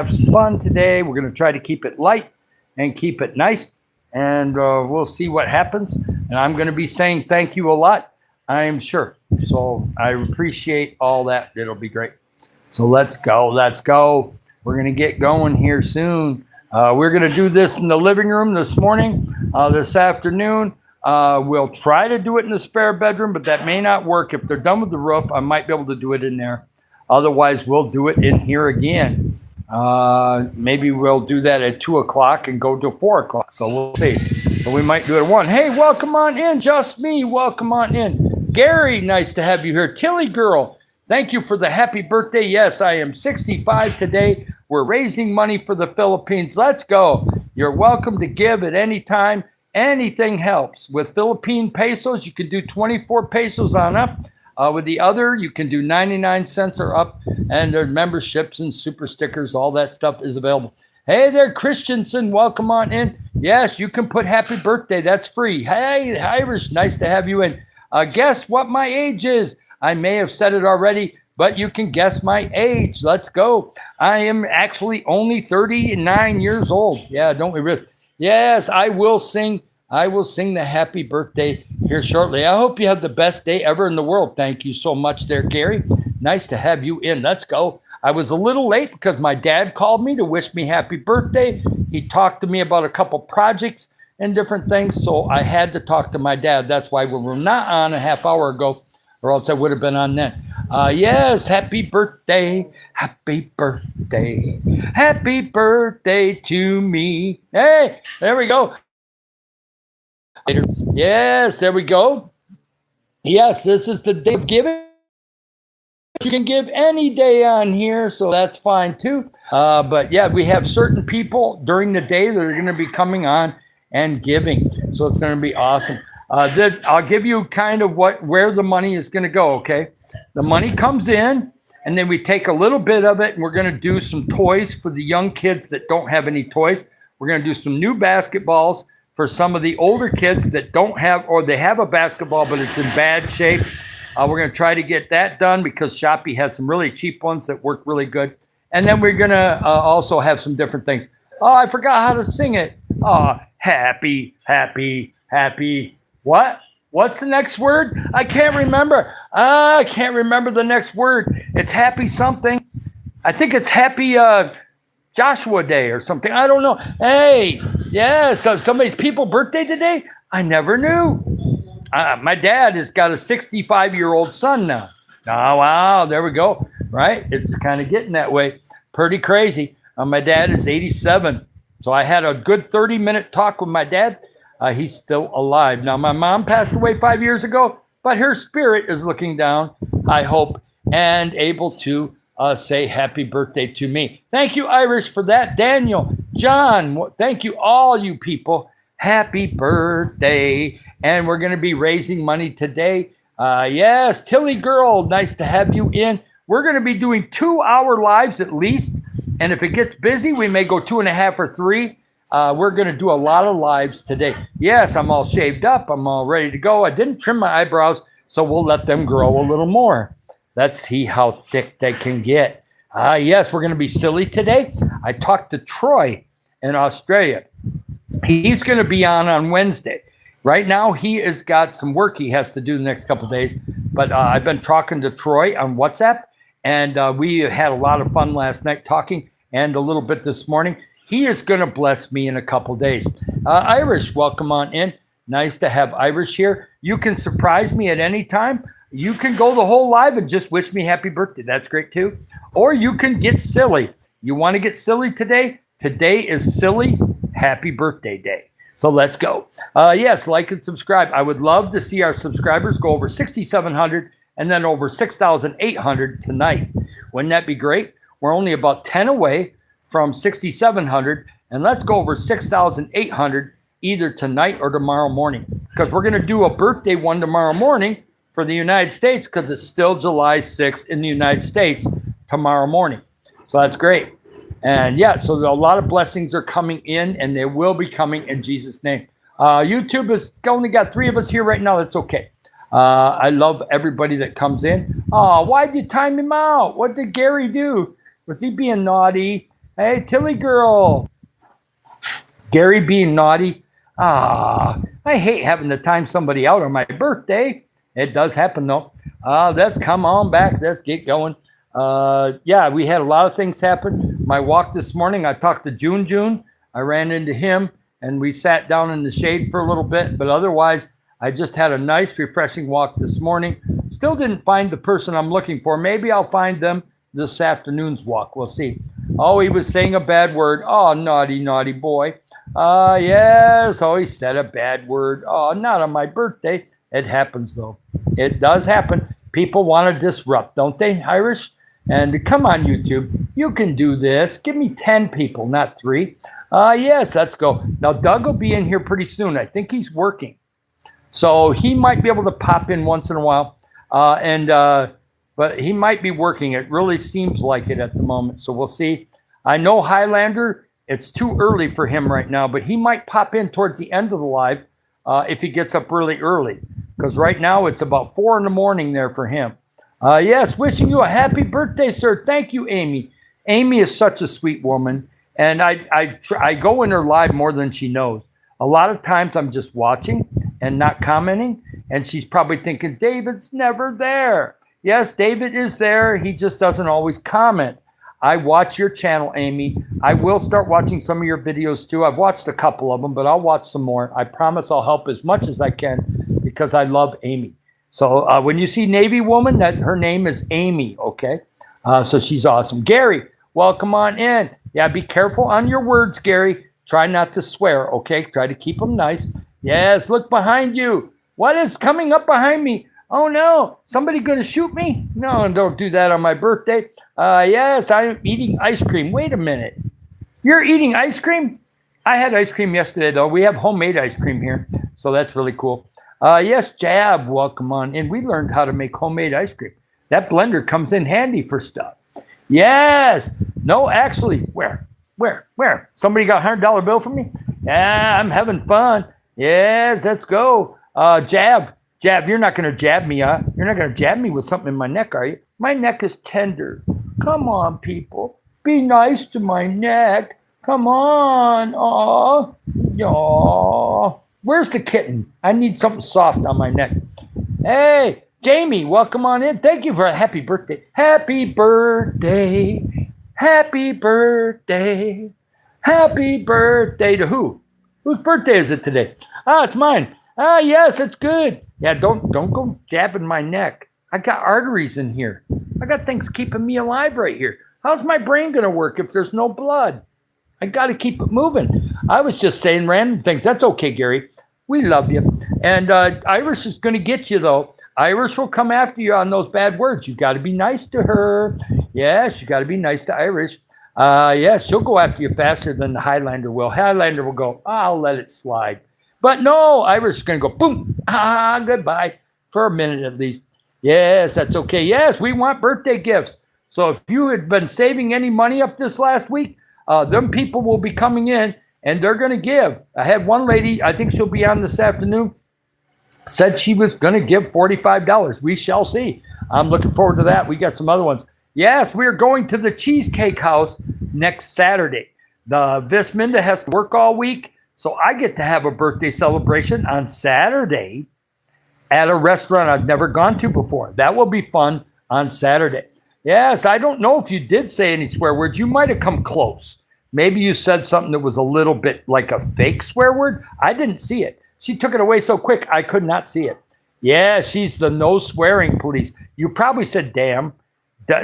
have some fun today. We're going to try to keep it light and keep it nice, and we'll see what happens. And I'm going to be saying thank you a lot, I am sure. So I appreciate all that. It'll be great. So let's go. Let's go. We're going to get going here soon. We're going to do this in the living room this morning, this afternoon. We'll try to do it in the spare bedroom, but that may not work. If they're done with the roof, I might be able to do it in there. Otherwise, we'll do it in here again. Maybe we'll do that at 2 o'clock and go to 4 o'clock. So we'll see. So we might do it at 1. Hey, welcome on in. Just me. Welcome on in. Gary, nice to have you here. Tilly girl, thank you for the happy birthday. Yes, I am 65 today. We're raising money for the Philippines. Let's go. You're welcome to give at any time. Anything helps. With Philippine pesos, you can do 24 pesos on up. With the other, you can do 99 cents or up, and there's memberships and super stickers. All that stuff is available. Hey there, Christensen. Welcome on in. Yes, you can put happy birthday. That's free. Hey, Irish, nice to have you in. Guess what my age is? I may have said it already, but you can guess my age. Let's go. I am actually only 39 years old. Yeah, don't we risk? Yes, I will sing. I will sing the happy birthday here shortly. I hope you have the best day ever in the world. Thank you so much there, Gary. Nice to have you in. Let's go. I was a little late because my dad called me to wish me happy birthday. He talked to me about a couple projects and different things, so I had to talk to my dad. That's why we were not on a half hour ago, or else I would have been on then. Yes, happy birthday, happy birthday, happy birthday to me. Hey, there we go. Yes, there we go. Yes, this is the day of giving. You can give any day on here, so that's fine too. But yeah, we have certain people during the day that are going to be coming on and giving, so it's going to be awesome. I'll give you kind of where the money is going to go. Okay, the money comes in, and then we take a little bit of it, and we're going to do some toys for the young kids that don't have any toys. We're going to do some new basketballs for some of the older kids that don't have, or they have a basketball, but it's in bad shape. We're going to try to get that done because Shopee has some really cheap ones that work really good. And then we're going to also have some different things. Oh, I forgot how to sing it. Oh, happy, happy, happy. What? What's the next word? I can't remember. I can't remember the next word. It's happy something. I think it's happy Joshua Day or something. I don't know. Hey, yeah, so somebody's birthday today? I never knew. My dad has got a 65-year-old son now. Oh, wow, there we go. Right? It's kind of getting that way. Pretty crazy. My dad is 87. So I had a good 30-minute talk with my dad. He's still alive. Now, my mom passed away 5 years ago, but her spirit is looking down, I hope, and able to say happy birthday to me. Thank you, Irish, for that. Daniel, John, thank you, all you people. Happy birthday. And we're going to be raising money today. Yes, Tilly girl, nice to have you in. We're going to be doing 2-hour lives at least. And if it gets busy, we may go 2.5 or 3. We're going to do a lot of lives today. Yes, I'm all shaved up. I'm all ready to go. I didn't trim my eyebrows, so we'll let them grow a little more. Let's see how thick they can get. Yes, we're going to be silly today. I talked to Troy in Australia. He's going to be on Wednesday. Right now, he has got some work he has to do the next couple of days. But I've been talking to Troy on WhatsApp, and we had a lot of fun last night talking and a little bit this morning. He is going to bless me in a couple of days. Irish, welcome on in. Nice to have Irish here. You can surprise me at any time. You can go the whole live and just wish me happy birthday. That's great too. Or you can get silly. You want to get silly today? Today is silly happy birthday day. So let's go. Yes, like and subscribe. I would love to see our subscribers go over 6,700 and then over 6,800 tonight. Wouldn't that be great? We're only about 10 away from 6,700, and let's go over 6,800 either tonight or tomorrow morning, because we're going to do a birthday one tomorrow morning for the United States, because it's still July 6th in the United States tomorrow morning. So that's great. And yeah, so a lot of blessings are coming in, and they will be coming in Jesus' name. YouTube has only got 3 of us here right now. That's okay. I love everybody that comes in. Oh, why'd you time him out? What did Gary do? Was he being naughty? Hey, Tilly girl. Gary being naughty. I hate having to time somebody out on my birthday. It does happen though. Let's come on back. Let's get going. Yeah, we had a lot of things happen. My walk this morning, I talked to June. I ran into him and we sat down in the shade for a little bit. But otherwise, I just had a nice, refreshing walk this morning. Still didn't find the person I'm looking for. Maybe I'll find them this afternoon's walk. We'll see. Oh, he was saying a bad word. Oh, naughty boy. Yes. Oh, he said a bad word. Oh, not on my birthday. It happens, though. It does happen. People want to disrupt, don't they, Irish? And come on, YouTube. You can do this. Give me 10 people, not 3. Yes, let's go. Now, Doug will be in here pretty soon. I think he's working. So he might be able to pop in once in a while. But he might be working. It really seems like it at the moment. So we'll see. I know Highlander, it's too early for him right now, but he might pop in towards the end of the live if he gets up really early. Because right now it's about 4 in the morning there for him. Yes, wishing you a happy birthday, sir. Thank you, Amy. Amy is such a sweet woman. And I go in her live more than she knows. A lot of times I'm just watching and not commenting. And she's probably thinking, David's never there. Yes, David is there. He just doesn't always comment. I watch your channel, Amy. I will start watching some of your videos too. I've watched a couple of them, but I'll watch some more. I promise I'll help as much as I can because I love Amy. So when you see Navy Woman, that her name is Amy, okay? So she's awesome. Gary, welcome on in. Yeah, be careful on your words, Gary. Try not to swear, okay? Try to keep them nice. Yes, look behind you. What is coming up behind me? Oh, no. Somebody going to shoot me? No, don't do that on my birthday. Yes, I'm eating ice cream. Wait a minute. You're eating ice cream? I had ice cream yesterday, though. We have homemade ice cream here, so that's really cool. Yes, Jab, welcome on in. We learned how to make homemade ice cream. That blender comes in handy for stuff. Yes. No, actually, where? Somebody got a $100 bill for me? Yeah, I'm having fun. Yes, let's go. Jab, you're not going to jab me, huh? You're not going to jab me with something in my neck, are you? My neck is tender. Come on, people. Be nice to my neck. Come on. Aw. Where's the kitten? I need something soft on my neck. Hey, Jamie, welcome on in. Thank you for a happy birthday. Happy birthday. Happy birthday. Happy birthday to who? Whose birthday is it today? It's mine. Yes, it's good. Yeah, don't go jabbing my neck. I got arteries in here. I got things keeping me alive right here. How's my brain going to work if there's no blood? I got to keep it moving. I was just saying random things. That's okay, Gary. We love you. And Iris is going to get you, though. Iris will come after you on those bad words. You got to be nice to her. Yes, you got to be nice to Iris. Yes, she'll go after you faster than the Highlander will. Highlander will go, I'll let it slide. But no, Iris is going to go, boom, goodbye, for a minute at least. Yes, that's okay. Yes, we want birthday gifts. So if you had been saving any money up this last week, them people will be coming in and they're going to give. I had one lady, I think she'll be on this afternoon, said she was going to give $45. We shall see. I'm looking forward to that. We got some other ones. Yes, we're going to the Cheesecake House next Saturday. The Visminda has to work all week, so I get to have a birthday celebration on Saturday at a restaurant I've never gone to before. That will be fun on Saturday. Yes, I don't know if you did say any swear words. You might have come close. Maybe you said something that was a little bit like a fake swear word. I didn't see it. She took it away so quick, I could not see it. Yeah, she's the no swearing police. You probably said damn.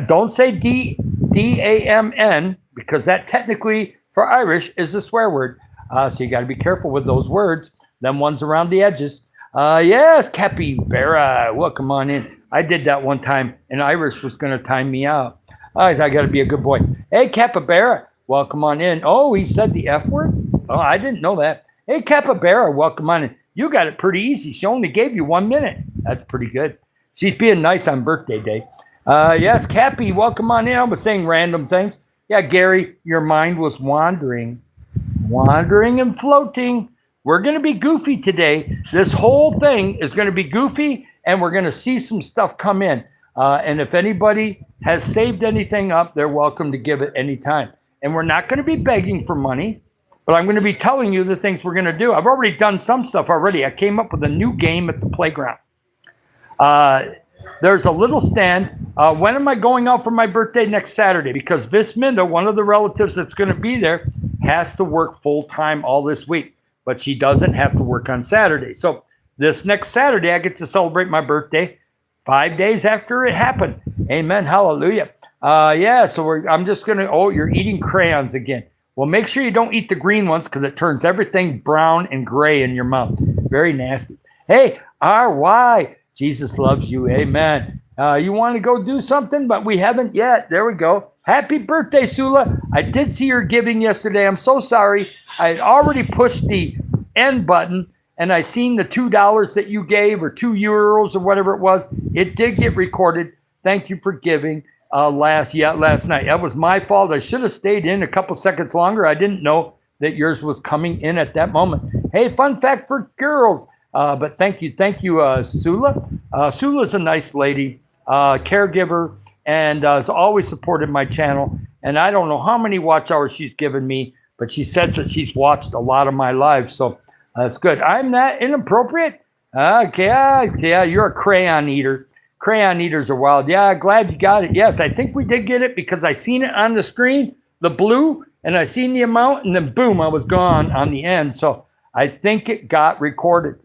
Don't say D-A-M-N, because that technically for Irish is a swear word. So you got to be careful with those words, them ones around the edges. Yes, Capybara, welcome on in. I did that one time, and Irish was going to time me out. I got to be a good boy. Hey, Capybara, welcome on in. Oh, he said the F word? Oh, I didn't know that. Hey, Capybara, welcome on in. You got it pretty easy. She only gave you 1 minute. That's pretty good. She's being nice on birthday day. Yes, Cappy, welcome on in. I was saying random things. Yeah, Gary, your mind was wandering and floating. We're going to be goofy today. This whole thing is going to be goofy, and we're going to see some stuff come in. And if anybody has saved anything up, they're welcome to give it anytime. and we're not going to be begging for money, but I'm going to be telling you the things we're going to do. I've already done some stuff already. I came up with a new game at the playground. There's a little stand. When am I going out for my birthday? Next Saturday, because Visminda, one of the relatives that's going to be there, has to work full time all this week, but she doesn't have to work on Saturday. So this next Saturday, I get to celebrate my birthday 5 days after it happened. Amen. Hallelujah. So I'm just going to, you're eating crayons again. Well, make sure you don't eat the green ones because it turns everything brown and gray in your mouth. Very nasty. Hey, RY, Jesus loves you. Amen. You want to go do something, but we haven't yet. There we go. Happy birthday, Sula. I did see your giving yesterday. I'm so sorry. I had already pushed the end button, and I seen the $2 that you gave, or €2 or whatever it was. It did get recorded. Thank you for giving last night. That was my fault. I should have stayed in a couple seconds longer. I didn't know that yours was coming in at that moment. Hey, fun fact for girls. But thank you, Sula. Sula's a nice lady, caregiver, and has always supported my channel. And I don't know how many watch hours she's given me, but she says that she's watched a lot of my lives. So that's good. I'm not inappropriate. Yeah, you're a crayon eater. Crayon eaters are wild. Yeah, glad you got it. Yes, I think we did get it because I seen it on the screen, the blue, and I seen the amount, and then boom, I was gone on the end. So I think it got recorded.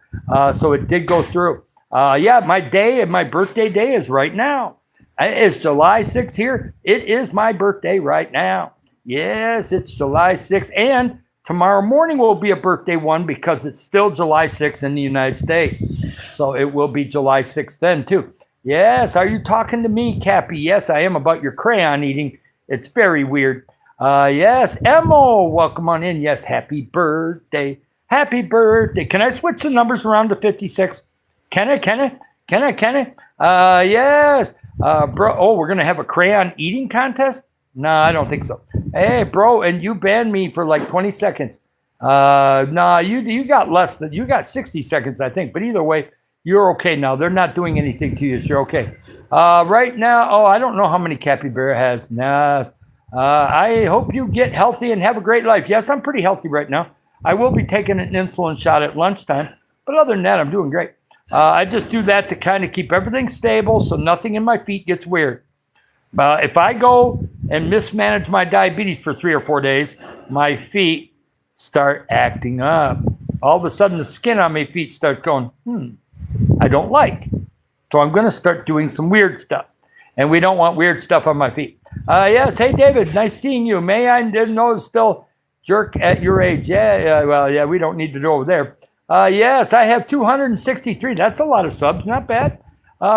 So it did go through. My day and my birthday day is right now. It's July 6th here. It is my birthday right now. Yes, it's July 6th. And tomorrow morning will be a birthday one because it's still July 6th in the United States. So it will be July 6th then too. Yes, are you talking to me, Cappy? Yes, I am, about your crayon eating. It's very weird. Yes, Emo, welcome on in. Yes, happy birthday. Happy birthday. Can I switch the numbers around to 56? Can I? Yes. Bro, we're going to have a crayon eating contest? No, I don't think so. Hey, bro, and you banned me for like 20 seconds. You got less than, you got 60 seconds, I think. But either way, you're okay now. They're not doing anything to you. So you're okay. Right now, I don't know how many Capybara has. Nah. I hope you get healthy and have a great life. Yes, I'm pretty healthy right now. I will be taking an insulin shot at lunchtime. But other than that, I'm doing great. I just do that to kind of keep everything stable so nothing in my feet gets weird. If I go and mismanage my diabetes for 3 or 4 days, my feet start acting up. All of a sudden, the skin on my feet starts going, I don't like. So I'm going to start doing some weird stuff. And we don't want weird stuff on my feet. Yes, hey, David, nice seeing you. May I didn't know it's still jerk at your age. Yeah, we don't need to go over there. Yes, I have 263. That's a lot of subs. Not bad.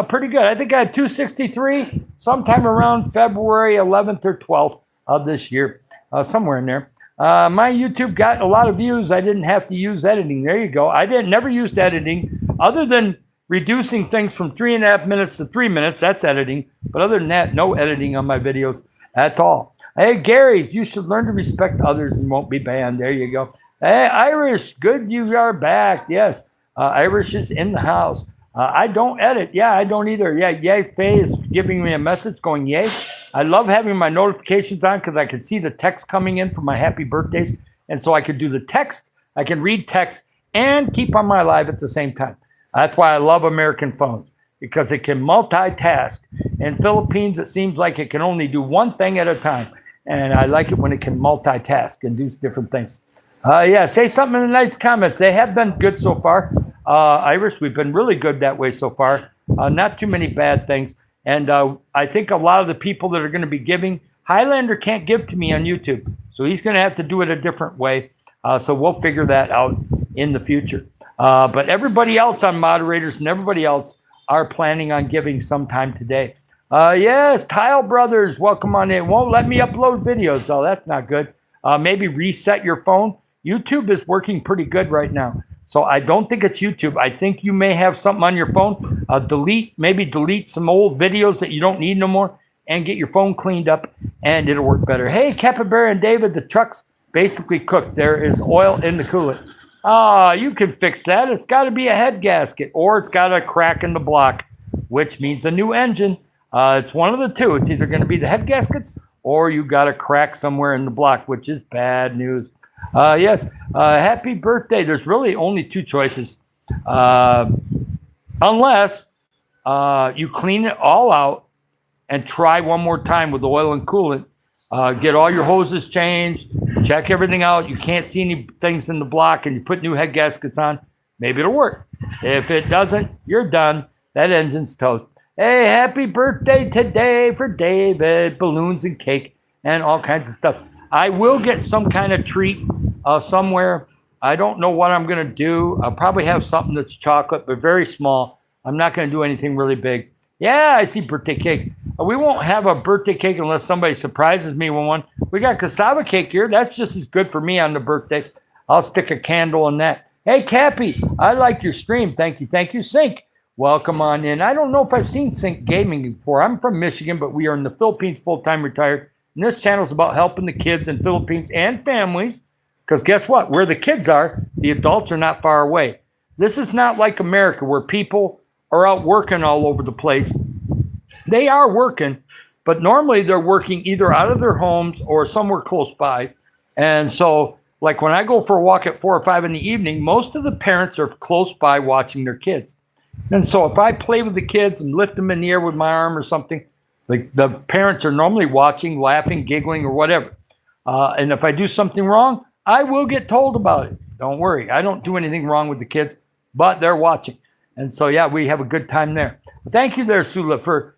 Pretty good. I think I had 263 sometime around February 11th or 12th of this year. Somewhere in there. My YouTube got a lot of views. I didn't have to use editing. There you go. I never used editing other than reducing things from 3.5 minutes to 3 minutes. That's editing. But other than that, no editing on my videos at all. Hey, Gary, you should learn to respect others and won't be banned. There you go. Hey, Irish, good you are back. Yes, Irish is in the house. I don't edit. Yeah, I don't either. Yeah, Yay Faye is giving me a message going, yay. I love having my notifications on because I can see the text coming in for my happy birthdays. And so I can do the text, I can read text, and keep on my live at the same time. That's why I love American phones, because it can multitask. In Philippines, it seems like it can only do one thing at a time. And I like it when it can multitask and do different things. Say something in the night's comments. They have been good so far. Irish, we've been really good that way so far. Not too many bad things. And I think a lot of the people that are going to be giving, Highlander can't give to me on YouTube. So he's going to have to do it a different way. So we'll figure that out in the future. But everybody else on moderators and everybody else are planning on giving sometime today. Yes, Tile Brothers, welcome on in. Won't let me upload videos, so that's not good. Maybe reset your phone. YouTube is working pretty good right now. So I don't think it's YouTube. I think you may have something on your phone. Delete some old videos that you don't need no more and get your phone cleaned up and it'll work better. Hey, Capybara and David, the truck's basically cooked. There is oil in the coolant. You can fix that. It's got to be a head gasket or it's got a crack in the block, which means a new engine. It's one of the two. It's either going to be the head gaskets or you got a crack somewhere in the block, which is bad news. Yes, happy birthday. There's really only two choices. Unless you clean it all out and try one more time with oil and coolant. Get all your hoses changed, check everything out. You can't see any things in the block, and you put new head gaskets on. Maybe it'll work. If it doesn't, you're done. That engine's toast. Hey, happy birthday today for David. Balloons and cake and all kinds of stuff. I will get some kind of treat somewhere. I don't know what I'm going to do. I'll probably have something that's chocolate, but very small. I'm not going to do anything really big. Yeah, I see birthday cake. We won't have a birthday cake unless somebody surprises me with one. We got cassava cake here. That's just as good for me on the birthday. I'll stick a candle in that. Hey, Cappy, I like your stream. Thank you. Thank you, Sync. Welcome on in. I don't know if I've seen Sync Gaming before. I'm from Michigan, but we are in the Philippines full-time retired. And this channel is about helping the kids in Philippines and families. Because guess what? Where the kids are, the adults are not far away. This is not like America where people are out working all over the place. They are working, but normally they're working either out of their homes or somewhere close by. And so, like when I go for a walk at 4 or 5 in the evening, most of the parents are close by watching their kids. And so if I play with the kids and lift them in the air with my arm or something, the parents are normally watching, laughing, giggling, or whatever. And if I do something wrong, I will get told about it. Don't worry. I don't do anything wrong with the kids, but they're watching. And so, yeah, we have a good time there. Thank you there, Sula, for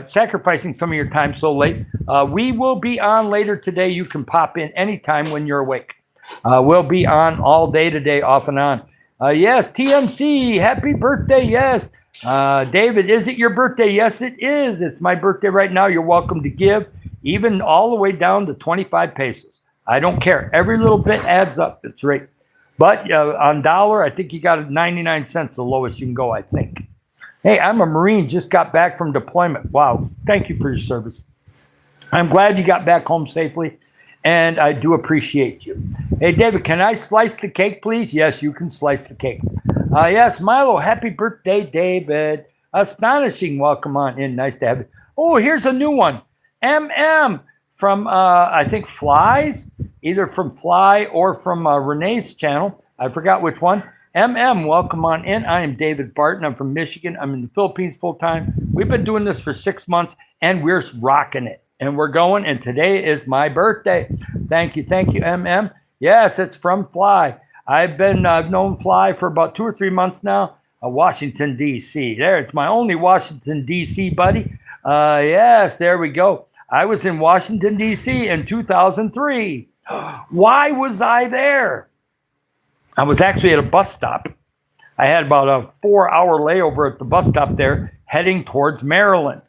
sacrificing some of your time so late. We will be on later today. You can pop in anytime when you're awake. We'll be on all day today, off and on. Yes, TMC, happy birthday, yes. David, is it your birthday? Yes, it is. It's my birthday right now. You're welcome to give, even all the way down to 25 pesos. I don't care. Every little bit adds up. It's right. But on dollar, I think you got 99 cents, the lowest you can go, I think. Hey, I'm a Marine, just got back from deployment. Wow, thank you for your service. I'm glad you got back home safely, and I do appreciate you. Hey, David, can I slice the cake, please? Yes, you can slice the cake. Yes, Milo, happy birthday, David. Astonishing, welcome on in. Nice to have you. Oh, here's a new one. MM from, I think, Flies, either from Fly or from Renee's channel. I forgot which one. MM, welcome on in. I am David Barton. I'm from Michigan. I'm in the Philippines full time. We've been doing this for 6 months, and we're rocking it. And we're going, and today is my birthday. Thank you, MM. Yes, it's from Fly. I've known Fly for about 2 or 3 months now. Washington, D.C. There, it's my only Washington, D.C. buddy. Yes, there we go. I was in Washington, D.C. in 2003. Why was I there? I was actually at a bus stop. I had about a 4-hour layover at the bus stop there, heading towards Maryland.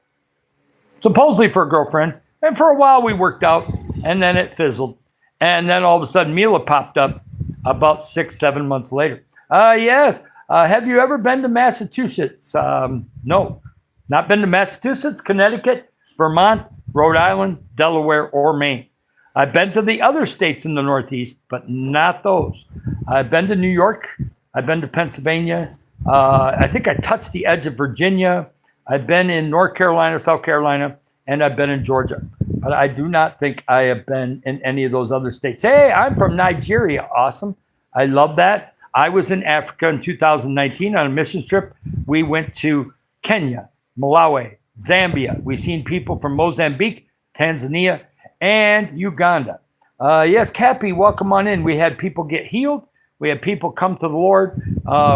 Supposedly for a girlfriend. And for a while we worked out, and then it fizzled. And then all of a sudden Mila popped up about 6-7 months later. Yes. Have you ever been to Massachusetts? No. Not been to Massachusetts, Connecticut, Vermont, Rhode Island, Delaware, or Maine. I've been to the other states in the Northeast, but not those. I've been to New York. I've been to Pennsylvania. I think I touched the edge of Virginia. I've been in North Carolina, South Carolina, and I've been in Georgia. But I do not think I have been in any of those other states. Hey, I'm from Nigeria. Awesome. I love that. I was in Africa in 2019 on a mission trip. We went to Kenya, Malawi, Zambia. We've seen people from Mozambique, Tanzania, and Uganda. Yes, Cappy, welcome on in. We had people get healed. We had people come to the Lord.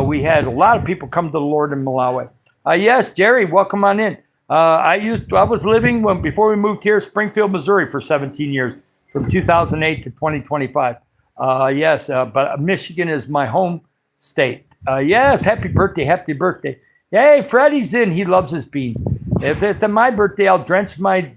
We had a lot of people come to the Lord in Malawi. Yes, Jerry, welcome on in. I was living before we moved here, Springfield, Missouri, for 17 years, from 2008 to 2025. Yes, but Michigan is my home state. Yes, happy birthday, happy birthday. Hey, Freddie's in. He loves his beans. If it's my birthday, I'll drench my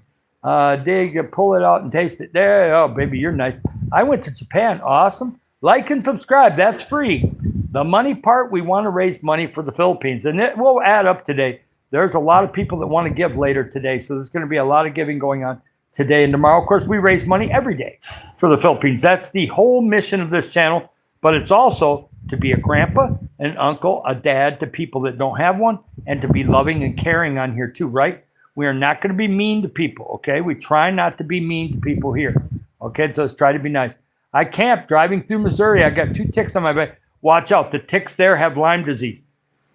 dig, pull it out and taste it. There, oh, baby, you're nice. I went to Japan. Awesome. Like and subscribe. That's free. The money part, we want to raise money for the Philippines, and it will add up today. There's a lot of people that want to give later today, so there's going to be a lot of giving going on today and tomorrow. Of course, we raise money every day for the Philippines. That's the whole mission of this channel, but it's also to be a grandpa, an uncle, a dad to people that don't have one, and to be loving and caring on here too, right? We are not going to be mean to people, okay? We try not to be mean to people here, okay? So let's try to be nice. I camped driving through Missouri. I got 2 ticks on my back. Watch out. The ticks there have Lyme disease.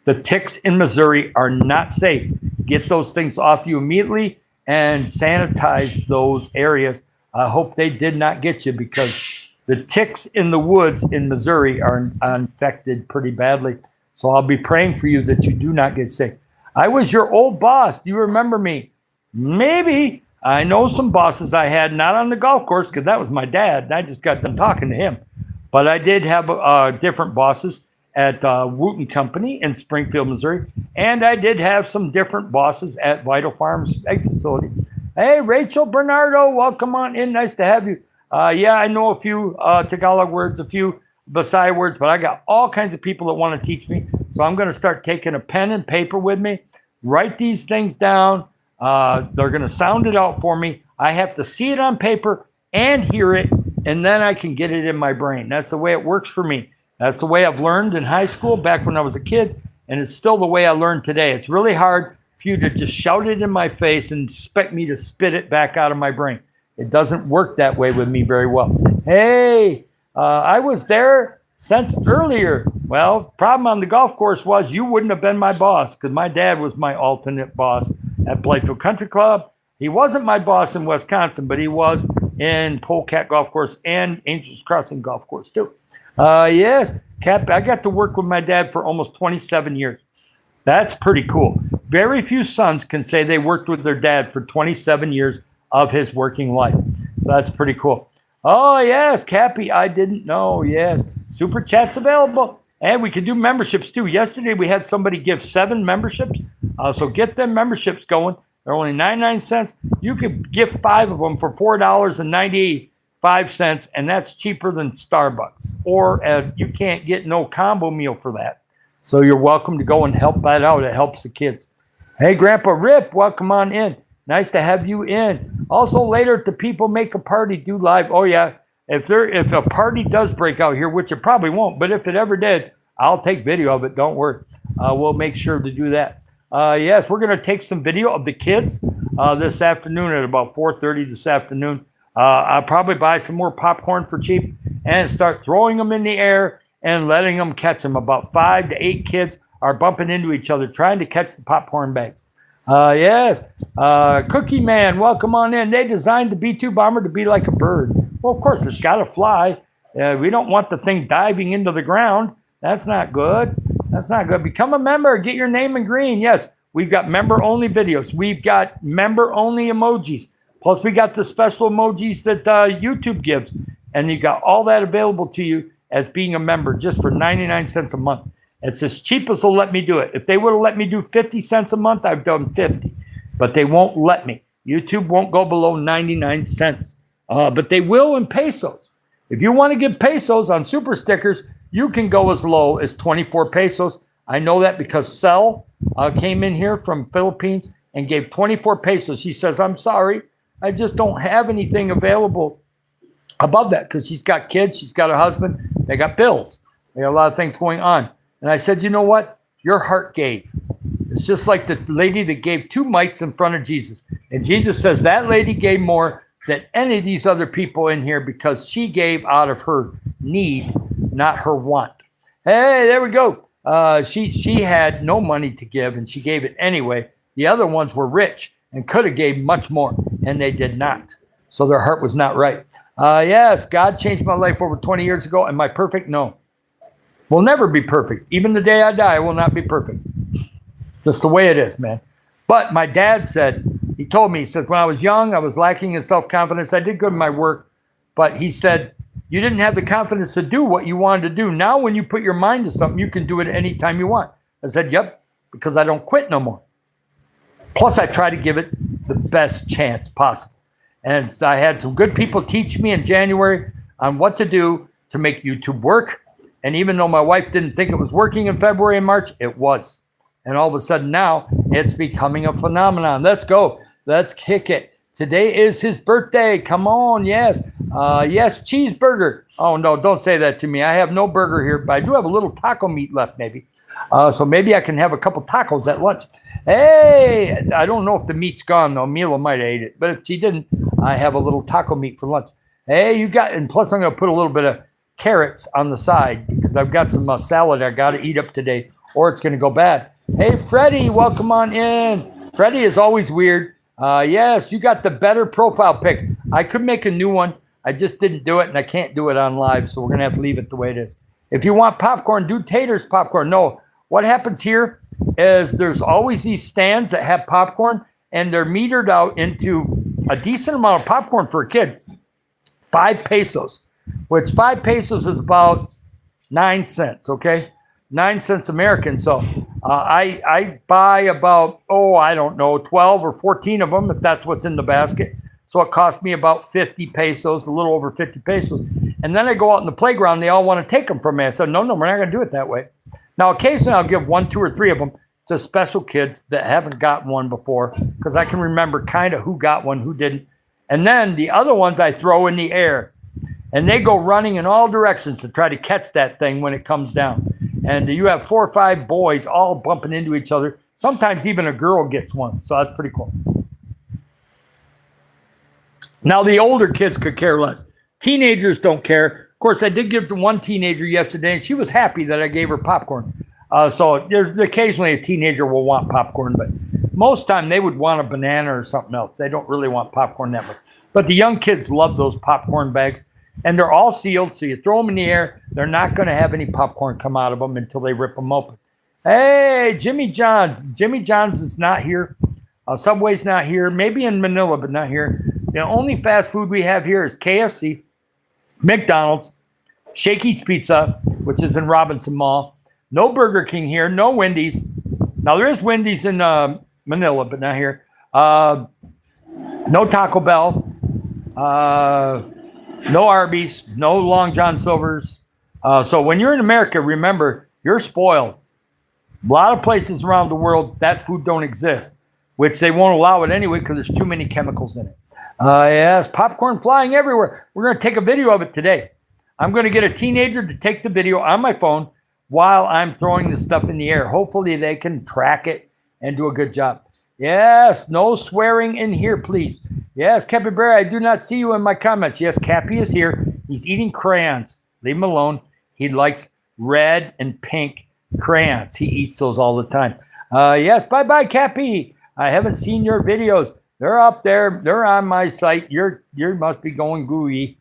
The ticks in Missouri are not safe. Get those things off you immediately and sanitize those areas. I hope they did not get you, because the ticks in the woods in Missouri are infected pretty badly. So I'll be praying for you that you do not get sick. I was your old boss. Do you remember me? Maybe. I know some bosses I had, not on the golf course, because that was my dad. I just got done talking to him. But I did have different bosses at Wooten Company in Springfield, Missouri. And I did have some different bosses at Vital Farms Egg Facility. Hey, Rachel Bernardo, welcome on in. Nice to have you. Yeah, I know a few Tagalog words, a few Bisaya words, but I got all kinds of people that want to teach me. So I'm going to start taking a pen and paper with me, write these things down. They're going to sound it out for me. I have to see it on paper and hear it, and then I can get it in my brain. That's the way it works for me. That's the way I've learned in high school back when I was a kid, and it's still the way I learned today. It's really hard for you to just shout it in my face and expect me to spit it back out of my brain. It doesn't work that way with me very well. Hey, I was there since earlier. Well, problem on the golf course was you wouldn't have been my boss, because my dad was my alternate boss at Blythefield Country Club. He wasn't my boss in Wisconsin, but he was in Polecat Golf Course and Angels Crossing Golf Course too. Yes, Cap, I got to work with my dad for almost 27 years. That's pretty cool. Very few sons can say they worked with their dad for 27 years of his working life. So that's pretty cool. Oh, yes, Cappy, I didn't know. Yes, Super Chat's available. And we can do memberships too. Yesterday we had somebody give 7 memberships. So get them memberships going. They're only 99 cents. You could give 5 of them for $4.95, and that's cheaper than Starbucks. Or you can't get no combo meal for that. So you're welcome to go and help that out. It helps the kids. Hey, Grandpa Rip, welcome on in. Nice to have you in. Also, later at the People Make a Party do live. Oh, yeah. If a party does break out here, which it probably won't, but if it ever did, I'll take video of it. Don't worry. We'll make sure to do that. Yes, we're going to take some video of the kids this afternoon at about 4:30 this afternoon. I'll probably buy some more popcorn for cheap and start throwing them in the air and letting them catch them. About 5 to 8 kids are bumping into each other trying to catch the popcorn bags. Yes, Cookie Man, welcome on in. They designed the B-2 bomber to be like a bird. Well, of course, it's got to fly. We don't want the thing diving into the ground. That's not good. That's not good. Become a member. Get your name in green. Yes, we've got member-only videos. We've got member-only emojis. Plus, we got the special emojis that YouTube gives. And you got all that available to you as being a member just for 99 cents a month. It's as cheap as they'll let me do it. If they would have let me do 50 cents a month, I've done 50. But they won't let me. YouTube won't go below 99 cents. But they will in pesos. If you want to give pesos on super stickers, you can go as low as 24 pesos. I know that because Cell came in here from Philippines and gave 24 pesos. She says, I'm sorry, I just don't have anything available above that, because she's got kids, she's got a husband, they got bills. They got a lot of things going on. And I said, you know what? Your heart gave. It's just like the lady that gave 2 mites in front of Jesus. And Jesus says that lady gave more than any of these other people in here, because she gave out of her need, not her want. Hey, there we go. She had no money to give, and she gave it anyway. The other ones were rich and could have gave much more, and they did not. So their heart was not right. Yes, God changed my life over 20 years ago. Am I perfect? No. Will never be perfect. Even the day I die, I will not be perfect. Just the way it is, man. But my dad said, he told me, he said, when I was young, I was lacking in self-confidence. I did good in my work. But he said, you didn't have the confidence to do what you wanted to do. Now, when you put your mind to something, you can do it anytime you want. I said, yep, because I don't quit no more. Plus, I try to give it the best chance possible. And I had some good people teach me in January on what to do to make YouTube work. And even though my wife didn't think it was working in February and March, it was. And all of a sudden now, it's becoming a phenomenon. Let's go. Let's kick it. Today is his birthday. Come on, yes. Yes, cheeseburger. Oh, no, don't say that to me. I have no burger here, but I do have a little taco meat left, maybe. So maybe I can have a couple tacos at lunch. Hey, I don't know if the meat's gone though. Mila might have ate it, but if she didn't, I have a little taco meat for lunch. Hey, you got, and plus I'm going to put a little bit of carrots on the side because I've got some salad I got to eat up today, or it's going to go bad. Hey, Freddie, welcome on in. Freddie is always weird. Yes, you got the better profile pic. I could make a new one. I just didn't do it, and I can't do it on live, so we're going to have to leave it the way it is. If you want popcorn, do Tater's popcorn. No, what happens here is there's always these stands that have popcorn, and they're metered out into a decent amount of popcorn for a kid. 5 pesos, which 5 pesos is about 9 cents, okay? 9 cents American. So I buy about, I don't know, 12 or 14 of them, if that's what's in the basket. So it cost me about 50 pesos, a little over 50 pesos. And then I go out in the playground. They all want to take them from me. I said, no, we're not going to do it that way. Now, occasionally I'll give 1, 2, or 3 of them to special kids that haven't gotten one before because I can remember kind of who got one, who didn't. And then the other ones I throw in the air. And they go running in all directions to try to catch that thing when it comes down. And you have 4 or 5 boys all bumping into each other. Sometimes even a girl gets one. So that's pretty cool. Now, the older kids could care less. Teenagers don't care. Of course, I did give to one teenager yesterday, and she was happy that I gave her popcorn. So there's occasionally a teenager will want popcorn, but most time they would want a banana or something else. They don't really want popcorn that much. But the young kids love those popcorn bags, and they're all sealed, so you throw them in the air. They're not going to have any popcorn come out of them until they rip them open. Hey, Jimmy John's. Jimmy John's is not here. Subway's not here. Maybe in Manila, but not here. The only fast food we have here is KFC, McDonald's, Shakey's Pizza, which is in Robinson Mall. No Burger King here. No Wendy's. Now, there is Wendy's in Manila, but not here. No Taco Bell. No Arby's. No Long John Silver's. So when you're in America, remember, you're spoiled. A lot of places around the world, that food don't exist, which they won't allow it anyway because there's too many chemicals in it. Yes, popcorn flying everywhere. We're going to take a video of it today. I'm going to get a teenager to take the video on my phone while I'm throwing the stuff in the air. Hopefully they can track it and do a good job. Yes, no swearing in here, please. Yes, Capybara, I do not see you in my comments. Yes, Cappy is here. He's eating crayons. Leave him alone. He likes red and pink crayons. He eats those all the time. Yes, bye-bye, Cappy. I haven't seen your videos. They're up there. They're on my site. You must be going goofy.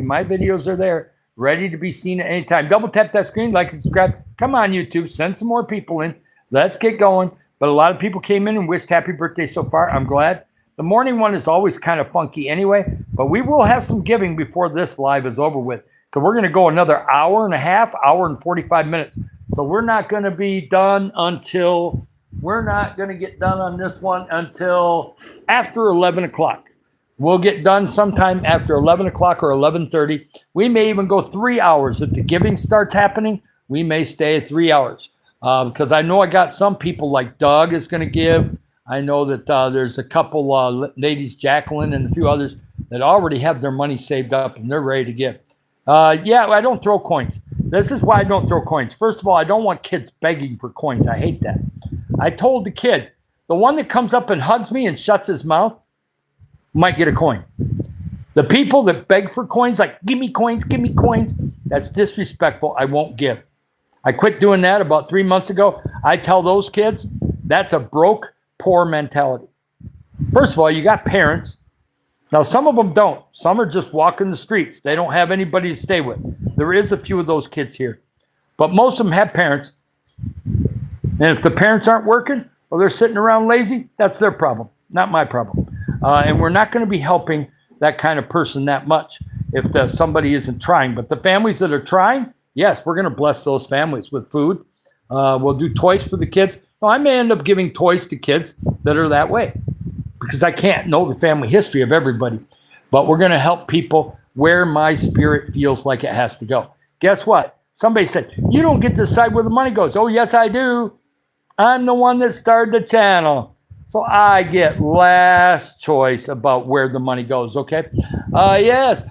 My videos are there, ready to be seen at any time. Double tap that screen, like and subscribe. Come on, YouTube. Send some more people in. Let's get going. But a lot of people came in and wished happy birthday so far. I'm glad. The morning one is always kind of funky anyway, but we will have some giving before this live is over with. So we're going to go another hour and a half, hour and 45 minutes. So we're not going to be done until... We're not going to get done on this one until after 11 o'clock. We'll get done sometime after 11 o'clock or 11:30. We may even go 3 hours. If the giving starts happening, we may stay 3 hours. Because I know I got some people like Doug is going to give. I know that there's a couple ladies, Jacqueline and a few others, that already have their money saved up and they're ready to give. Yeah, I don't throw coins. This is why I don't throw coins. First of all, I don't want kids begging for coins. I hate that. I told the kid, the one that comes up and hugs me and shuts his mouth might get a coin. The people that beg for coins, like, give me coins, that's disrespectful. I won't give. I quit doing that about 3 months ago. I tell those kids, that's a broke, poor mentality. First of all, you got parents. Now, some of them don't. Some are just walking the streets. They don't have anybody to stay with. There is a few of those kids here. But most of them have parents. And if the parents aren't working or they're sitting around lazy, that's their problem, not my problem. And we're not going to be helping that kind of person that much if somebody isn't trying. But the families that are trying, yes, we're going to bless those families with food. We'll do toys for the kids. Well, I may end up giving toys to kids that are that way because I can't know the family history of everybody. But we're going to help people where my spirit feels like it has to go. Guess what? Somebody said, you don't get to decide where the money goes. Oh, yes, I do. I'm the one that started the channel. So I get last choice about where the money goes, okay? Yes,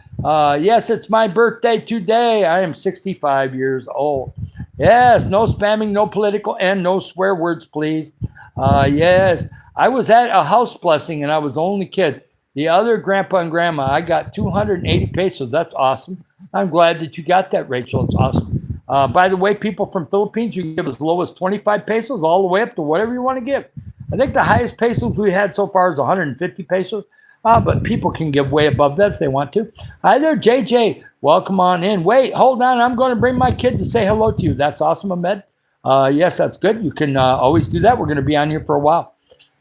it's my birthday today. I am 65 years old. Yes, no spamming, no political, and no swear words, please. Yes, I was at a house blessing and I was the only kid. The other grandpa and grandma, I got 280 pesos. That's awesome. I'm glad that you got that, Rachel. It's awesome. By the way, people from Philippines, you can give as low as 25 pesos all the way up to whatever you want to give. I think the highest pesos we had so far is 150 pesos. But people can give way above that if they want to. Hi there, JJ. Welcome on in. Wait, hold on. I'm going to bring my kid to say hello to you. That's awesome, Ahmed. Yes, that's good. You can always do that. We're going to be on here for a while.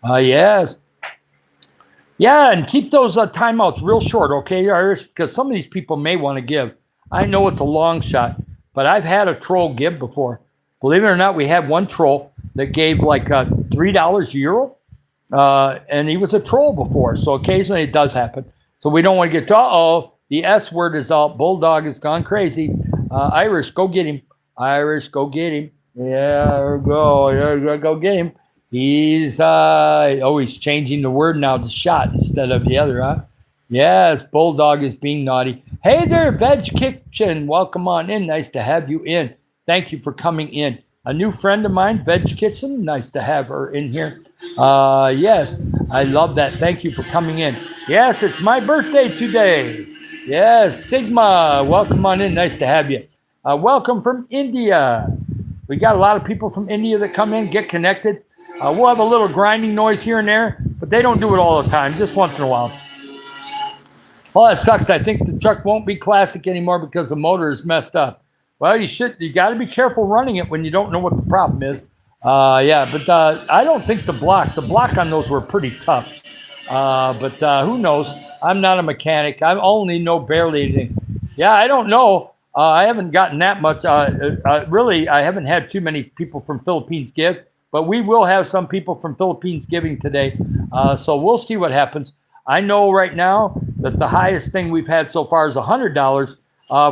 Yes. Yeah, and keep those timeouts real short, okay, Iris? Because some of these people may want to give. I know it's a long shot, but I've had a troll give before. Believe it or not, we had one troll that gave like $3 euro. And he was a troll before, so occasionally it does happen. So we don't want to get to, the S word is out. Bulldog has gone crazy. Irish, go get him. Irish, go get him. Yeah, go get him. He's he's changing the word now to shot instead of the other, huh? Yes, Bulldog is being naughty. Hey there, Veg Kitchen. Welcome on in. Nice to have you in. Thank you for coming in. A new friend of mine, Veg Kitchen. Nice to have her in here. Yes, I love that. Thank you for coming in. Yes, it's my birthday today. Yes, Sigma, welcome on in. Nice to have you. Welcome from India. We got a lot of people from India that come in, get connected. We'll have a little grinding noise here and there, but they don't do it all the time, just once in a while. Well, that sucks. I think the truck won't be classic anymore because the motor is messed up. Well, you got to be careful running it when you don't know what the problem is. Yeah, but I don't think the block on those were pretty tough. But who knows? I'm not a mechanic. I only know barely anything. Yeah, I don't know. I haven't gotten that much. Really, I haven't had too many people from Philippines give, but we will have some people from Philippines giving today. So we'll see what happens. I know right now that the highest thing we've had so far is $100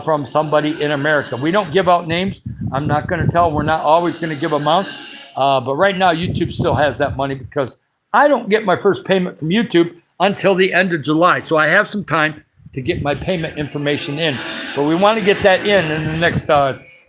from somebody in America. We don't give out names. I'm not going to tell. We're not always going to give amounts. But right now, YouTube still has that money because I don't get my first payment from YouTube until the end of July. So I have some time to get my payment information in. But we want to get that in the next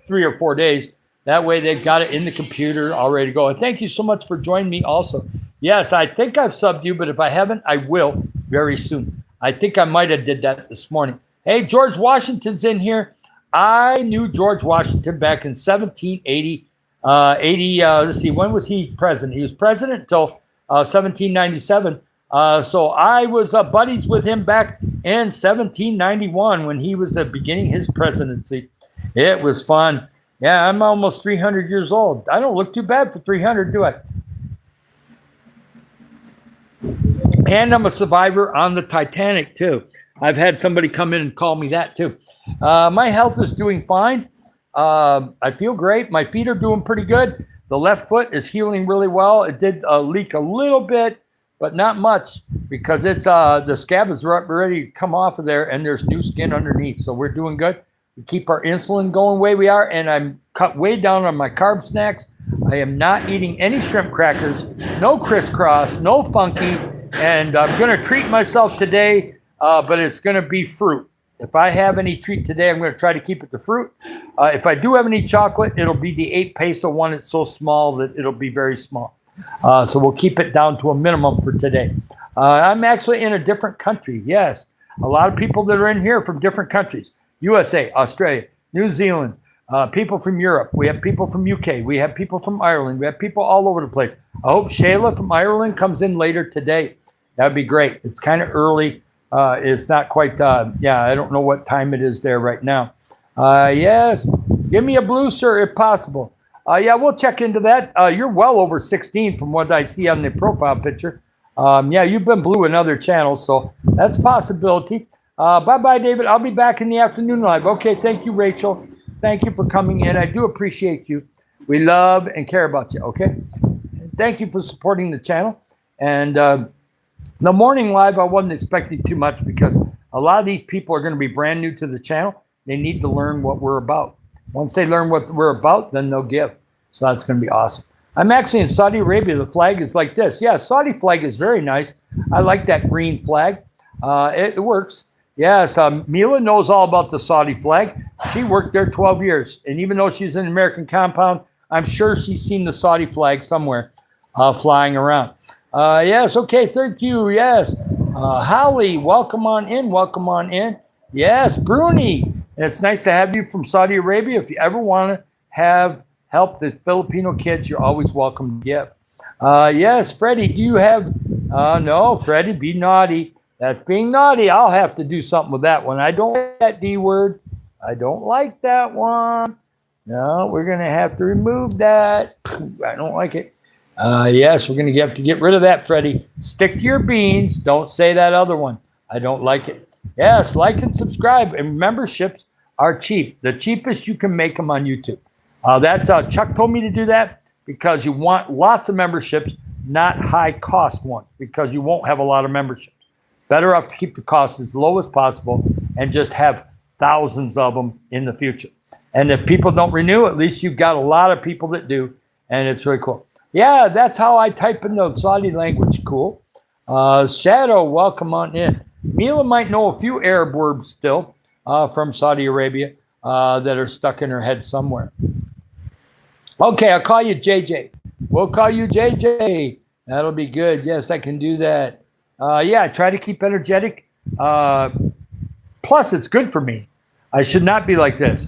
3 or 4 days. That way they've got it in the computer all ready to go. And thank you so much for joining me also. Yes, I think I've subbed you, but if I haven't, I will very soon. I think I might have did that this morning. Hey, George Washington's in here. I knew George Washington back in 1780. Let's see, when was he president? He was president until 1797. So I was buddies with him back in 1791 when he was beginning his presidency. It was fun. Yeah, I'm almost 300 years old. I don't look too bad for 300, do I? And I'm a survivor on the Titanic, too. I've had somebody come in and call me that, too. My health is doing fine. I feel great. My feet are doing pretty good. The left foot is healing really well. It did leak a little bit, but not much because it's the scab is ready to come off of there and there's new skin underneath. So we're doing good. We keep our insulin going the way we are, and I'm cut way down on my carb snacks. I am not eating any shrimp crackers, no crisscross, no funky, and I'm going to treat myself today, but it's going to be fruit. If I have any treat today, I'm going to try to keep it to fruit. If I do have any chocolate, it'll be the 8 peso one. It's so small that it'll be very small. So we'll keep it down to a minimum for today. I'm actually in a different country. Yes, a lot of people that are in here from different countries. USA, Australia, New Zealand, people from Europe. We have people from UK. We have people from Ireland. We have people all over the place. I hope Shayla from Ireland comes in later today. That would be great. It's kind of early. It's not quite, I don't know what time it is there right now. Yes, give me a blue, sir, if possible. Yeah, we'll check into that. You're well over 16 from what I see on the profile picture. Yeah, you've been blue in other channels, so that's a possibility. Bye-bye, David. I'll be back in the afternoon live. Okay, thank you, Rachel. Thank you for coming in. I do appreciate you. We love and care about you, okay? Thank you for supporting the channel. And the morning live, I wasn't expecting too much because a lot of these people are going to be brand new to the channel. They need to learn what we're about. Once they learn what we're about, then they'll give. So that's going to be awesome. I'm actually in Saudi Arabia. The flag is like this. Yeah, Saudi flag is very nice. I like that green flag. It works. Yes, Mila knows all about the Saudi flag. She worked there 12 years. And even though she's in an American compound, I'm sure she's seen the Saudi flag somewhere flying around. Yes, okay, thank you. Yes. Holly, welcome on in. Welcome on in. Yes, Bruni. It's nice to have you from Saudi Arabia. If you ever want to have help the Filipino kids, you're always welcome to give. Yes, Freddie, do you have? No, Freddie, be naughty. That's being naughty. I'll have to do something with that one. I don't like that D word. I don't like that one. No, we're going to have to remove that. I don't like it. Yes, we're going to have to get rid of that, Freddie. Stick to your beans. Don't say that other one. I don't like it. Yes, like and subscribe. And memberships are cheap. The cheapest you can make them on YouTube. That's Chuck told me to do that because you want lots of memberships, not high cost ones, because you won't have a lot of memberships. Better off to keep the cost as low as possible and just have thousands of them in the future. And if people don't renew, at least you've got a lot of people that do, and it's really cool. Yeah, that's how I type in the Saudi language. Cool. Shadow, welcome on in. Mila might know a few Arab words still from Saudi Arabia that are stuck in her head somewhere. Okay, I'll call you JJ. We'll call you JJ. That'll be good. Yes, I can do that. Yeah, I try to keep energetic. Plus, it's good for me. I should not be like this.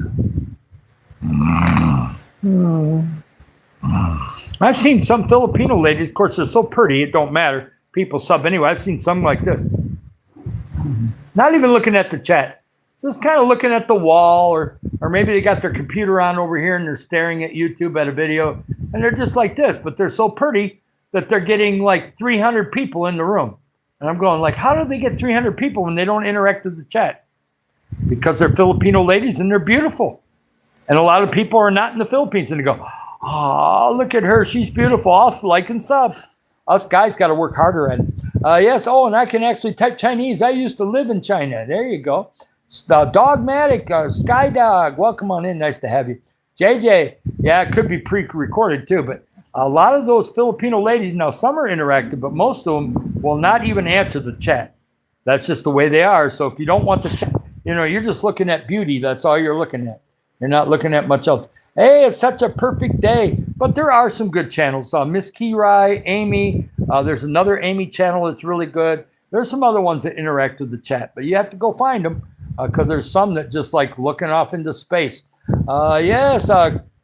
I've seen some Filipino ladies, of course, they're so pretty, it don't matter. People sub anyway. I've seen some like this. Not even looking at the chat. Just kind of looking at the wall, or maybe they got their computer on over here and they're staring at YouTube at a video, and they're just like this, but they're so pretty that they're getting like 300 people in the room. And I'm going like, how do they get 300 people when they don't interact with the chat? Because they're Filipino ladies and they're beautiful. And a lot of people are not in the Philippines and they go, oh, look at her. She's beautiful. Also like and sub. Us guys got to work harder at it. Yes. Oh, and I can actually type Chinese. I used to live in China. There you go. Dogmatic, Skydog. Welcome on in. Nice to have you. JJ. Yeah, it could be pre-recorded too, but a lot of those Filipino ladies, now some are interactive, but most of them will not even answer the chat. That's just the way they are. So if you don't want the chat, you're just looking at beauty. That's all you're looking at. You're not looking at much else. Hey, it's such a perfect day. But there are some good channels. Miss Kirai, Amy. There's another Amy channel that's really good. There's some other ones that interact with the chat, but you have to go find them because there's some that just like looking off into space. Yes,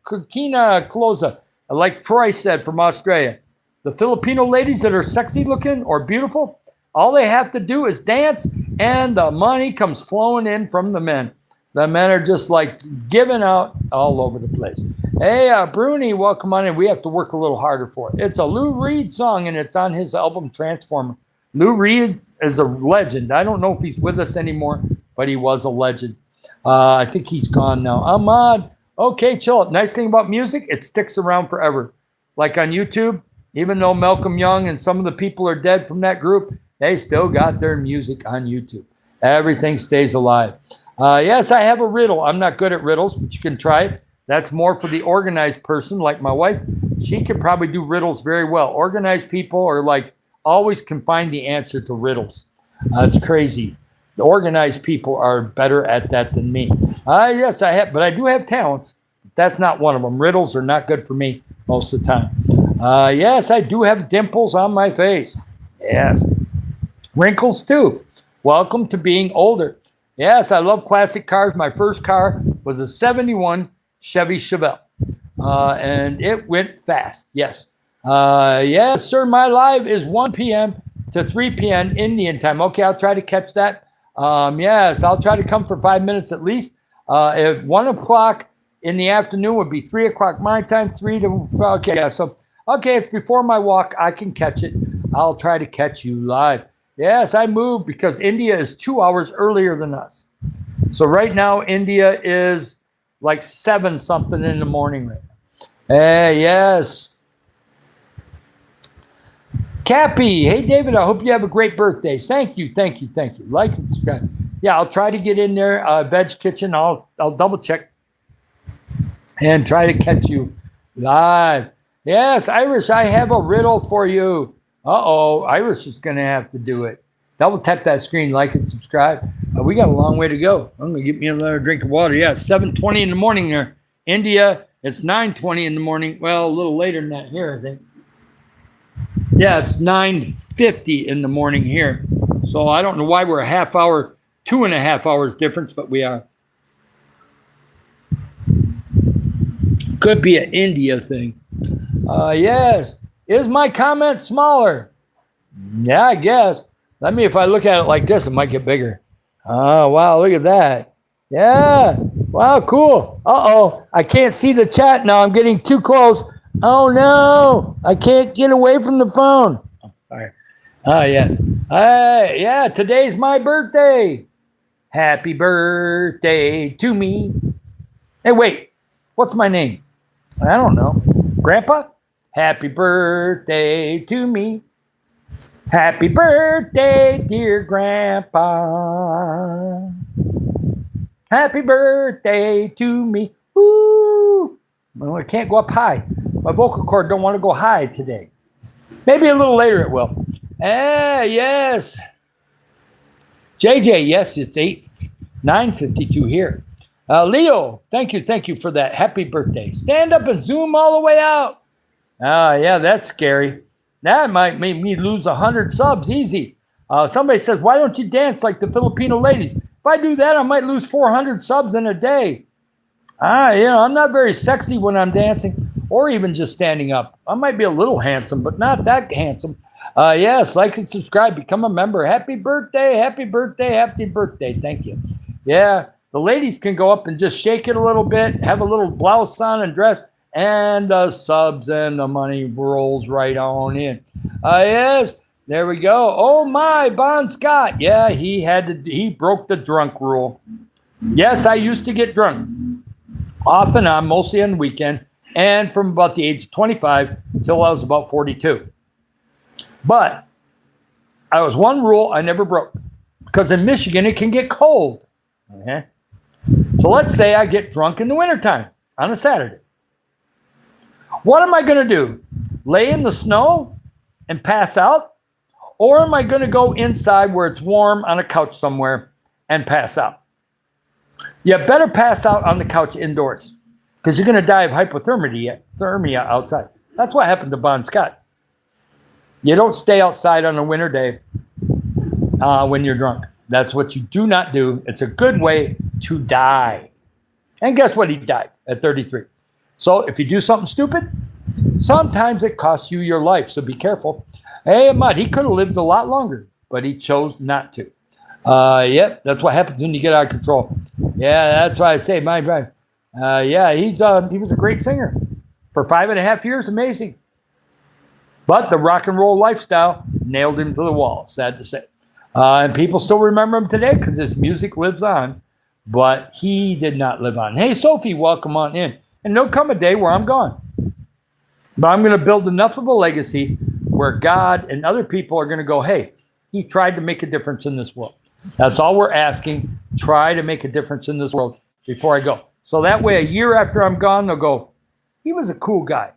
Kukina Closa, like Troy said from Australia. The Filipino ladies that are sexy looking or beautiful, all they have to do is dance and the money comes flowing in from the men. The men are just like giving out all over the place. Hey, Bruni, welcome on in. We have to work a little harder for it. It's a Lou Reed song, and it's on his album Transformer. Lou Reed is a legend. I don't know if he's with us anymore, but he was a legend. I think he's gone now. Ahmad, okay, chill. Nice thing about music, it sticks around forever. Like on YouTube, even though Malcolm Young and some of the people are dead from that group, they still got their music on YouTube. Everything stays alive. Yes, I have a riddle. I'm not good at riddles, but you can try it. That's more for the organized person like my wife. She can probably do riddles very well. Organized people are like always can find the answer to riddles. It's crazy. The organized people are better at that than me. Yes, I have, but I do have talents. That's not one of them. Riddles are not good for me most of the time. Yes, I do have dimples on my face. Yes. Wrinkles too. Welcome to being older. Yes, I love classic cars. My first car was a 71 Chevy Chevelle. And it went fast. Yes. Yes, sir. My live is 1 p.m. to 3 p.m. Indian time. Okay, I'll try to catch that. Yes, I'll try to come for 5 minutes at least. If 1 o'clock in the afternoon would be 3 o'clock my time, 3 to, okay, yeah, so, okay, it's before my walk. I can catch it. I'll try to catch you live. Yes, I moved because India is 2 hours earlier than us. So right now, India is like 7 something in the morning right now. Hey, yes. Cappy, hey, David, I hope you have a great birthday. Thank you, thank you, thank you. Like and subscribe. Yeah, I'll try to get in there. Veg Kitchen, I'll double check and try to catch you live. Yes, Irish, I have a riddle for you. Uh-oh, Irish is going to have to do it. Double tap that screen, like and subscribe. We we got a long way to go. I'm going to get me another drink of water. Yeah, 7:20 in the morning there. India, it's 9:20 in the morning. Well, a little later than that here, I think. Yeah, it's 9:50 in the morning here. So I don't know why we're a half hour, 2.5 hours difference, but we are. Could be an India thing. Yes. Is my comment smaller? Yeah, I guess. If I look at it like this, it might get bigger. Oh, wow, look at that. Yeah. Wow, cool. Uh-oh, I can't see the chat now. I'm getting too close. Oh, no. I can't get away from the phone. Oh, sorry. Oh, yes. Yeah, today's my birthday. Happy birthday to me. Hey, wait. What's my name? I don't know. Grandpa? Happy birthday to me. Happy birthday, dear Grandpa. Happy birthday to me. Ooh. Well, I can't go up high. My vocal cord don't want to go high today. Maybe a little later it will. Yes. JJ, yes, it's 9:52 here. Leo, thank you for that. Happy birthday. Stand up and zoom all the way out. Yeah, that's scary. That might make me lose 100 subs easy. Somebody says, why don't you dance like the Filipino ladies? If I do that, I might lose 400 subs in a day. I'm not very sexy when I'm dancing or even just standing up. I might be a little handsome, but not that handsome. Yes, like and subscribe, become a member. Happy birthday, happy birthday, happy birthday. Thank you. Yeah, the ladies can go up and just shake it a little bit, have a little blouse on and dress, and the subs and the money rolls right on in. Yes, there we go. Oh my, Bon Scott. Yeah, he broke the drunk rule. Yes, I used to get drunk off and on, mostly on the weekend, and from about the age of 25 until I was about 42. But I was one rule I never broke, because in Michigan it can get cold. Okay. So let's say I get drunk in the wintertime on a Saturday. What am I going to do? Lay in the snow and pass out? Or am I going to go inside where it's warm on a couch somewhere and pass out? You better pass out on the couch indoors, because you're going to die of hypothermia outside. That's what happened to Bon Scott. You don't stay outside on a winter day when you're drunk. That's what you do not do. It's a good way to die. And guess what? He died at 33. So if you do something stupid, sometimes it costs you your life. So be careful. Hey, Ahmad, he could have lived a lot longer, but he chose not to. Yep, that's what happens when you get out of control. Yeah, that's why I say my friend. Yeah, he was a great singer for 5.5 years. Amazing. But the rock and roll lifestyle nailed him to the wall. Sad to say. And people still remember him today because his music lives on, but he did not live on. Hey, Sophie, welcome on in. And there'll come a day where I'm gone. But I'm going to build enough of a legacy where God and other people are going to go, hey, he tried to make a difference in this world. That's all we're asking. Try to make a difference in this world before I go. So that way, a year after I'm gone, they'll go, he was a cool guy.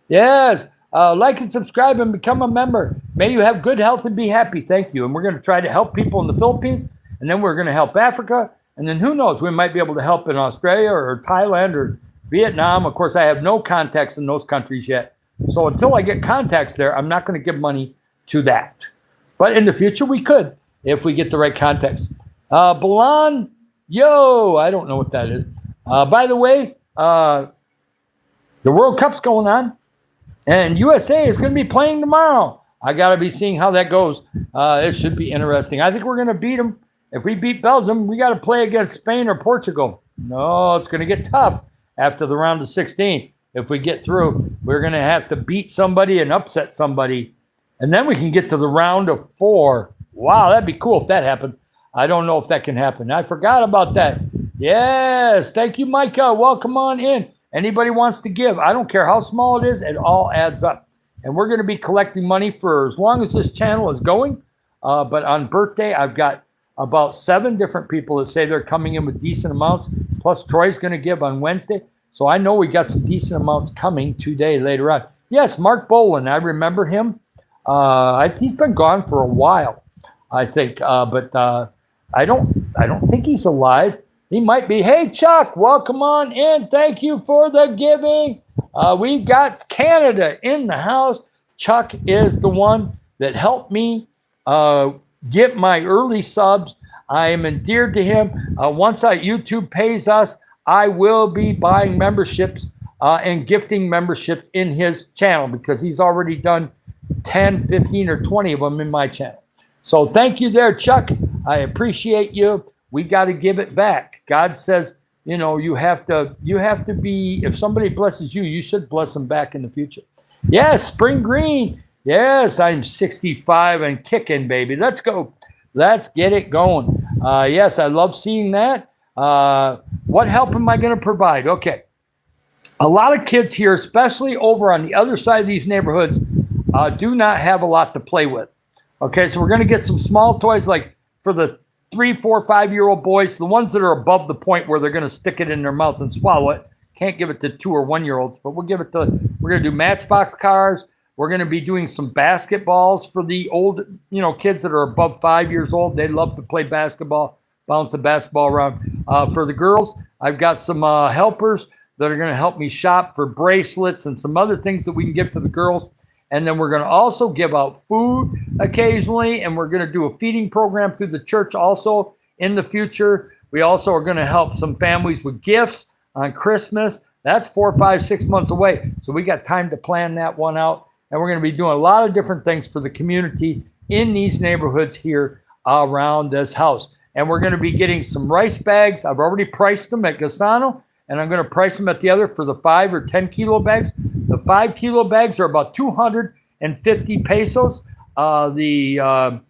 Yes. Like and subscribe and become a member. May you have good health and be happy. Thank you. And we're going to try to help people in the Philippines. And then we're going to help Africa. And then who knows, we might be able to help in Australia or Thailand or Vietnam. Of course, I have no contacts in those countries yet. So until I get contacts there, I'm not going to give money to that. But in the future, we could if we get the right contacts. Balan, yo, I don't know what that is. By the way, the World Cup's going on. And USA is going to be playing tomorrow. I got to be seeing how that goes. It should be interesting. I think we're going to beat them. If we beat Belgium, we got to play against Spain or Portugal. No, it's going to get tough after the round of 16. If we get through, we're going to have to beat somebody and upset somebody. And then we can get to the round of 4. Wow, that'd be cool if that happened. I don't know if that can happen. I forgot about that. Yes, thank you, Micah. Welcome on in. Anybody wants to give, I don't care how small it is, it all adds up. And we're going to be collecting money for as long as this channel is going. But on birthday, I've got about 7 different people that say they're coming in with decent amounts. Plus, Troy's going to give on Wednesday. So I know we got some decent amounts coming today later on. Yes, Mark Boland, I remember him. He's been gone for a while, I think. But I I don't think he's alive. He might be. Hey, Chuck, welcome on in. Thank you for the giving. We've got Canada in the house. Chuck is the one that helped me get my early subs. I am endeared to him. Once YouTube pays us, I will be buying memberships and gifting memberships in his channel because he's already done 10, 15, or 20 of them in my channel. So thank you there, Chuck. I appreciate you. We got to give it back. God says, you know, you have to be, if somebody blesses you, you should bless them back in the future. Yes, Spring Green. Yes, I'm 65 and kicking, baby. Let's go. Let's get it going. Yes, I love seeing that. What help am I going to provide? Okay. A lot of kids here, especially over on the other side of these neighborhoods, do not have a lot to play with. Okay, so we're going to get some small toys like for the 3, 4, 5-year-old boys, the ones that are above the point where they're going to stick it in their mouth and swallow it. Can't give it to 2 or 1-year-olds, but we're going to do Matchbox cars. We're going to be doing some basketballs for the old, kids that are above 5 years old. They love to play basketball, bounce the basketball around. For the girls, I've got some helpers that are going to help me shop for bracelets and some other things that we can give to the girls. And then we're going to also give out food occasionally, and we're going to do a feeding program through the church also in the future. We also are going to help some families with gifts on Christmas. That's 4, 5, 6 months away. So we got time to plan that one out. And we're going to be doing a lot of different things for the community in these neighborhoods here around this house. And we're going to be getting some rice bags. I've already priced them at Gasano, and I'm going to price them at the other for the 5 or 10 kilo bags. The 5 kilo bags are about 250 pesos. The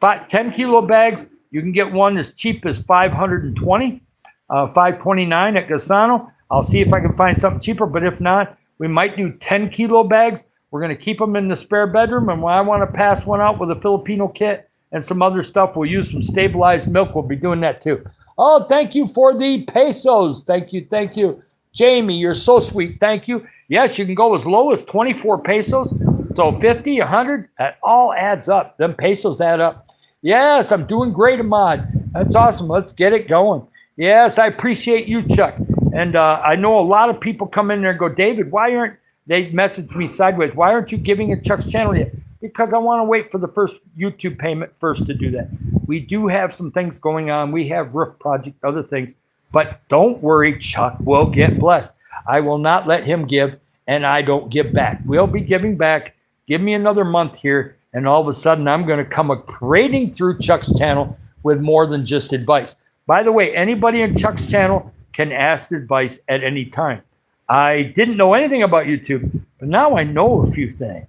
10 kilo bags, you can get one as cheap as 520, 529 at Gasano. I'll see if I can find something cheaper, but if not, we might do 10 kilo bags. We're going to keep them in the spare bedroom, and when I want to pass one out with a Filipino kit and some other stuff, we'll use some stabilized milk. We'll be doing that too. Oh, thank you for the pesos. Thank you. Thank you. Jamie, you're so sweet. Thank you. Yes, you can go as low as 24 pesos. So 50, 100, that all adds up. Them pesos add up. Yes, I'm doing great, Ahmad. That's awesome. Let's get it going. Yes, I appreciate you, Chuck. And I know a lot of people come in there and go, David, why aren't they message me sideways? Why aren't you giving at Chuck's channel yet? Because I want to wait for the first YouTube payment first to do that. We do have some things going on. We have roof project, other things. But don't worry, Chuck will get blessed. I will not let him give, and I don't give back. We'll be giving back. Give me another month here, and all of a sudden I'm going to come parading through Chuck's channel with more than just advice. By the way, anybody in Chuck's channel can ask advice at any time. I didn't know anything about YouTube, but now I know a few things.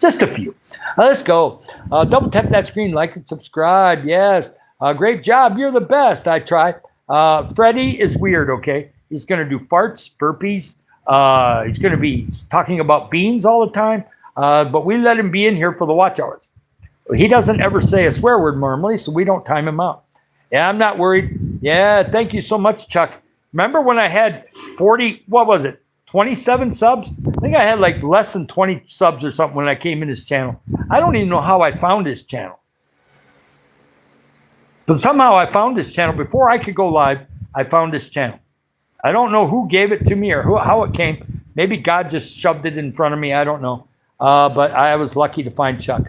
Just a few. Let's go. Double tap that screen, like and subscribe. Yes. Great job. You're the best. I try. Freddie is weird, okay? He's going to do farts, burpees. He's going to be talking about beans all the time. But we let him be in here for the watch hours. He doesn't ever say a swear word normally, so we don't time him out. Yeah, I'm not worried. Yeah, thank you so much, Chuck. Remember when I had 27 subs? I think I had like less than 20 subs or something when I came in his channel. I don't even know how I found his channel. But somehow I found his channel. Before I could go live, I found his channel. I don't know who gave it to me or how it came. Maybe God just shoved it in front of me. I don't know. But I was lucky to find Chuck.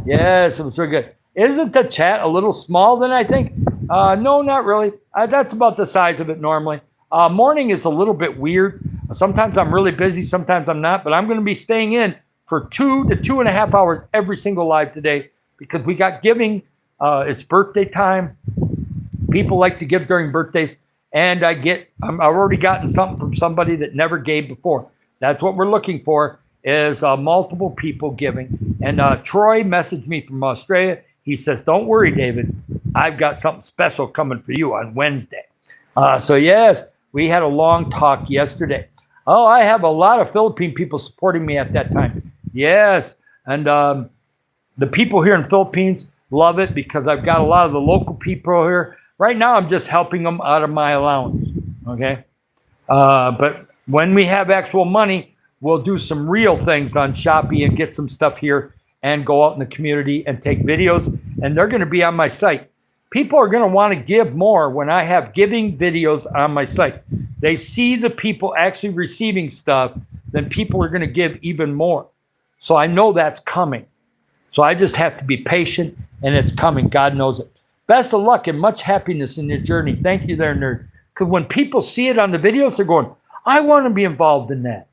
Yes, it was very good. Isn't the chat a little small than I think? No, not really. That's about the size of it normally. Morning is a little bit weird. Sometimes I'm really busy, sometimes I'm not. But I'm going to be staying in for 2 to 2.5 hours every single live today because we got giving. It's birthday time. People like to give during birthdays. And I've already gotten something from somebody that never gave before. That's what we're looking for. Is multiple people giving. And Troy messaged me from Australia. He says, don't worry, David. I've got something special coming for you on Wednesday. So, yes, we had a long talk yesterday. Oh, I have a lot of Philippine people supporting me at that time. Yes. And the people here in Philippines love it because I've got a lot of the local people here. Right now, I'm just helping them out of my allowance. Okay. But when we have actual money, we'll do some real things on Shopee and get some stuff here and go out in the community and take videos. And they're going to be on my site. People are going to want to give more when I have giving videos on my site. They see the people actually receiving stuff, then people are going to give even more. So I know that's coming. So I just have to be patient, and it's coming. God knows it. Best of luck and much happiness in your journey. Thank you there, nerd. Because when people see it on the videos, they're going, I want to be involved in that.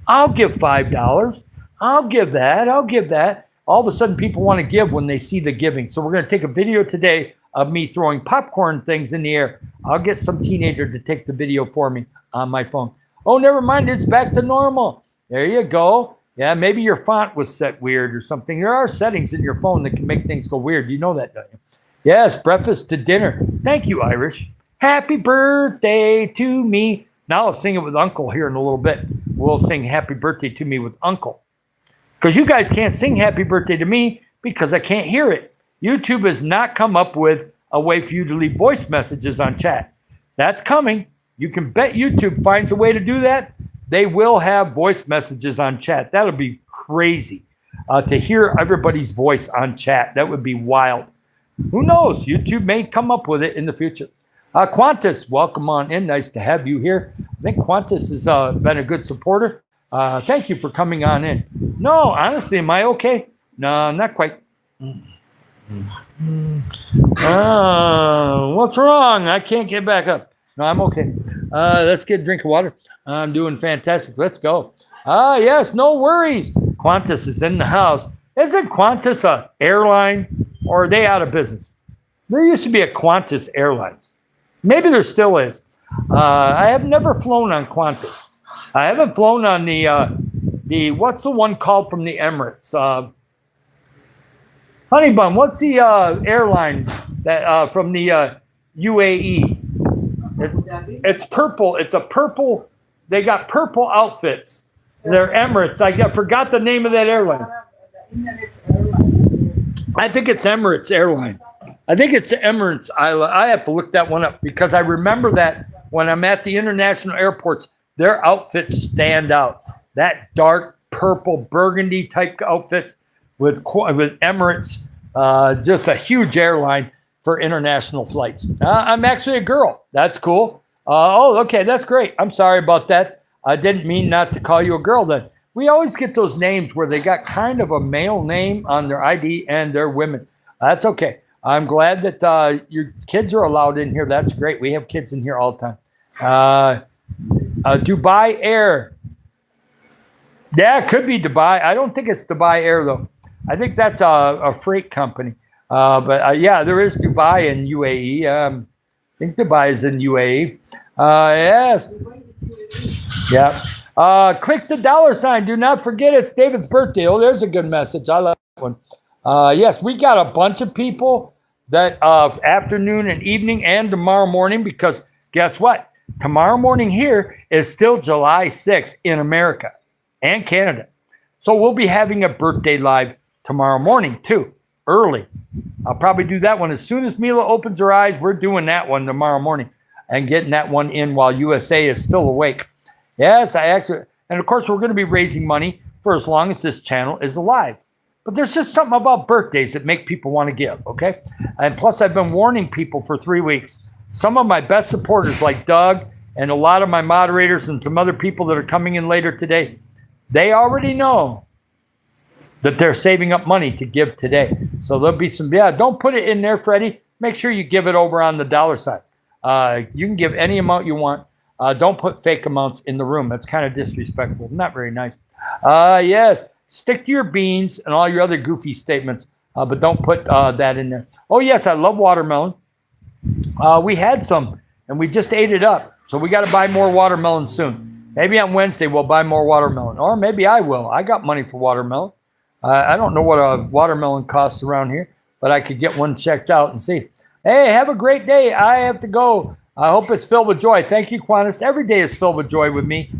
I'll give $5. I'll give that. I'll give that. All of a sudden, people want to give when they see the giving. So we're going to take a video today of me throwing popcorn things in the air. I'll get some teenager to take the video for me on my phone. Oh, never mind. It's back to normal. There you go. Yeah, maybe your font was set weird or something. There are settings in your phone that can make things go weird. You know that, don't you? Yes, breakfast to dinner. Thank you, Irish. Happy birthday to me. Now I'll sing it with Uncle here in a little bit. We'll sing happy birthday to me with Uncle. Because you guys can't sing happy birthday to me because I can't hear it. YouTube has not come up with a way for you to leave voice messages on chat. That's coming. You can bet YouTube finds a way to do that. They will have voice messages on chat. That'll be crazy to hear everybody's voice on chat. That would be wild. Who knows? YouTube may come up with it in the future. Qantas, welcome on in. Nice to have you here. I think Qantas has been a good supporter. Thank you for coming on in. No, honestly, am I okay? No, not quite. What's wrong? I can't get back up. No, I'm okay. Let's get a drink of water. I'm doing fantastic. Let's go. Yes, no worries. Qantas is in the house. Isn't Qantas a airline, or are they out of business? There used to be a Qantas Airlines. Maybe there still is. I have never flown on Qantas. I haven't flown on the what's the one called from the Emirates? Honey Bun, what's the airline that from the UAE? It's purple. It's a purple. They got purple outfits. They're Emirates. I forgot the name of that airline. I think it's Emirates Airline. I think it's Emirates. I have to look that one up because I remember that when I'm at the international airports, their outfits stand out. That dark purple burgundy type outfits with Emirates, just a huge airline for international flights. I'm actually a girl. That's cool. Okay, that's great. I'm sorry about that. I didn't mean not to call you a girl then. We always get those names where they got kind of a male name on their ID and they're women. That's okay. I'm glad that your kids are allowed in here. That's great. We have kids in here all the time. Dubai Air. Yeah, it could be Dubai. I don't think it's Dubai Air, though. I think that's a freight company. But yeah, there is Dubai in UAE. I think Dubai is in UAE. Yes. Yeah. Click the $sign. Do not forget it's David's birthday. Oh, there's a good message. I like that one. Yes, we got a bunch of people that afternoon and evening and tomorrow morning because guess what? Tomorrow morning here is still July 6th in America and Canada. So we'll be having a birthday live tomorrow morning too, early. I'll probably do that one as soon as Mila opens her eyes. We're doing that one tomorrow morning and getting that one in while USA is still awake. Yes, and of course we're going to be raising money for as long as this channel is alive. But there's just something about birthdays that make people want to give, okay? And plus I've been warning people for 3 weeks. Some of my best supporters like Doug and a lot of my moderators and some other people that are coming in later today, they already know that they're saving up money to give today. So there'll be some, don't put it in there, Freddie. Make sure you give it over on the $sign. You can give any amount you want. Don't put fake amounts in the room. That's kind of disrespectful. Not very nice. Yes, stick to your beans and all your other goofy statements, but don't put that in there. Oh, yes, I love watermelon. We had some, and we just ate it up. So we got to buy more watermelon soon. Maybe on Wednesday we'll buy more watermelon. Or maybe I will. I got money for watermelon. I don't know what a watermelon costs around here, but I could get one checked out and see. Hey, have a great day. I have to go. I hope it's filled with joy. Thank you, Qantas. Every day is filled with joy with me.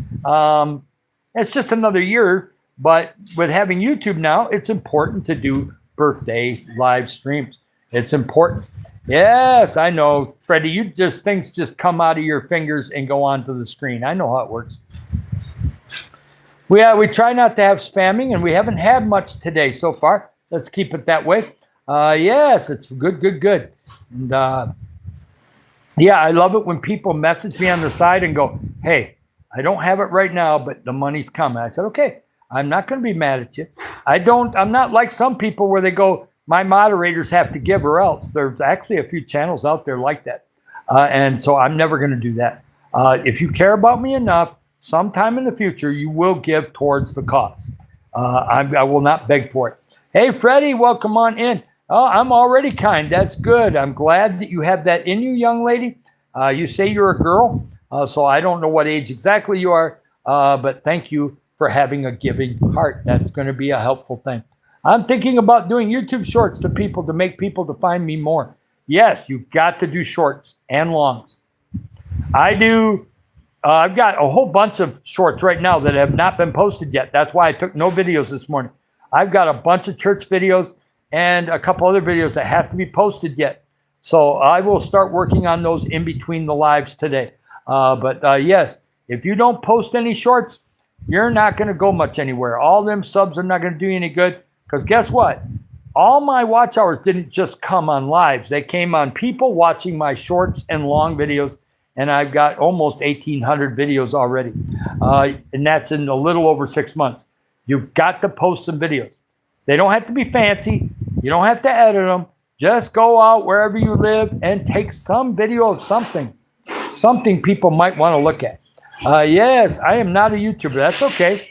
It's just another year, but with having YouTube now, it's important to do birthday live streams. It's important. Yes, I know, Freddie. Things just come out of your fingers and go onto the screen. I know how it works. We try not to have spamming, and we haven't had much today so far. Let's keep it that way. Yes, it's good. And yeah, I love it when people message me on the side and go, hey, I don't have it right now, but the money's coming. I said, okay, I'm not going to be mad at you. I'm not like some people where they go, my moderators have to give or else. There's actually a few channels out there like that. And so I'm never going to do that. If you care about me enough, sometime in the future, you will give towards the cause. I will not beg for it. Hey, Freddie, welcome on in. Oh, I'm already kind. That's good. I'm glad that you have that in you, young lady. You say you're a girl, so I don't know what age exactly you are, but thank you for having a giving heart. That's going to be a helpful thing. I'm thinking about doing YouTube shorts to people to make people to find me more. Yes, you've got to do shorts and longs. I do. I've got a whole bunch of shorts right now that have not been posted yet. That's why I took no videos this morning. I've got a bunch of church videos and a couple other videos that have to be posted yet. So I will start working on those in between the lives today. But yes, if you don't post any shorts, you're not going to go much anywhere. All them subs are not going to do you any good because guess what? All my watch hours didn't just come on lives. They came on people watching my shorts and long videos. And I've got almost 1,800 videos already. And that's in a little over 6 months. You've got to post some videos. They don't have to be fancy. You don't have to edit them. Just go out wherever you live and take some video of something people might want to look at. Yes, I am not a YouTuber. That's okay.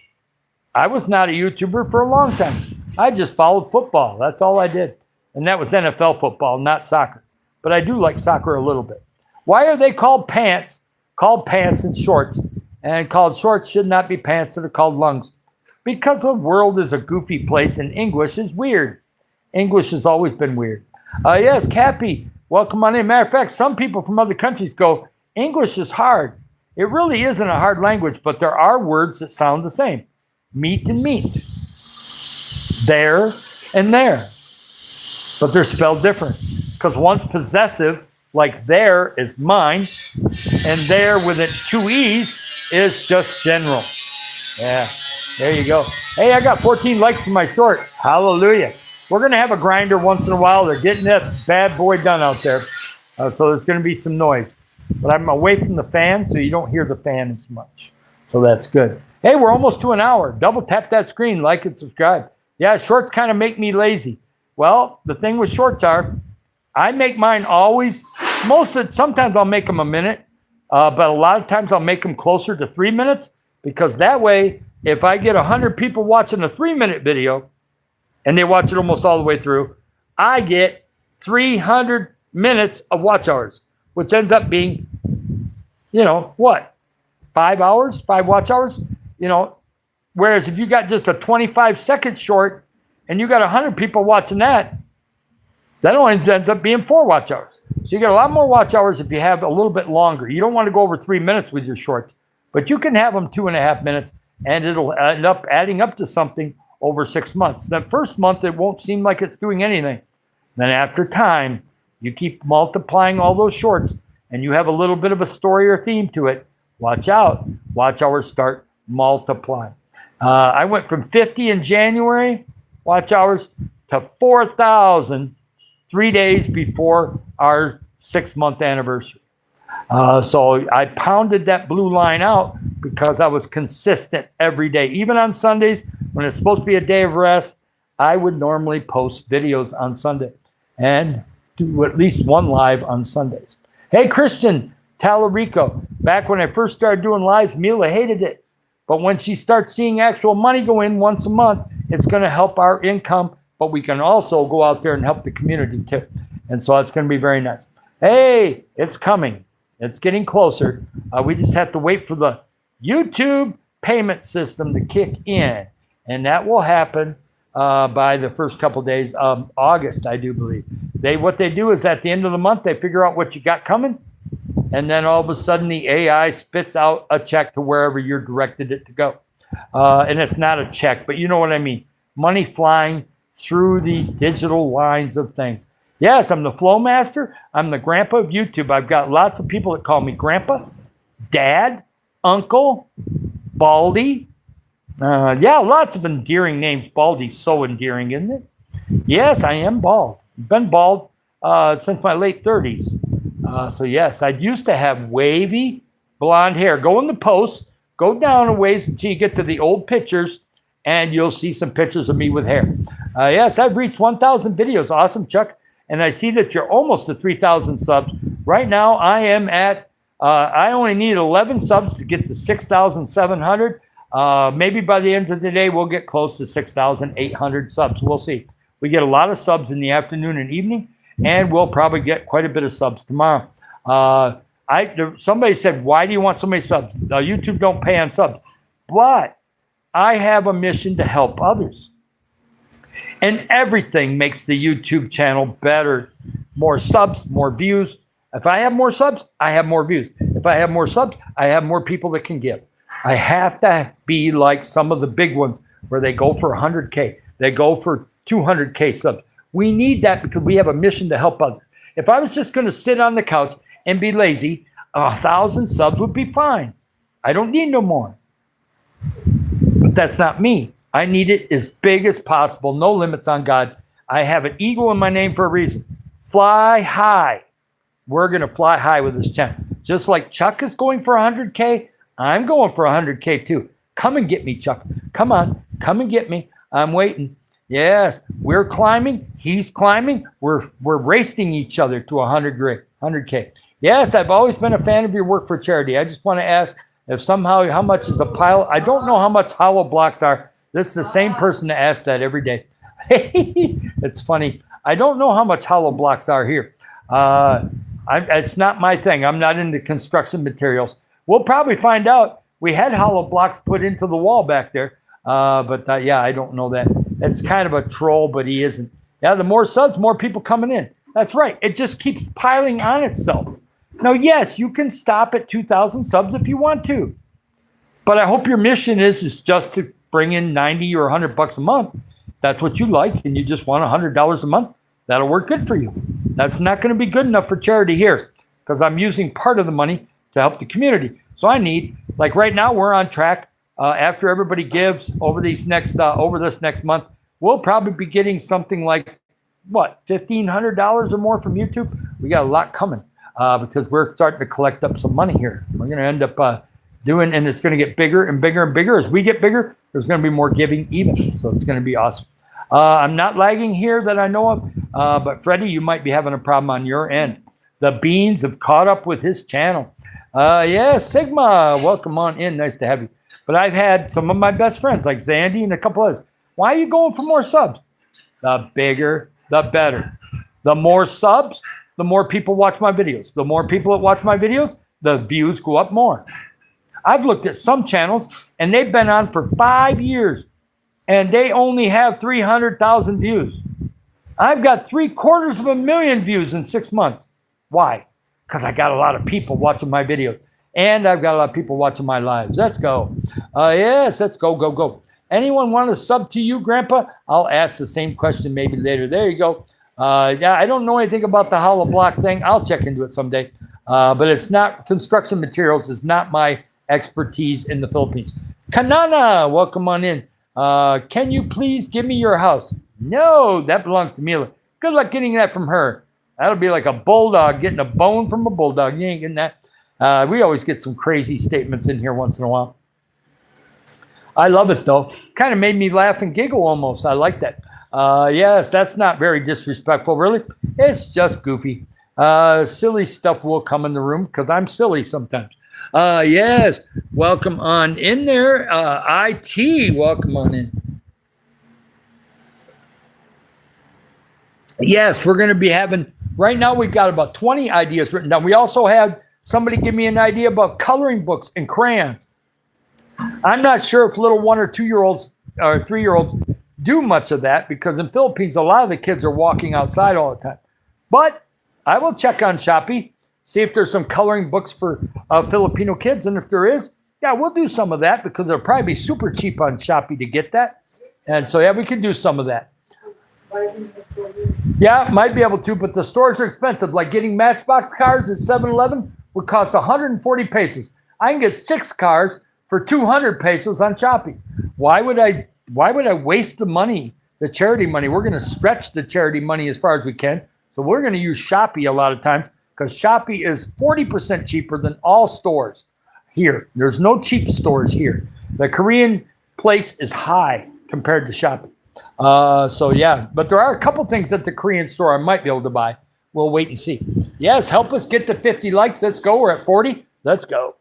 I was not a YouTuber for a long time. I just followed football. That's all I did. And that was NFL football, not soccer. But I do like soccer a little bit. Why are they called pants? Called pants and shorts. And called shorts should not be pants that are called lungs. Because the world is a goofy place and English is weird. English has always been weird. Yes, Cappy, welcome on in. Matter of fact, some people from other countries go, English is hard. It really isn't a hard language, but there are words that sound the same. Meat and meat. There and there. But they're spelled different. Because one's possessive, like there is mine, and there with it 2 E's is just general. Yeah, there you go. Hey, I got 14 likes to my short. Hallelujah. We're going to have a grinder once in a while. They're getting that bad boy done out there. So there's going to be some noise. But I'm away from the fan, so you don't hear the fan as much. So that's good. Hey, we're almost to an hour. Double tap that screen, like and subscribe. Yeah, shorts kind of make me lazy. Well, the thing with shorts are, I make mine always, sometimes I'll make them a minute, but a lot of times I'll make them closer to 3 minutes because that way, if I get 100 people watching a 3-minute video and they watch it almost all the way through, I get 300 minutes of watch hours, which ends up being, 5 hours, 5 watch hours, whereas if you got just a 25-second short and you got 100 people watching that only ends up being 4 watch hours. So you get a lot more watch hours if you have a little bit longer. You don't want to go over 3 minutes with your shorts, but you can have them 2.5 minutes and it'll end up adding up to something over 6 months. The first month, it won't seem like it's doing anything. Then after time, you keep multiplying all those shorts and you have a little bit of a story or theme to it. Watch out. Watch hours start multiplying. I went from 50 in January watch hours to 4,000 3 days before our 6-month anniversary. So I pounded that blue line out because I was consistent every day. Even on Sundays, when it's supposed to be a day of rest, I would normally post videos on Sunday and do at least one live on Sundays. Hey, Christian Tallarico, back when I first started doing lives, Mila hated it. But when she starts seeing actual money go in once a month, it's going to help our income. But we can also go out there and help the community too. And so it's going to be very nice. Hey, it's coming. It's getting closer. We just have to wait for the YouTube payment system to kick in. And that will happen by the first couple of days of August, I do believe. What they do is at the end of the month, they figure out what you got coming. And then all of a sudden the AI spits out a check to wherever you're directed it to go. And it's not a check, but you know what I mean. Money flying through the digital lines of things. Yes, I'm the flow master. I'm the grandpa of YouTube. I've got lots of people that call me grandpa, dad, uncle, Baldy. Yeah, lots of endearing names. Baldy's so endearing, isn't it? Yes, I am bald. I've been bald since my late 30s. So yes, I used to have wavy blonde hair. Go in the post, go down a ways until you get to the old pictures, and you'll see some pictures of me with hair. Yes, I've reached 1,000 videos. Awesome, Chuck. And I see that you're almost to 3,000 subs. Right now, I am at, I only need 11 subs to get to 6,700. Maybe by the end of the day, we'll get close to 6,800 subs. We'll see. We get a lot of subs in the afternoon and evening, and we'll probably get quite a bit of subs tomorrow. Somebody said, why do you want so many subs? YouTube don't pay on subs. But I have a mission to help others. And everything makes the YouTube channel better. More subs, more views. If I have more subs, I have more views. If I have more subs, I have more people that can give. I have to be like some of the big ones where they go for 100K. They go for 200K subs. We need that because we have a mission to help others. If I was just going to sit on the couch and be lazy, 1,000 subs would be fine. I don't need no more. But that's not me. I need it as big as possible. No limits on God. I have an eagle in my name for a reason. Fly high. We're going to fly high with this channel. Just like Chuck is going for 100K, I'm going for 100K too. Come and get me, Chuck. Come on. Come and get me. I'm waiting. Yes, we're climbing. He's climbing. We're racing each other to 100K. Yes, I've always been a fan of your work for charity. I just want to ask if somehow, how much is the pile? I don't know how much hollow blocks are. This is the same person that asks that every day. It's funny. I don't know how much hollow blocks are here. It's not my thing. I'm not into construction materials. We'll probably find out. We had hollow blocks put into the wall back there. Yeah, I don't know that. It's kind of a troll, but he isn't. Yeah, the more subs, more people coming in. That's right. It just keeps piling on itself. Now, yes, you can stop at 2,000 subs if you want to. But I hope your mission is just to bring in 90 or $100 a month. That's what you like, and you just want $100 a month. That'll work good for you. That's not going to be good enough for charity here because I'm using part of the money to help the community. So I need, like right now, we're on track. After everybody gives over this next month, we'll probably be getting something like, what, $1,500 or more from YouTube? We got a lot coming because we're starting to collect up some money here. We're going to end up doing, and it's going to get bigger and bigger and bigger. As we get bigger, there's going to be more giving even. So it's going to be awesome. I'm not lagging here that I know of, but Freddie, you might be having a problem on your end. The beans have caught up with his channel. Yeah, Sigma, welcome on in. Nice to have you. But I've had some of my best friends like Zandy and a couple others. Why are you going for more subs? The bigger, the better. The more subs, the more people watch my videos. The more people that watch my videos, the views go up more. I've looked at some channels, and they've been on for 5 years, and they only have 300,000 views. I've got 750,000 views in 6 months. Why? Because I got a lot of people watching my videos, and I've got a lot of people watching my lives. Let's go. Yes, let's go. Anyone want to sub to you, Grandpa? I'll ask the same question maybe later. There you go. Yeah, I don't know anything about the hollow block thing. I'll check into it someday. But it's not, construction materials is not my expertise in the Philippines. Kanana, welcome on in. Can you please give me your house? No, that belongs to Mila. Good luck getting that from her. That'll be like a bulldog getting a bone from a bulldog. You ain't getting that. We always get some crazy statements in here once in a while. I love it, though. Kind of made me laugh and giggle almost. I like that. Yes, that's not very disrespectful, really. It's just goofy. Silly stuff will come in the room because I'm silly sometimes. Yes, welcome on in there. IT, welcome on in. Yes, we're going to be having, right now we've got about 20 ideas written down. We also had somebody give me an idea about coloring books and crayons. I'm not sure if little 1 or 2-year-olds or 3-year-olds do much of that because in Philippines, a lot of the kids are walking outside all the time. But I will check on Shopee, see if there's some coloring books for Filipino kids. And if there is, yeah, we'll do some of that because it'll probably be super cheap on Shopee to get that. And so, yeah, we can do some of that. Yeah, might be able to, but the stores are expensive. Like getting Matchbox cars at 7-Eleven would cost 140 pesos. I can get 6 cars for 200 pesos on Shopee. Why would I waste the money, the charity money? We're going to stretch the charity money as far as we can So we're going to use Shopee a lot of times because Shopee is 40% cheaper than all stores here. There's no cheap stores here. The Korean place is high compared to Shopee. So yeah, but there are a couple things at the Korean store I might be able to buy. We'll wait and see. Yes, help us get to 50 likes. Let's go. We're at 40. Let's go.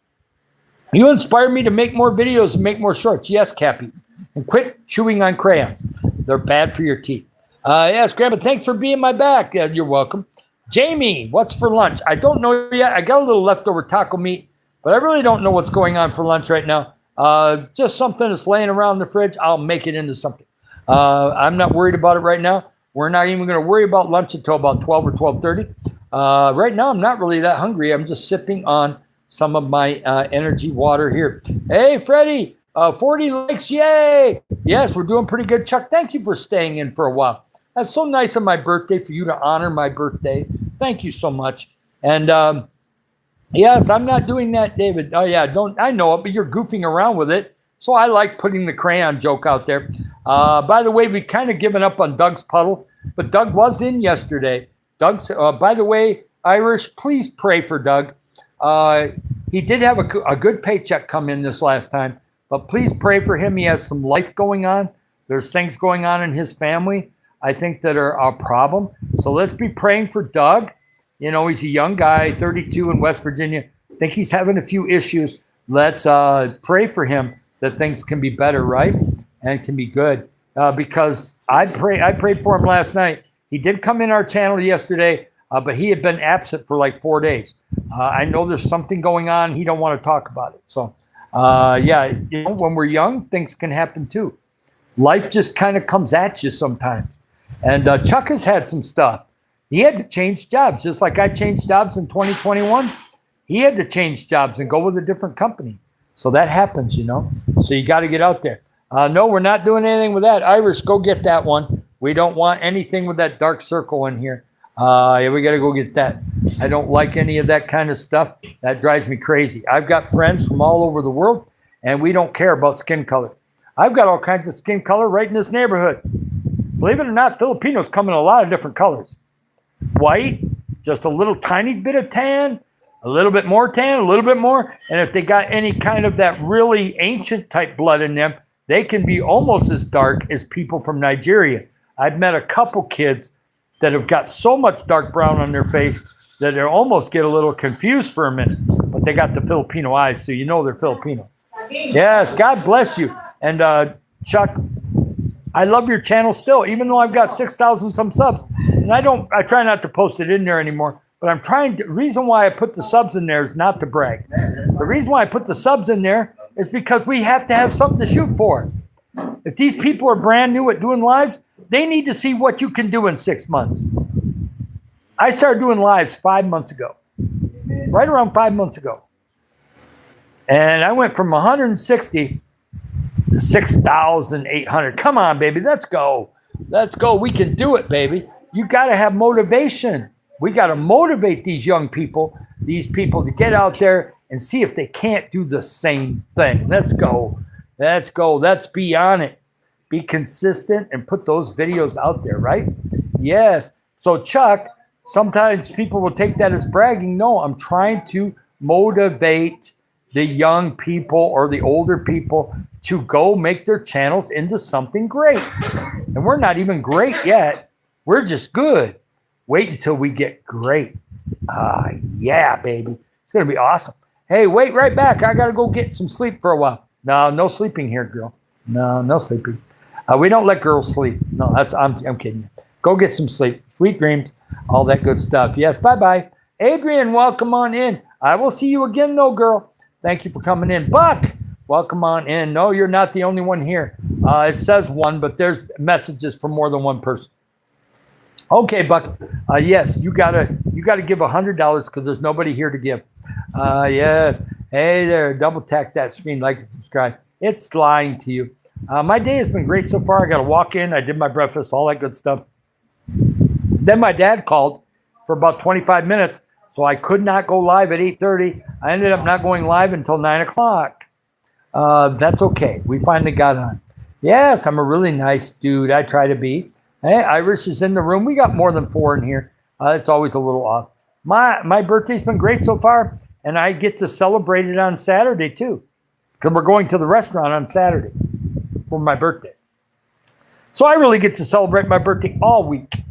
You inspired me to make more videos and make more shorts. Yes, Cappy. And quit chewing on crayons. They're bad for your teeth. Yes, Grandma, thanks for being my back. You're welcome. Jamie, what's for lunch? I don't know yet. I got a little leftover taco meat, but I really don't know what's going on for lunch right now. Just something that's laying around the fridge. I'll make it into something. I'm not worried about it right now. We're not even going to worry about lunch until about 12 or 12:30. Right now, I'm not really that hungry. I'm just sipping on some of my energy water here. Hey, Freddie, 40 likes, yay! Yes, we're doing pretty good. Chuck, thank you for staying in for a while. That's so nice on my birthday for you to honor my birthday. Thank you so much. And yes, I'm not doing that, David. Oh yeah, I know it, but you're goofing around with it. So I like putting the crayon joke out there. By the way, we've kind of given up on Doug's puddle, but Doug was in yesterday. Doug's, by the way, Irish, please pray for Doug. He did have a good paycheck come in this last time, but please pray for him. He has some life going on. There's things going on in his family, I think, that are a problem. So let's be praying for Doug. You know, he's a young guy, 32 in West Virginia. I think he's having a few issues. Let's pray for him that things can be better, right? And can be good. Because I prayed for him last night. He did come in our channel yesterday, but he had been absent for like 4 days. I know there's something going on. He don't want to talk about it. So, yeah, you know, when we're young, things can happen too. Life just kind of comes at you sometimes. And Chuck has had some stuff. He had to change jobs, just like I changed jobs in 2021. He had to change jobs and go with a different company. So that happens, you know. So you got to get out there. No, we're not doing anything with that. Iris, go get that one. We don't want anything with that dark circle in here. Yeah, we got to go get that. I don't like any of that kind of stuff. That drives me crazy. I've got friends from all over the world, and we don't care about skin color. I've got all kinds of skin color right in this neighborhood. Believe it or not, Filipinos come in a lot of different colors. White, just a little tiny bit of tan, a little bit more tan, a little bit more. And if they got any kind of that really ancient type blood in them, they can be almost as dark as people from Nigeria. I've met a couple kids that have got so much dark brown on their face that they almost get a little confused for a minute. But they got the Filipino eyes, so you know they're Filipino. Yes, God bless you. And Chuck, I love your channel still, even though I've got 6,000 some subs. And I try not to post it in there anymore. But I'm trying to, reason why I put the subs in there is not to brag. The reason why I put the subs in there is because we have to have something to shoot for. If these people are brand new at doing lives, they need to see what you can do in 6 months. I started doing lives 5 months ago, right around 5 months ago. And I went from 160 to 6,800. Come on, baby, let's go. Let's go. We can do it, baby. You got to have motivation. We got to motivate these young people, these people to get out there and see if they can't do the same thing. Let's go. Let's go. Let's be on it. Be consistent and put those videos out there, right? Yes. So, Chuck, sometimes people will take that as bragging. No, I'm trying to motivate the young people or the older people to go make their channels into something great. And we're not even great yet. We're just good. Wait until we get great. Yeah, baby. It's going to be awesome. Hey, wait right back. I got to go get some sleep for a while. No sleeping here, girl. No sleeping. We don't let girls sleep. No, I'm kidding you. Go get some sleep. Sweet dreams. All that good stuff. Yes, bye-bye. Adrian, welcome on in. I will see you again, though, girl. Thank you for coming in. Buck, welcome on in. No, you're not the only one here. It says one, but there's messages for more than one person. Okay, Buck. Yes, you gotta give $100 because there's nobody here to give. Yes. Hey there, double tap that screen, like and subscribe. It's lying to you. My day has been great so far. I got to walk in. I did my breakfast, all that good stuff. Then my dad called for about 25 minutes, so I could not go live at 8:30. I ended up not going live until 9 o'clock. That's okay. We finally got on. Yes, I'm a really nice dude. I try to be. Hey, Irish is in the room. We got more than 4 in here. It's always a little off. My birthday's been great so far, and I get to celebrate it on Saturday too, because we're going to the restaurant on Saturday for my birthday. So I really get to celebrate my birthday all week.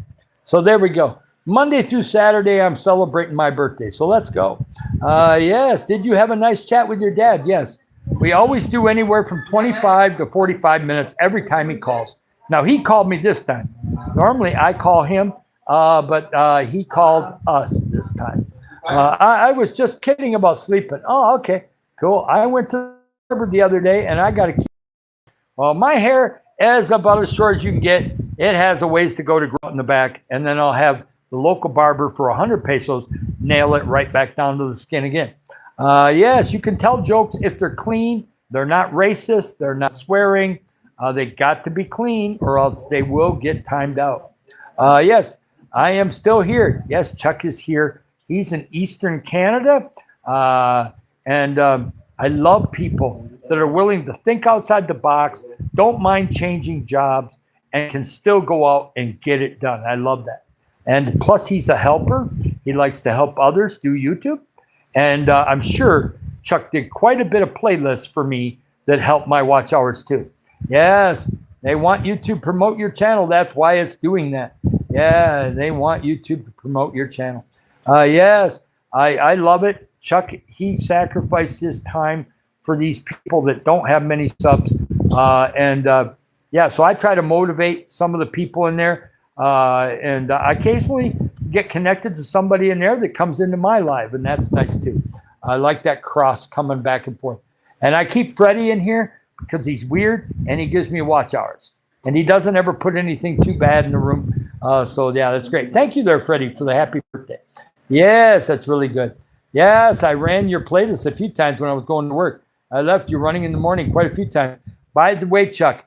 So there we go. Monday through Saturday, I'm celebrating my birthday. So let's go. Yes. Did you have a nice chat with your dad? Yes. We always do anywhere from 25 to 45 minutes every time he calls. Now, he called me this time. Normally, I call him, but he called us this time. I was just kidding about sleeping. Oh, okay. Cool. I went to the barber the other day, and I got to keep. Well, my hair is about as short as you can get. It has a ways to go to grow out in the back, and then I'll have the local barber for 100 pesos nail it right back down to the skin again. Yes, you can tell jokes if they're clean. They're not racist. They're not swearing. They got to be clean, or else they will get timed out. Yes, I am still here. Yes, Chuck is here. He's in Eastern Canada, and I love people that are willing to think outside the box, don't mind changing jobs, and can still go out and get it done. I love that. And plus, he's a helper. He likes to help others do YouTube. And I'm sure Chuck did quite a bit of playlists for me that help my watch hours too. Yes, they want you to promote your channel. That's why it's doing that. Yeah, they want you to promote your channel. Yes, I love it. Chuck, he sacrificed his time for these people that don't have many subs. Yeah, so I try to motivate some of the people in there. And I occasionally get connected to somebody in there that comes into my live, and that's nice too. I like that cross coming back and forth. And I keep Freddie in here because he's weird and he gives me watch hours. And he doesn't ever put anything too bad in the room. So yeah, that's great. Thank you there, Freddie, for the happy birthday. Yes, that's really good. Yes, I ran your playlist a few times when I was going to work. I left you running in the morning quite a few times. By the way, Chuck,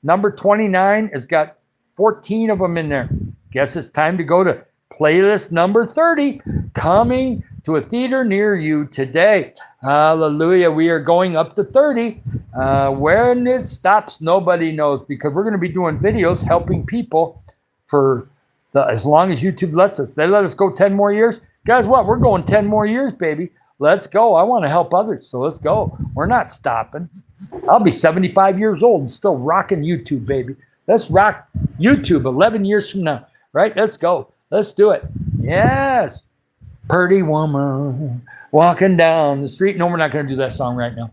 number 29 has got 14 of them in there. Guess it's time to go to playlist number 30, coming to a theater near you today. Hallelujah. We are going up to 30. When it stops, nobody knows, because we're going to be doing videos helping people for as long as YouTube lets us. They let us go 10 more years. Guys, what? We're going 10 more years, baby. Let's go. I want to help others, so let's go. We're not stopping. I'll be 75 years old and still rocking YouTube, baby. Let's rock YouTube 11 years from now, right? Let's go. Let's do it. Yes. Pretty woman walking down the street. No, we're not going to do that song right now.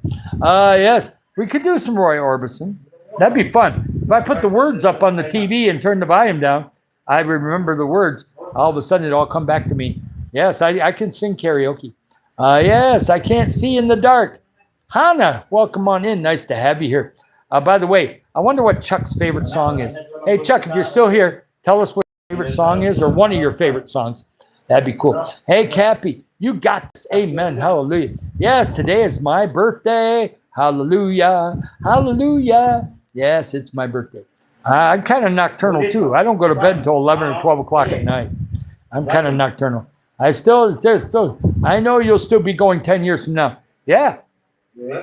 Yes, we could do some Roy Orbison. That'd be fun. If I put the words up on the TV and turn the volume down, I remember the words. All of a sudden, it all come back to me. Yes, I can sing karaoke. Yes, I can't see in the dark. Hannah, welcome on in. Nice to have you here. By the way, I wonder what Chuck's favorite song is. Hey, Chuck, if you're still here, tell us what your favorite song is, or one of your favorite songs. That'd be cool. Hey, Cappy, you got this. Amen. Hallelujah. Yes, today is my birthday. Hallelujah. Hallelujah. Yes, it's my birthday. I'm kind of nocturnal, too. I don't go to bed until 11 or 12 o'clock at night. I'm kind of nocturnal. I know you'll still be going 10 years from now. Yeah.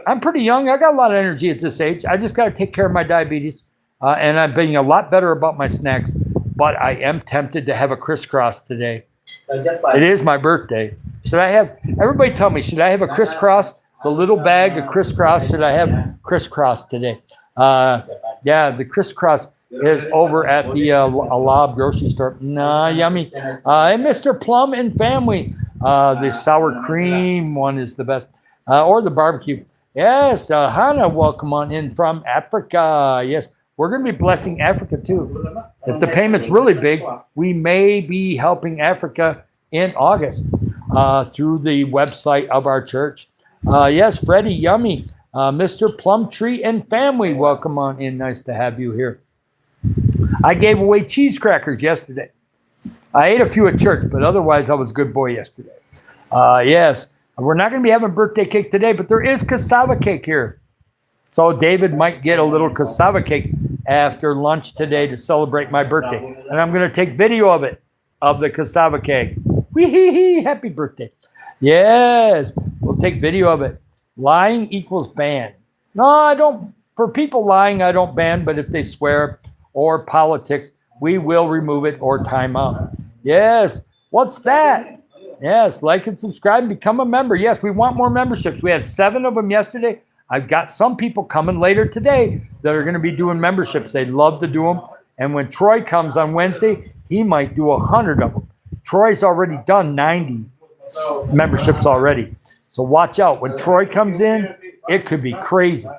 I'm pretty young. I got a lot of energy at this age. I just got to take care of my diabetes. And I'm being a lot better about my snacks. But I am tempted to have a crisscross today. It is my birthday. Should I have, everybody tell me, should I have a crisscross? The little bag of crisscross, should I have crisscross today? Yeah, the crisscross is over at the Alab grocery store. Nah, yummy. Hey, Mr. Plum and family. The sour cream one is the best. Or the barbecue. Yes, Hannah, welcome on in from Africa. Yes, we're going to be blessing Africa too. If the payment's really big, we may be helping Africa in August through the website of our church. Yes, Freddie, yummy. Mr. Plumtree and family, welcome on in. Nice to have you here. I gave away cheese crackers yesterday. I ate a few at church, but otherwise I was a good boy yesterday. Yes, we're not going to be having birthday cake today, but there is cassava cake here. So David might get a little cassava cake after lunch today to celebrate my birthday. And I'm going to take video of it, of the cassava cake. Wee-hee-hee, happy birthday. Yes, we'll take video of it. Lying equals ban. No, I don't. For people lying, I don't ban, but if they swear or politics, we will remove it or time out. Yes, What's that? Yes, like and subscribe and become a member. Yes, we want more memberships. We had 7 of them yesterday. I've got some people coming later today that are going to be doing memberships. They'd love to do them. And when Troy comes on Wednesday, he might do 100 of them. Troy's already done 90 memberships already. So watch out. When Troy comes in, it could be crazy.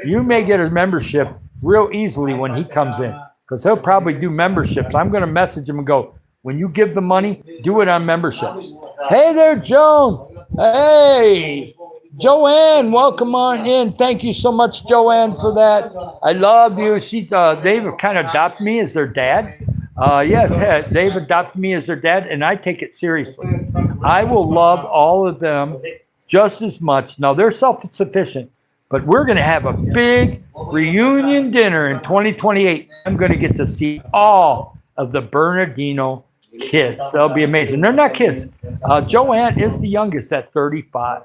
You may get a membership real easily when he comes in because he'll probably do memberships. I'm going to message him and go, when you give the money, do it on memberships. Hey there, Joan. Hey, Joanne, welcome on in. Thank you so much, Joanne, for that. I love you. They've kind of adopted me as their dad. Yes, they've adopted me as their dad, and I take it seriously. I will love all of them just as much. Now, they're self-sufficient, but we're going to have a big reunion dinner in 2028. I'm going to get to see all of the Bernardino kids. That'll be amazing. They're not kids. Joanne is the youngest at 35.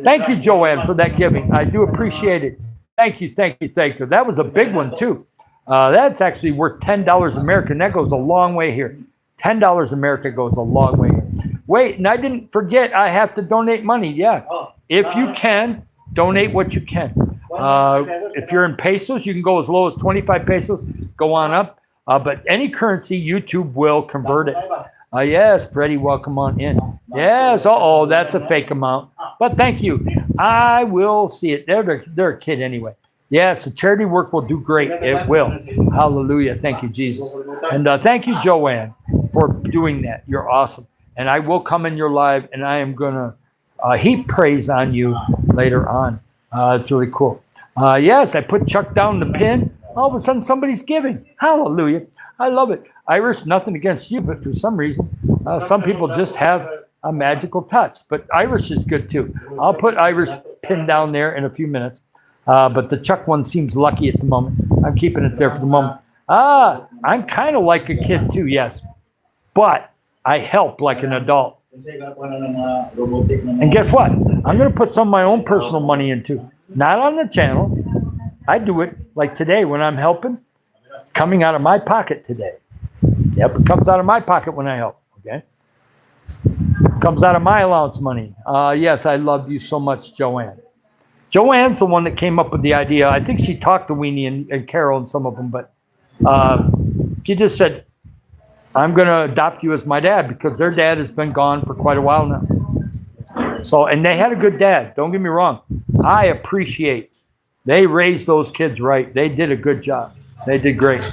Thank you, Joanne, for that giving. I do appreciate it. Thank you, thank you, thank you. That was a big one, too. That's actually worth $10 American. That goes a long way here. $10 America goes a long way here. Wait, and I didn't forget I have to donate money. Yeah. If you can, donate what you can. If you're in pesos, you can go as low as 25 pesos. Go on up. But any currency, YouTube will convert it. Yes, Freddie, welcome on in. Yes, that's a fake amount. But thank you. I will see it. They're a kid anyway. Yes, the charity work will do great. It will. Hallelujah. Thank you, Jesus. And thank you, Joanne, for doing that. You're awesome. And I will come in your live, and I am going to heap praise on you later on. It's really cool. Yes, I put Chuck down the pin. All of a sudden, somebody's giving. Hallelujah. I love it. Irish, nothing against you, but for some reason, some people just have a magical touch. But Irish is good, too. I'll put Irish pin down there in a few minutes. But the Chuck one seems lucky at the moment. I'm keeping it there for the moment. I'm kind of like a kid, too, yes. But I help like an adult. And guess what? I'm going to put some of my own personal money in, too. Not on the channel. I do it like today when I'm helping. It's coming out of my pocket today. Yep, it comes out of my pocket when I help. Okay, it comes out of my allowance money. Yes, I love you so much, Joanne. Joanne's the one that came up with the idea. I think she talked to Weenie and Carol and some of them, but she just said, I'm going to adopt you as my dad because their dad has been gone for quite a while now. So, and they had a good dad. Don't get me wrong. I appreciate they raised those kids right. They did a good job. They did great.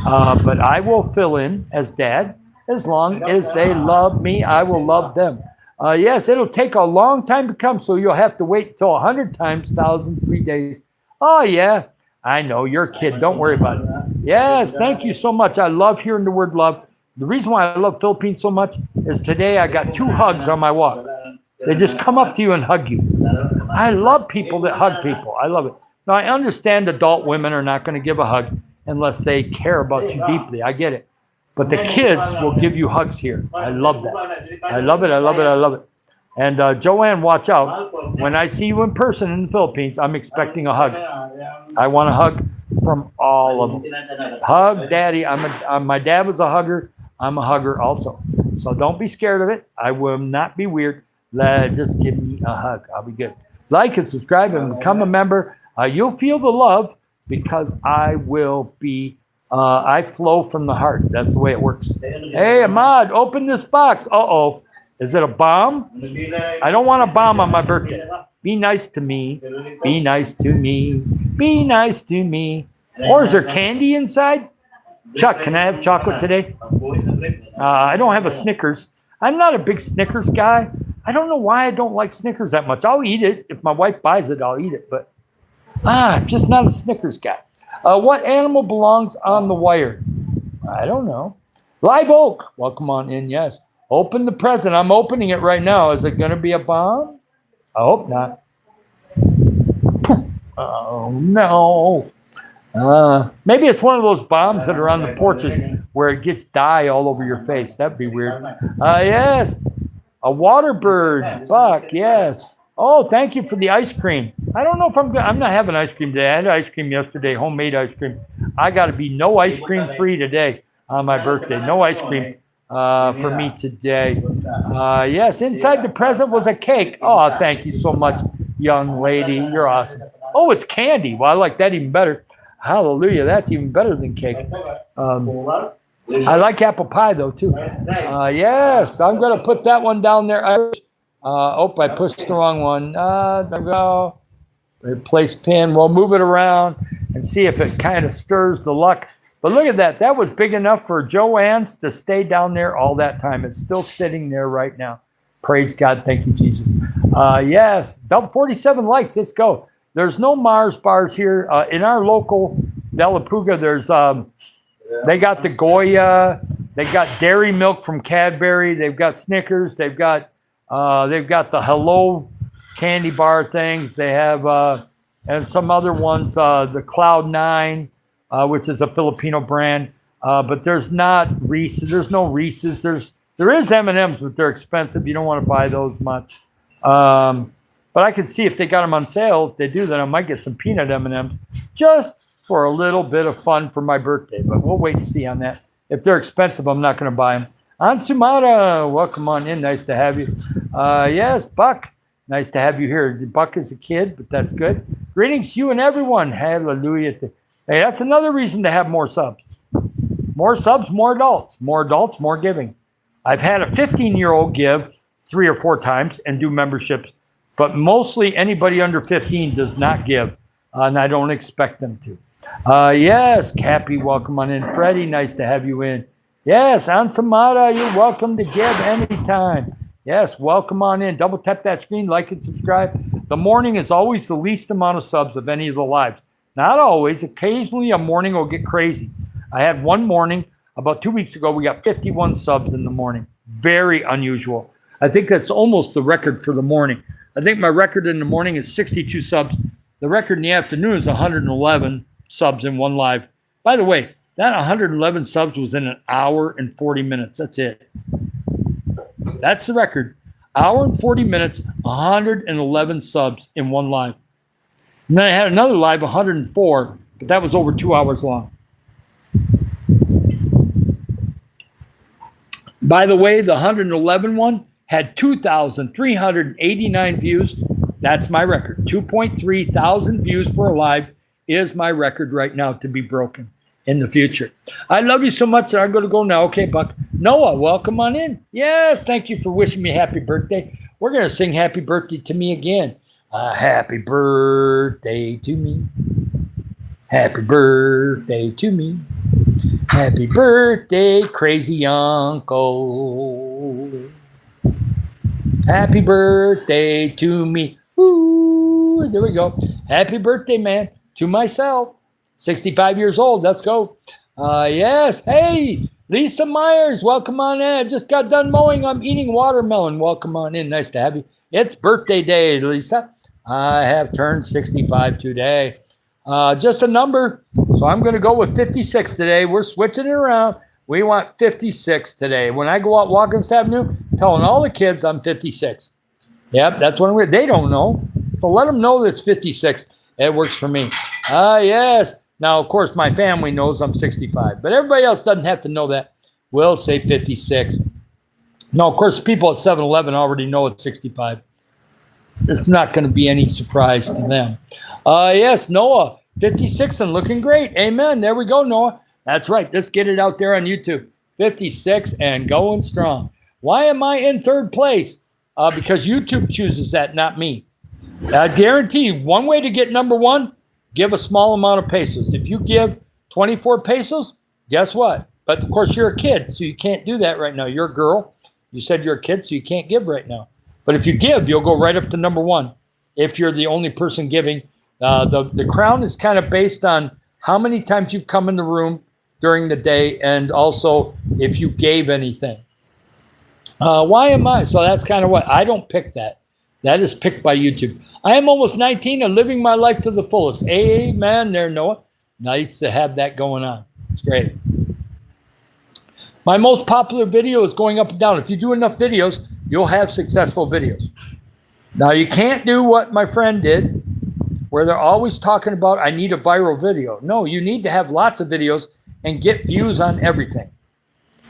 But I will fill in as dad. As long as they love me, I will love them. Yes, it'll take a long time to come, so you'll have to wait till 100 times 1,003 days. Oh, yeah. I know. You're a kid. Don't worry about it. Yes, thank you so much. I love hearing the word love. The reason why I love Philippines so much is today I got 2 hugs on my walk. They just come up to you and hug you. I love people that hug people. I love it. Now, I understand adult women are not going to give a hug unless they care about you deeply. I get it. But the kids will give you hugs here. I love that. I love it. I love it. I love it. And Joanne, watch out. When I see you in person in the Philippines, I'm expecting a hug. I want a hug from all of them. Hug, Daddy. My dad was a hugger. I'm a hugger also. So don't be scared of it. I will not be weird. Just give me a hug. I'll be good. Like and subscribe and become a member. You'll feel the love because I will be, I flow from the heart. That's the way it works. Hey, Ahmad, open this box. Uh-oh. Is it a bomb? I don't want a bomb on my birthday. Be nice to me. Be nice to me. Be nice to me. Or is there candy inside? Chuck, can I have chocolate today? I don't have a Snickers. I'm not a big Snickers guy. I don't know why I don't like Snickers that much. I'll eat it. If my wife buys it, I'll eat it. But I'm just not a Snickers guy. What animal belongs on the wire? I don't know. Live Oak. Welcome on in, yes. Open the present. I'm opening it right now. Is it going to be a bomb? I hope not. Oh, no. Maybe it's one of those bombs that are on the porches where it gets dye all over your face. That'd be weird. Yes. A water bird. Buck, yes. Oh, thank you for the ice cream. I don't know if I'm not having ice cream today. I had ice cream yesterday, homemade ice cream. I got to be no ice cream free today on my birthday. No ice cream for me today. Yes, inside the present was a cake. Oh, thank you so much, young lady. You're awesome. Oh, it's candy. Well, I like that even better. Hallelujah. That's even better than cake. I like apple pie, though, too. Yes, I'm going to put that one down there. I pushed the wrong one. There we go. Place pin. We'll move it around and see if it kind of stirs the luck. But look at that. That was big enough for Joanne's to stay down there all that time. It's still sitting there right now. Praise God. Thank you, Jesus. Yes, 47 likes. Let's go. There's no Mars bars here. In our local Delapuga, there's they got the Goya. They got dairy milk from Cadbury. They've got Snickers. They've got the Hello candy bar things. They have and some other ones. The Cloud 9, which is a Filipino brand. But there's not Reese's. There's no Reese's. There is M&M's, but they're expensive. You don't want to buy those much. But I could see if they got them on sale. If they do, then I might get some peanut M&M's just for a little bit of fun for my birthday. But we'll wait and see on that. If they're expensive, I'm not going to buy them. Ansumara, welcome on in. Nice to have you. Yes, Buck. Nice to have you here. Buck is a kid, but that's good. Greetings to you and everyone. Hallelujah. Hey, that's another reason to have more subs. More subs, more adults. More adults, more giving. I've had a 15-year-old give 3 or 4 times and do memberships, but mostly anybody under 15 does not give, and I don't expect them to. Yes, Cappy, welcome on in. Freddie, nice to have you in. Yes, Ansamada, you're welcome to give anytime. Yes, welcome on in. Double tap that screen, like and subscribe. The morning is always the least amount of subs of any of the lives. Not always. Occasionally a morning will get crazy. I had one morning, about 2 weeks ago, we got 51 subs in the morning. Very unusual. I think that's almost the record for the morning. I think my record in the morning is 62 subs. The record in the afternoon is 111 subs in one live. By the way, that 111 subs was in 1 hour and 40 minutes. That's it. That's the record. 1 hour and 40 minutes, 111 subs in one live. And then I had another live, 104, but that was over 2 hours long. By the way, the 111 one had 2,389 views. That's my record. 2.3 thousand views for a live is my record right now to be broken in the future. I love you so much that I'm going to go now. Okay, Buck. Noah, welcome on in. Yes, thank you for wishing me happy birthday. We're going to sing happy birthday to me again. Happy birthday to me. Happy birthday to me. Happy birthday, crazy uncle. Happy birthday to me. Ooh, there we go. Happy birthday, man, to myself. 65 years old. Let's go. Yes. Hey, Lisa Myers, welcome on in. I just got done mowing. I'm eating watermelon. Welcome on in. Nice to have you. It's birthday day, Lisa. I have turned 65 today. Just a number. So I'm going to go with 56 today. We're switching it around. We want 56 today. When I go out Watkins Avenue, telling all the kids I'm 56. Yep, that's what they don't know. So let them know that it's 56. It works for me. Yes. Now, of course, my family knows I'm 65, but everybody else doesn't have to know that. We'll say 56. No, of course, people at 7-Eleven already know it's 65. It's not going to be any surprise to them. Yes, Noah, 56 and looking great. Amen. There we go, Noah. That's right. Let's get it out there on YouTube. 56 and going strong. Why am I in third place? Because YouTube chooses that, not me. I guarantee you, one way to get number one, give a small amount of pesos. If you give 24 pesos, guess what? But, of course, you're a kid, so you can't do that right now. You're a girl. You said you're a kid, so you can't give right now. But if you give, you'll go right up to number one if you're the only person giving. The crown is kind of based on how many times you've come in the room during the day and also if you gave anything. Why am I? So that's kind of what. I don't pick that. That is picked by YouTube. I am almost 19 and living my life to the fullest. Amen there, Noah. Nice to have that going on. It's great. My most popular video is going up and down. If you do enough videos, you'll have successful videos. Now, you can't do what my friend did, where they're always talking about, I need a viral video. No, you need to have lots of videos and get views on everything.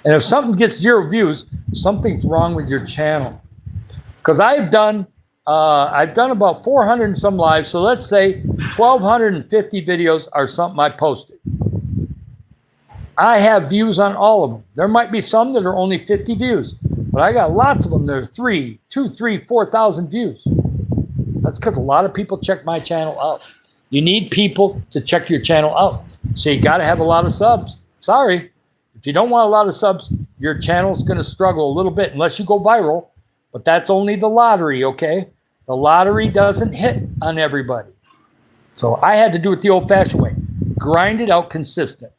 And if something gets 0 views, something's wrong with your channel. Because I've done about 400 and some lives. So let's say 1,250 videos are something I posted. I have views on all of them. There might be some that are only 50 views, but I got lots of them that are 4,000 views. That's because a lot of people check my channel out. You need people to check your channel out. So you got to have a lot of subs. Sorry. If you don't want a lot of subs, your channel's going to struggle a little bit unless you go viral. But that's only the lottery, okay? The lottery doesn't hit on everybody. So I had to do it the old-fashioned way. Grind it out consistent.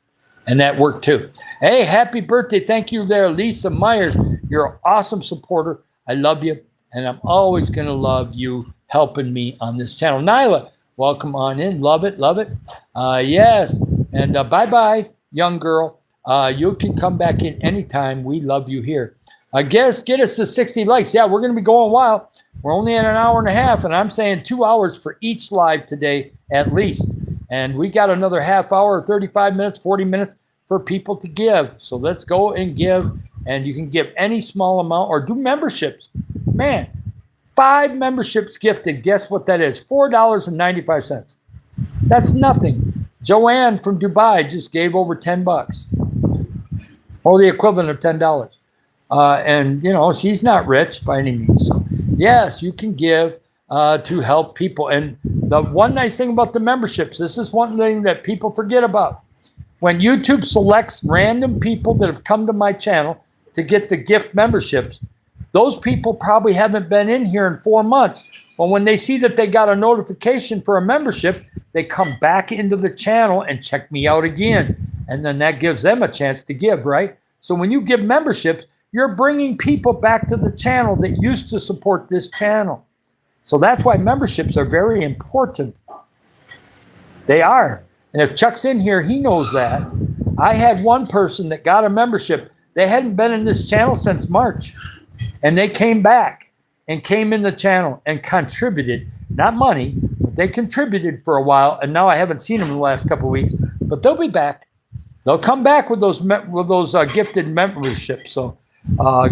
And that worked too. Hey, happy birthday. Thank you there, Lisa Myers. You're an awesome supporter. I love you. And I'm always going to love you helping me on this channel. Nyla, welcome on in. Love it, love it. Yes. And bye-bye, young girl. You can come back in anytime. We love you here. I guess get us to 60 likes. Yeah, we're going to be going a while. We're only at an hour and a half, and I'm saying 2 hours for each live today at least. And we got another half hour, 35 minutes, 40 minutes for people to give. So let's go and give. And you can give any small amount or do memberships. Man, 5 memberships gifted. Guess what that is? $4.95. That's nothing. Joanne from Dubai just gave over 10 bucks. Or the equivalent of $10. And, you know, she's not rich by any means. So, yes, you can give to help people. And the one nice thing about the memberships, this is one thing that people forget about. When YouTube selects random people that have come to my channel to get the gift memberships, those people probably haven't been in here in 4 months. But when they see that they got a notification for a membership, they come back into the channel and check me out again. And then that gives them a chance to give, right? So when you give memberships, you're bringing people back to the channel that used to support this channel. So that's why memberships are very important. They are. And if Chuck's in here, he knows that. I had one person that got a membership. They hadn't been in this channel since March. And they came back and came in the channel and contributed. Not money, but they contributed for a while. And now I haven't seen them in the last couple of weeks. But they'll be back. They'll come back with those gifted memberships. So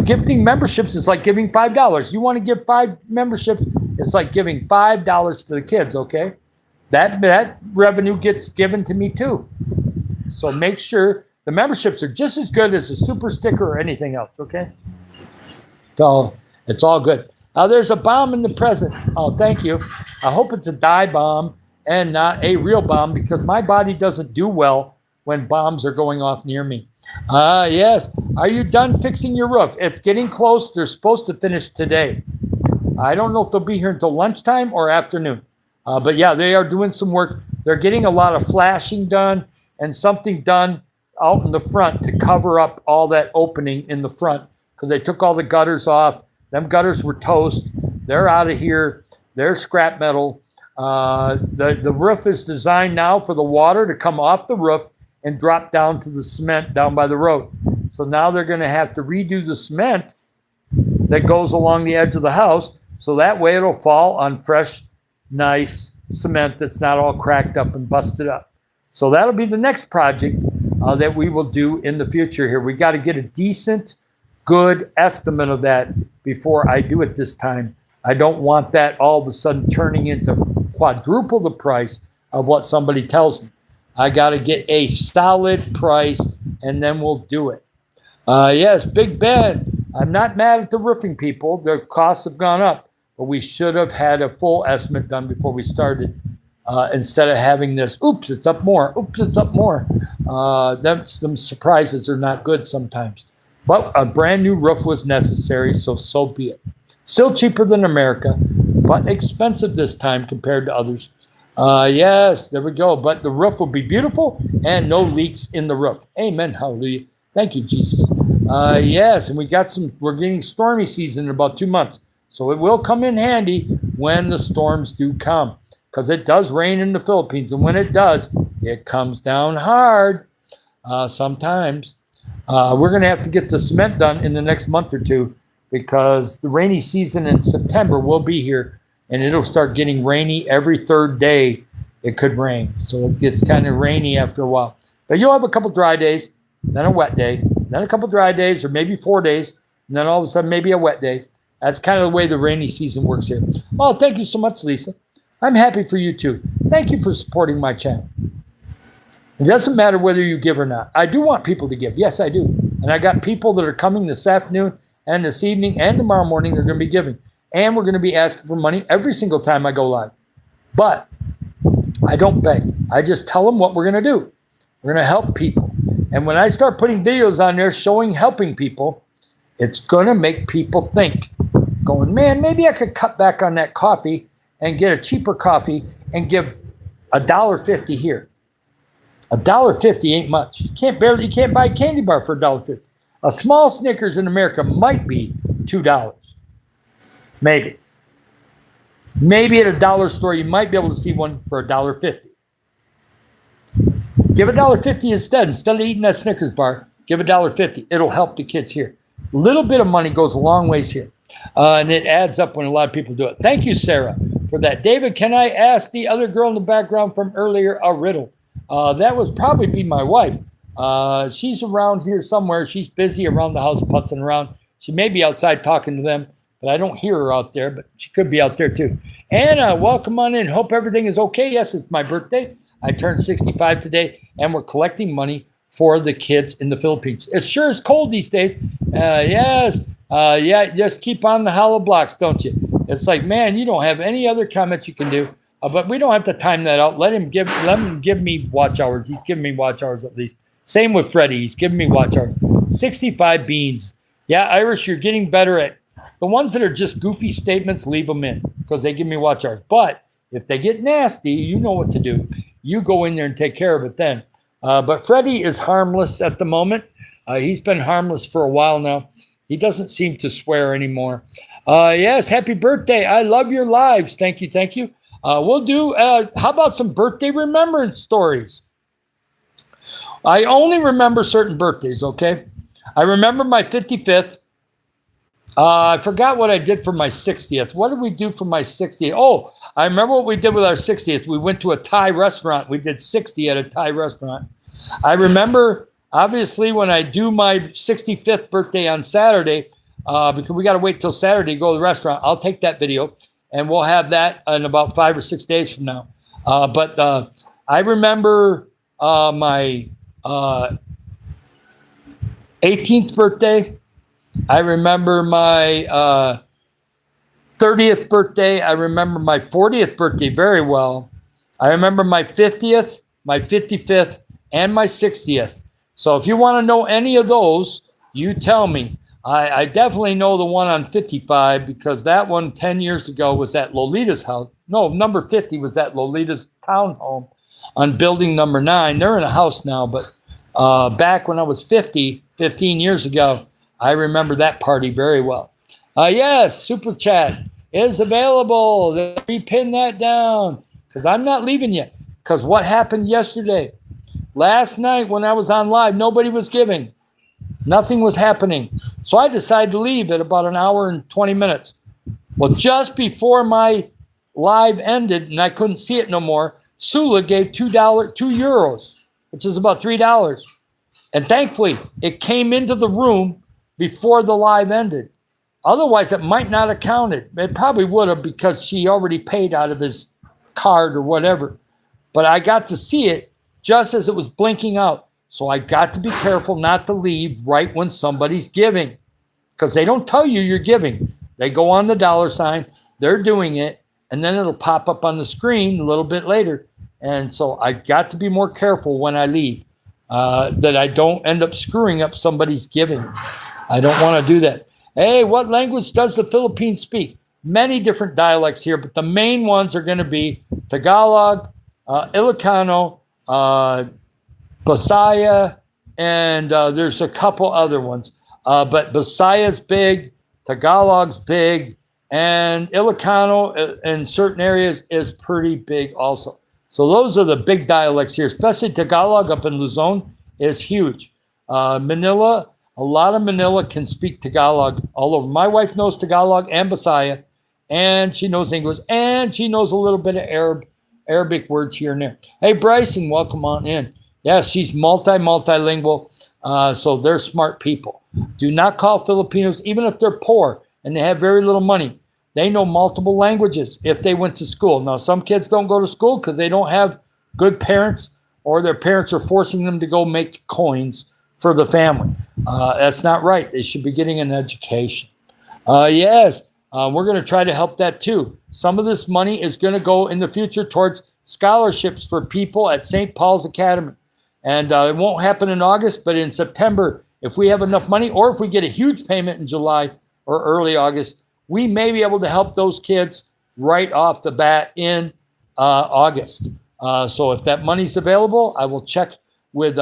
gifting memberships is like giving $5. You want to give 5 memberships, it's like giving $5 to the kids, okay? That revenue gets given to me too. So make sure the memberships are just as good as a super sticker or anything else, okay? So it's all good. There's a bomb in the present. Oh, thank you. I hope it's a dye bomb and not a real bomb because my body doesn't do well when bombs are going off near me. Yes. Are you done fixing your roof? It's getting close. They're supposed to finish today. I don't know if they'll be here until lunchtime or afternoon. But yeah, they are doing some work. They're getting a lot of flashing done and something done out in the front to cover up all that opening in the front because they took all the gutters off. Them gutters were toast. They're out of here. They're scrap metal. The roof is designed now for the water to come off the roof and drop down to the cement down by the road. So now they're going to have to redo the cement that goes along the edge of the house. So that way it'll fall on fresh, nice cement that's not all cracked up and busted up. So that'll be the next project that we will do in the future here. We got to get a decent, good estimate of that before I do it this time. I don't want that all of a sudden turning into quadruple the price of what somebody tells me. I got to get a solid price and then we'll do it. Yes, Big Ben, I'm not mad at the roofing people. Their costs have gone up, but we should have had a full estimate done before we started instead of having this, oops, it's up more. Oops, it's up more. Them surprises are not good sometimes. But a brand new roof was necessary, so be it. Still cheaper than America, but expensive this time compared to others. Yes, there we go. But the roof will be beautiful and no leaks in the roof. Amen. Hallelujah. Thank you, Jesus. Yes, and we're getting stormy season in about 2 months. So it will come in handy when the storms do come because it does rain in the Philippines. And when it does, it comes down hard sometimes. We're going to have to get the cement done in the next month or two because the rainy season in September will be here. And it'll start getting rainy every third day. It could rain. So it gets kind of rainy after a while. But you'll have a couple dry days, then a wet day, then a couple dry days, or maybe 4 days, and then all of a sudden maybe a wet day. That's kind of the way the rainy season works here. Oh, thank you so much, Lisa. I'm happy for you too. Thank you for supporting my channel. It doesn't matter whether you give or not. I do want people to give. Yes, I do. And I got people that are coming this afternoon and this evening and tomorrow morning. They're going to be giving. And we're going to be asking for money every single time I go live. But I don't beg. I just tell them what we're going to do. We're going to help people. And when I start putting videos on there showing helping people, it's going to make people think, going, man, maybe I could cut back on that coffee and get a cheaper coffee and give $1.50 here. $1.50 ain't much. You can't buy a candy bar for $1.50. A small Snickers in America might be $2. Maybe. Maybe at a dollar store you might be able to see one for $1.50. Give $1.50 instead. Instead of eating that Snickers bar, give $1.50. It'll help the kids here. A little bit of money goes a long ways here. And it adds up when a lot of people do it. Thank you, Sarah, for that. David, can I ask the other girl in the background from earlier a riddle? That would probably be my wife. She's around here somewhere. She's busy around the house putzing around. She may be outside talking to them, but I don't hear her out there, but she could be out there too. Anna, welcome on in. Hope everything is okay. Yes, it's my birthday. I turned 65 today, and we're collecting money for the kids in the Philippines. It sure is cold these days. Yes. Yeah, just keep on the hollow blocks, don't you? It's like, man, you don't have any other comments you can do. But we don't have to time that out. Let him give me watch hours. He's giving me watch hours at least. Same with Freddie. He's giving me watch hours. 65 beans. Yeah, Irish, you're getting better at the ones that are just goofy statements. Leave them in because they give me watch hours. But if they get nasty, you know what to do. You go in there and take care of it then. But Freddie is harmless at the moment. He's been harmless for a while now. He doesn't seem to swear anymore. Yes, happy birthday. I love your lives. Thank you. Thank you. We'll do, how about some birthday remembrance stories? I only remember certain birthdays, okay? I remember my 55th. I forgot what I did for my 60th. What did we do for my 60th? Oh, I remember what we did with our 60th. We went to a Thai restaurant. We did 60 at a Thai restaurant. I remember, obviously, when I do my 65th birthday on Saturday, because we got to wait till Saturday to go to the restaurant, I'll take that video. And we'll have that in about 5 or 6 days from now. But I remember my 18th birthday. I remember my 30th birthday. I remember my 40th birthday very well. I remember my 50th, my 55th, and my 60th. So if you want to know any of those, you tell me. I definitely know the one on 55 because that one 10 years ago was at Lolita's house. No, number 50 was at Lolita's townhome on building number 9. They're in a house now, but back when I was 50, 15 years ago, I remember that party very well. Yes, Super Chat is available. Let me pin that down because I'm not leaving yet. Because what happened yesterday? Last night when I was on live, nobody was giving. Nothing was happening. So I decided to leave at about an hour and 20 minutes. Well, just before my live ended and I couldn't see it no more, Sula gave €2, which is about $3. And thankfully, it came into the room before the live ended. Otherwise, it might not have counted. It probably would have because she already paid out of his card or whatever. But I got to see it just as it was blinking out. So I got to be careful not to leave right when somebody's giving because they don't tell you you're giving. They go on the $sign, they're doing it, and then it'll pop up on the screen a little bit later. And so I got to be more careful when I leave that I don't end up screwing up somebody's giving. I don't want to do that. Hey, what language does the Philippines speak? Many different dialects here, but the main ones are going to be Tagalog, Ilocano, Bisaya, and there's a couple other ones. But Bisaya's big, Tagalog's big, and Ilocano in certain areas is pretty big also. So those are the big dialects here, especially Tagalog up in Luzon is huge. Manila, a lot of Manila can speak Tagalog all over. My wife knows Tagalog and Bisaya, and she knows English, and she knows a little bit of Arabic words here and there. Hey, Bryson, welcome on in. Yeah, she's multilingual. So they're smart people. Do not call Filipinos, even if they're poor and they have very little money. They know multiple languages if they went to school. Now, some kids don't go to school because they don't have good parents, or their parents are forcing them to go make coins for the family. That's not right. They should be getting an education. Yes, we're going to try to help that too. Some of this money is going to go in the future towards scholarships for people at St. Paul's Academy. And it won't happen in August, but in September, if we have enough money, or if we get a huge payment in July or early August, we may be able to help those kids right off the bat in August. So if that money's available, I will check with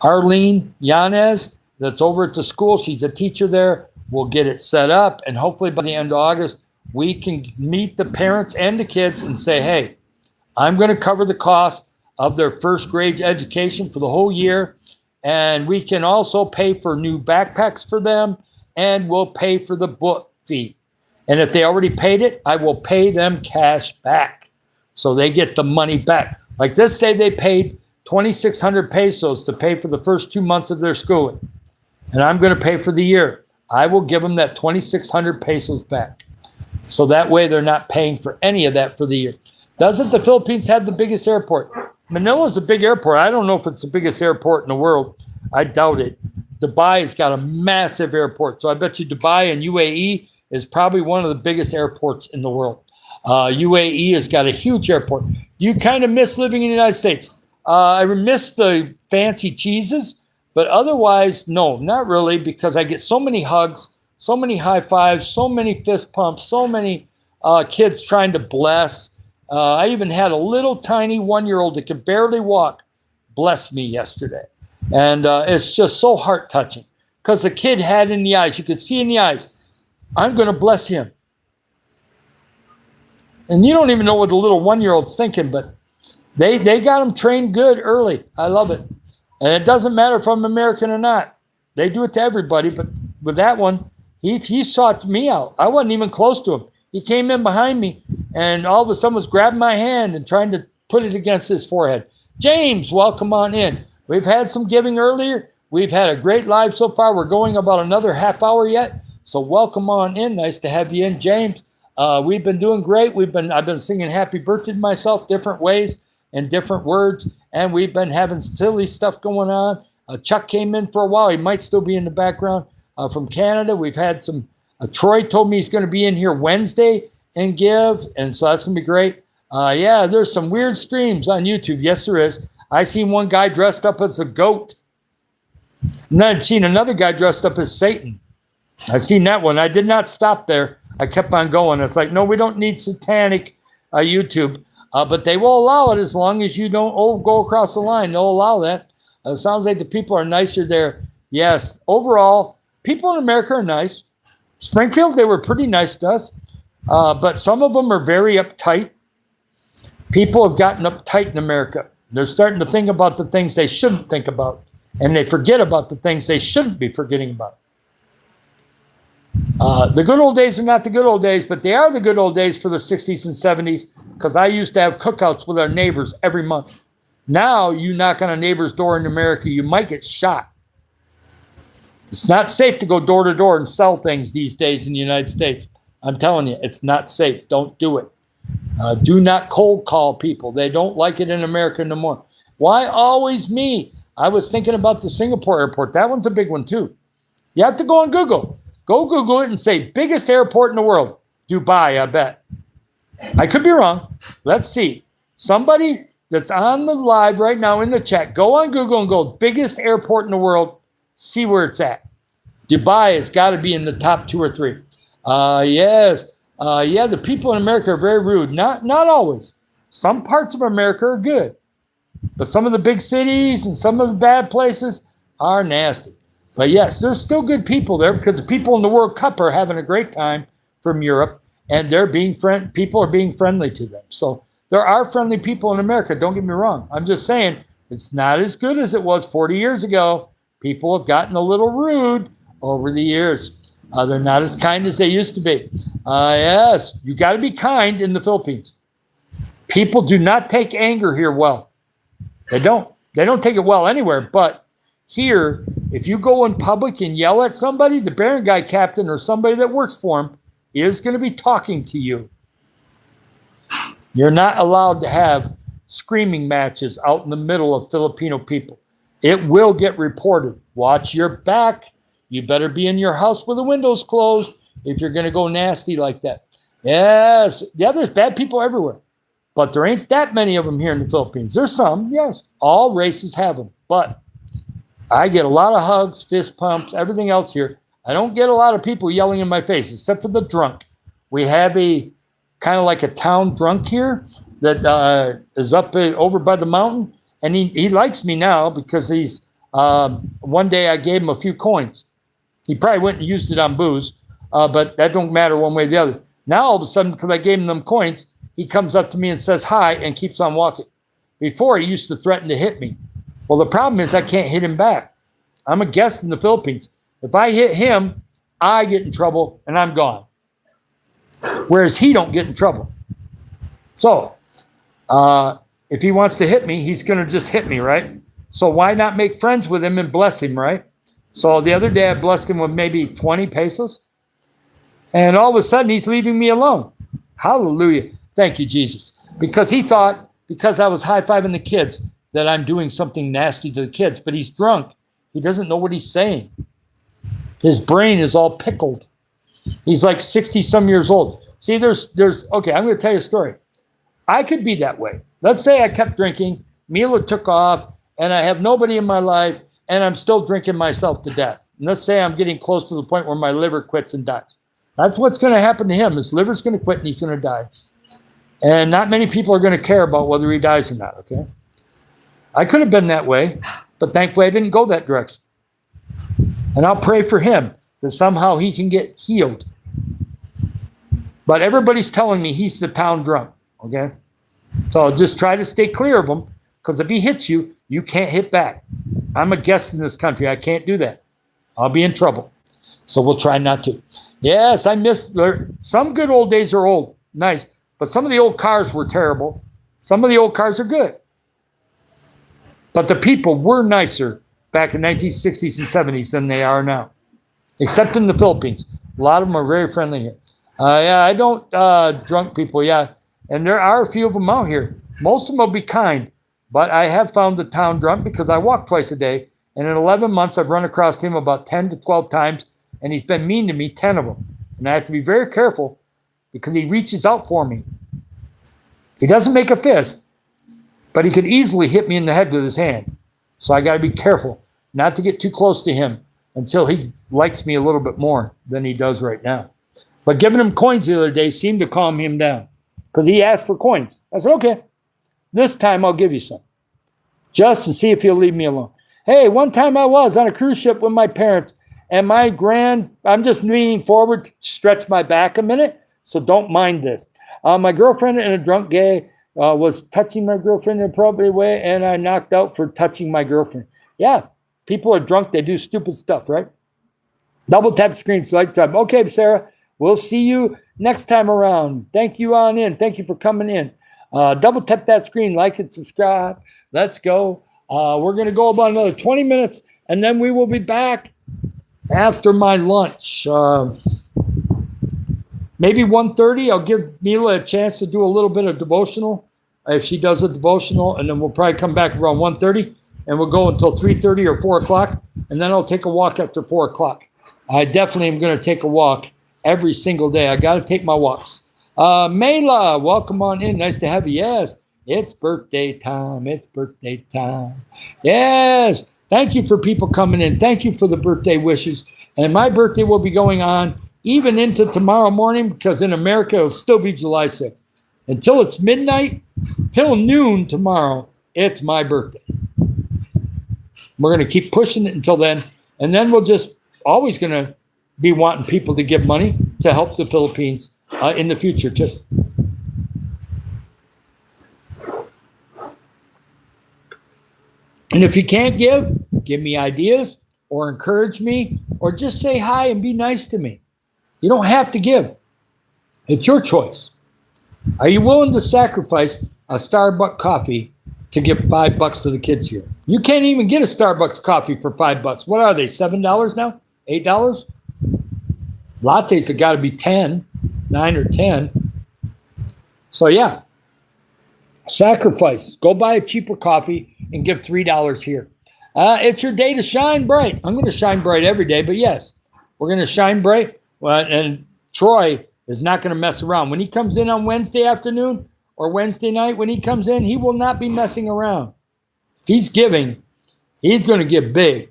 Arlene Yanez that's over at the school. She's a teacher there. We'll get it set up, and hopefully by the end of August, we can meet the parents and the kids and say, hey, I'm going to cover the cost of their first grade education for the whole year, and we can also pay for new backpacks for them, and we'll pay for the book fee. And if they already paid it, I will pay them cash back so they get the money back. Like this, say they paid 2,600 pesos to pay for the first 2 months of their schooling, and I'm going to pay for the year. I will give them that 2,600 pesos back. So that way they're not paying for any of that for the year. Doesn't the Philippines have the biggest airport? Manila's a big airport. I don't know if it's the biggest airport in the world. I doubt it. Dubai's got a massive airport. So I bet you Dubai and UAE is probably one of the biggest airports in the world. UAE has got a huge airport. Do you kind of miss living in the United States? I miss the fancy cheeses, but otherwise, no, not really, because I get so many hugs, so many high fives, so many fist pumps, so many kids trying to bless. I even had a little tiny 1-year-old that could barely walk bless me yesterday. And it's just so heart-touching because the kid had in the eyes, you could see in the eyes, I'm going to bless him. And you don't even know what the little 1-year-old's thinking, but they got him trained good early. I love it. And it doesn't matter if I'm American or not. They do it to everybody, but with that one, he sought me out. I wasn't even close to him. He came in behind me, and all of a sudden was grabbing my hand and trying to put it against his forehead. James, welcome on in. We've had some giving earlier. We've had a great live so far. We're going about another half hour yet. So welcome on in. Nice to have you in, James. We've been doing great. I've been singing happy birthday to myself different ways and different words, and we've been having silly stuff going on. Chuck came in for a while. He might still be in the background from Canada. We've had some Troy told me he's going to be in here Wednesday and give, and so that's going to be great. Yeah, there's some weird streams on YouTube. Yes, there is. I seen one guy dressed up as a goat. And then I've seen another guy dressed up as Satan. I seen that one. I did not stop there. I kept on going. It's like, no, we don't need satanic YouTube, but they will allow it as long as you don't go across the line. They'll allow that. It sounds like the people are nicer there. Yes, overall, people in America are nice. Springfield, they were pretty nice to us, but some of them are very uptight. People have gotten uptight in America. They're starting to think about the things they shouldn't think about, and they forget about the things they shouldn't be forgetting about. The good old days are not the good old days, but they are the good old days for the 60s and 70s, because I used to have cookouts with our neighbors every month. Now, you knock on a neighbor's door in America, you might get shot. It's not safe to go door to door and sell things these days in the United States. I'm telling you, it's not safe. Don't do it. Do not cold call people. They don't like it in America no more. Why always me? I was thinking about the Singapore airport. That one's a big one too. You have to go on Google. Go Google it and say, biggest airport in the world. Dubai, I bet. I could be wrong. Let's see. Somebody that's on the live right now in the chat, go on Google and go, biggest airport in the world. See where it's at. Dubai has got to be in the top 2 or 3. Yes. Yeah, the people in America are very rude. Not always. Some parts of America are good. But some of the big cities and some of the bad places are nasty. But yes, there's still good people there because the people in the World Cup are having a great time from Europe, and they're being people are being friendly to them. So there are friendly people in America. Don't get me wrong. I'm just saying it's not as good as it was 40 years ago. People have gotten a little rude over the years. They're not as kind as they used to be. Yes, you got to be kind in the Philippines. People do not take anger here well. They don't. They don't take it well anywhere, but here, if you go in public and yell at somebody, the barangay captain or somebody that works for him is going to be talking to you. You're not allowed to have screaming matches out in the middle of Filipino people. It will get reported. Watch your back. You better be in your house with the windows closed if you're going to go nasty like that. Yes. Yeah, there's bad people everywhere. But there ain't that many of them here in the Philippines. There's some, yes. All races have them. But I get a lot of hugs, fist pumps, everything else here. I don't get a lot of people yelling in my face, except for the drunk. We have a kind of like a town drunk here that is up over by the mountain. And he likes me now because he's, one day I gave him a few coins. He probably went and used it on booze, but that don't matter one way or the other. Now all of a sudden, because I gave him them coins, he comes up to me and says hi and keeps on walking. Before, he used to threaten to hit me. Well, the problem is I can't hit him back. I'm a guest in the Philippines. If I hit him, I get in trouble and I'm gone. Whereas he don't get in trouble. So, if he wants to hit me, he's going to just hit me, right? So why not make friends with him and bless him, right? So the other day I blessed him with maybe 20 pesos. And all of a sudden he's leaving me alone. Hallelujah. Thank you, Jesus. Because he thought, because I was high-fiving the kids, that I'm doing something nasty to the kids. But he's drunk. He doesn't know what he's saying. His brain is all pickled. He's like 60-some years old. See, there's okay, I'm going to tell you a story. I could be that way. Let's say I kept drinking, Mila took off, and I have nobody in my life, and I'm still drinking myself to death. And let's say I'm getting close to the point where my liver quits and dies. That's what's going to happen to him. His liver's going to quit and he's going to die. And not many people are going to care about whether he dies or not, okay? I could have been that way, but thankfully I didn't go that direction. And I'll pray for him that somehow he can get healed. But everybody's telling me he's the town drunk, okay? So just try to stay clear of him, because if he hits you, you can't hit back. I'm a guest in this country. I can't do that. I'll be in trouble. So we'll try not to. Yes, I miss some good old days are old, nice. But some of the old cars were terrible. Some of the old cars are good. But the people were nicer back in the 1960s and 70s than they are now, except in the Philippines. A lot of them are very friendly here. Yeah, I don't drunk people, yeah. And there are a few of them out here. Most of them will be kind. But I have found the town drunk because I walk twice a day. And in 11 months, I've run across him about 10 to 12 times. And he's been mean to me, 10 of them. And I have to be very careful because he reaches out for me. He doesn't make a fist, but he could easily hit me in the head with his hand. So I got to be careful not to get too close to him until he likes me a little bit more than he does right now. But giving him coins the other day seemed to calm him down because he asked for coins. I said, okay, this time I'll give you some just to see if he'll leave me alone. Hey, one time I was on a cruise ship with my parents and I'm just leaning forward to stretch my back a minute, so don't mind this. My girlfriend and a drunk gay was touching my girlfriend in an appropriate way, and I knocked out for touching my girlfriend. Yeah, people are drunk. They do stupid stuff, right? Double tap screen, select time. Okay, Sarah, we'll see you next time around. Thank you on in. Thank you for coming in. Double tap that screen, like and subscribe. Let's go. We're going to go about another 20 minutes, and then we will be back after my lunch. Maybe 1:30, I'll give Mila a chance to do a little bit of devotional if she does a devotional, and then we'll probably come back around 1:30, and we'll go until 3:30 or 4 o'clock, and then I'll take a walk after 4 o'clock. I definitely am going to take a walk every single day. I got to take my walks. Mayla, welcome on in. Nice to have you. Yes, it's birthday time. It's birthday time. Yes, thank you for people coming in. Thank you for the birthday wishes. And my birthday will be going on even into tomorrow morning, because in America, it'll still be July 6th. Until it's midnight, till noon tomorrow, it's my birthday. We're going to keep pushing it until then. And then we'll just always going to be wanting people to give money to help the Philippines in the future, too. And if you can't give me ideas or encourage me or just say hi and be nice to me. You don't have to give. It's your choice. Are you willing to sacrifice a Starbucks coffee to give $5 to the kids here. You can't even get a Starbucks coffee for $5. What are they, $7 now? $8? Lattes have got to be 10, 9 or 10. So yeah, sacrifice. Go buy a cheaper coffee and give $3 here. It's your day to shine bright. I'm going to shine bright every day, but yes, we're going to shine bright. Well, and Troy is not going to mess around. When he comes in on Wednesday afternoon or Wednesday night, when he comes in, he will not be messing around. If he's giving, he's going to give big.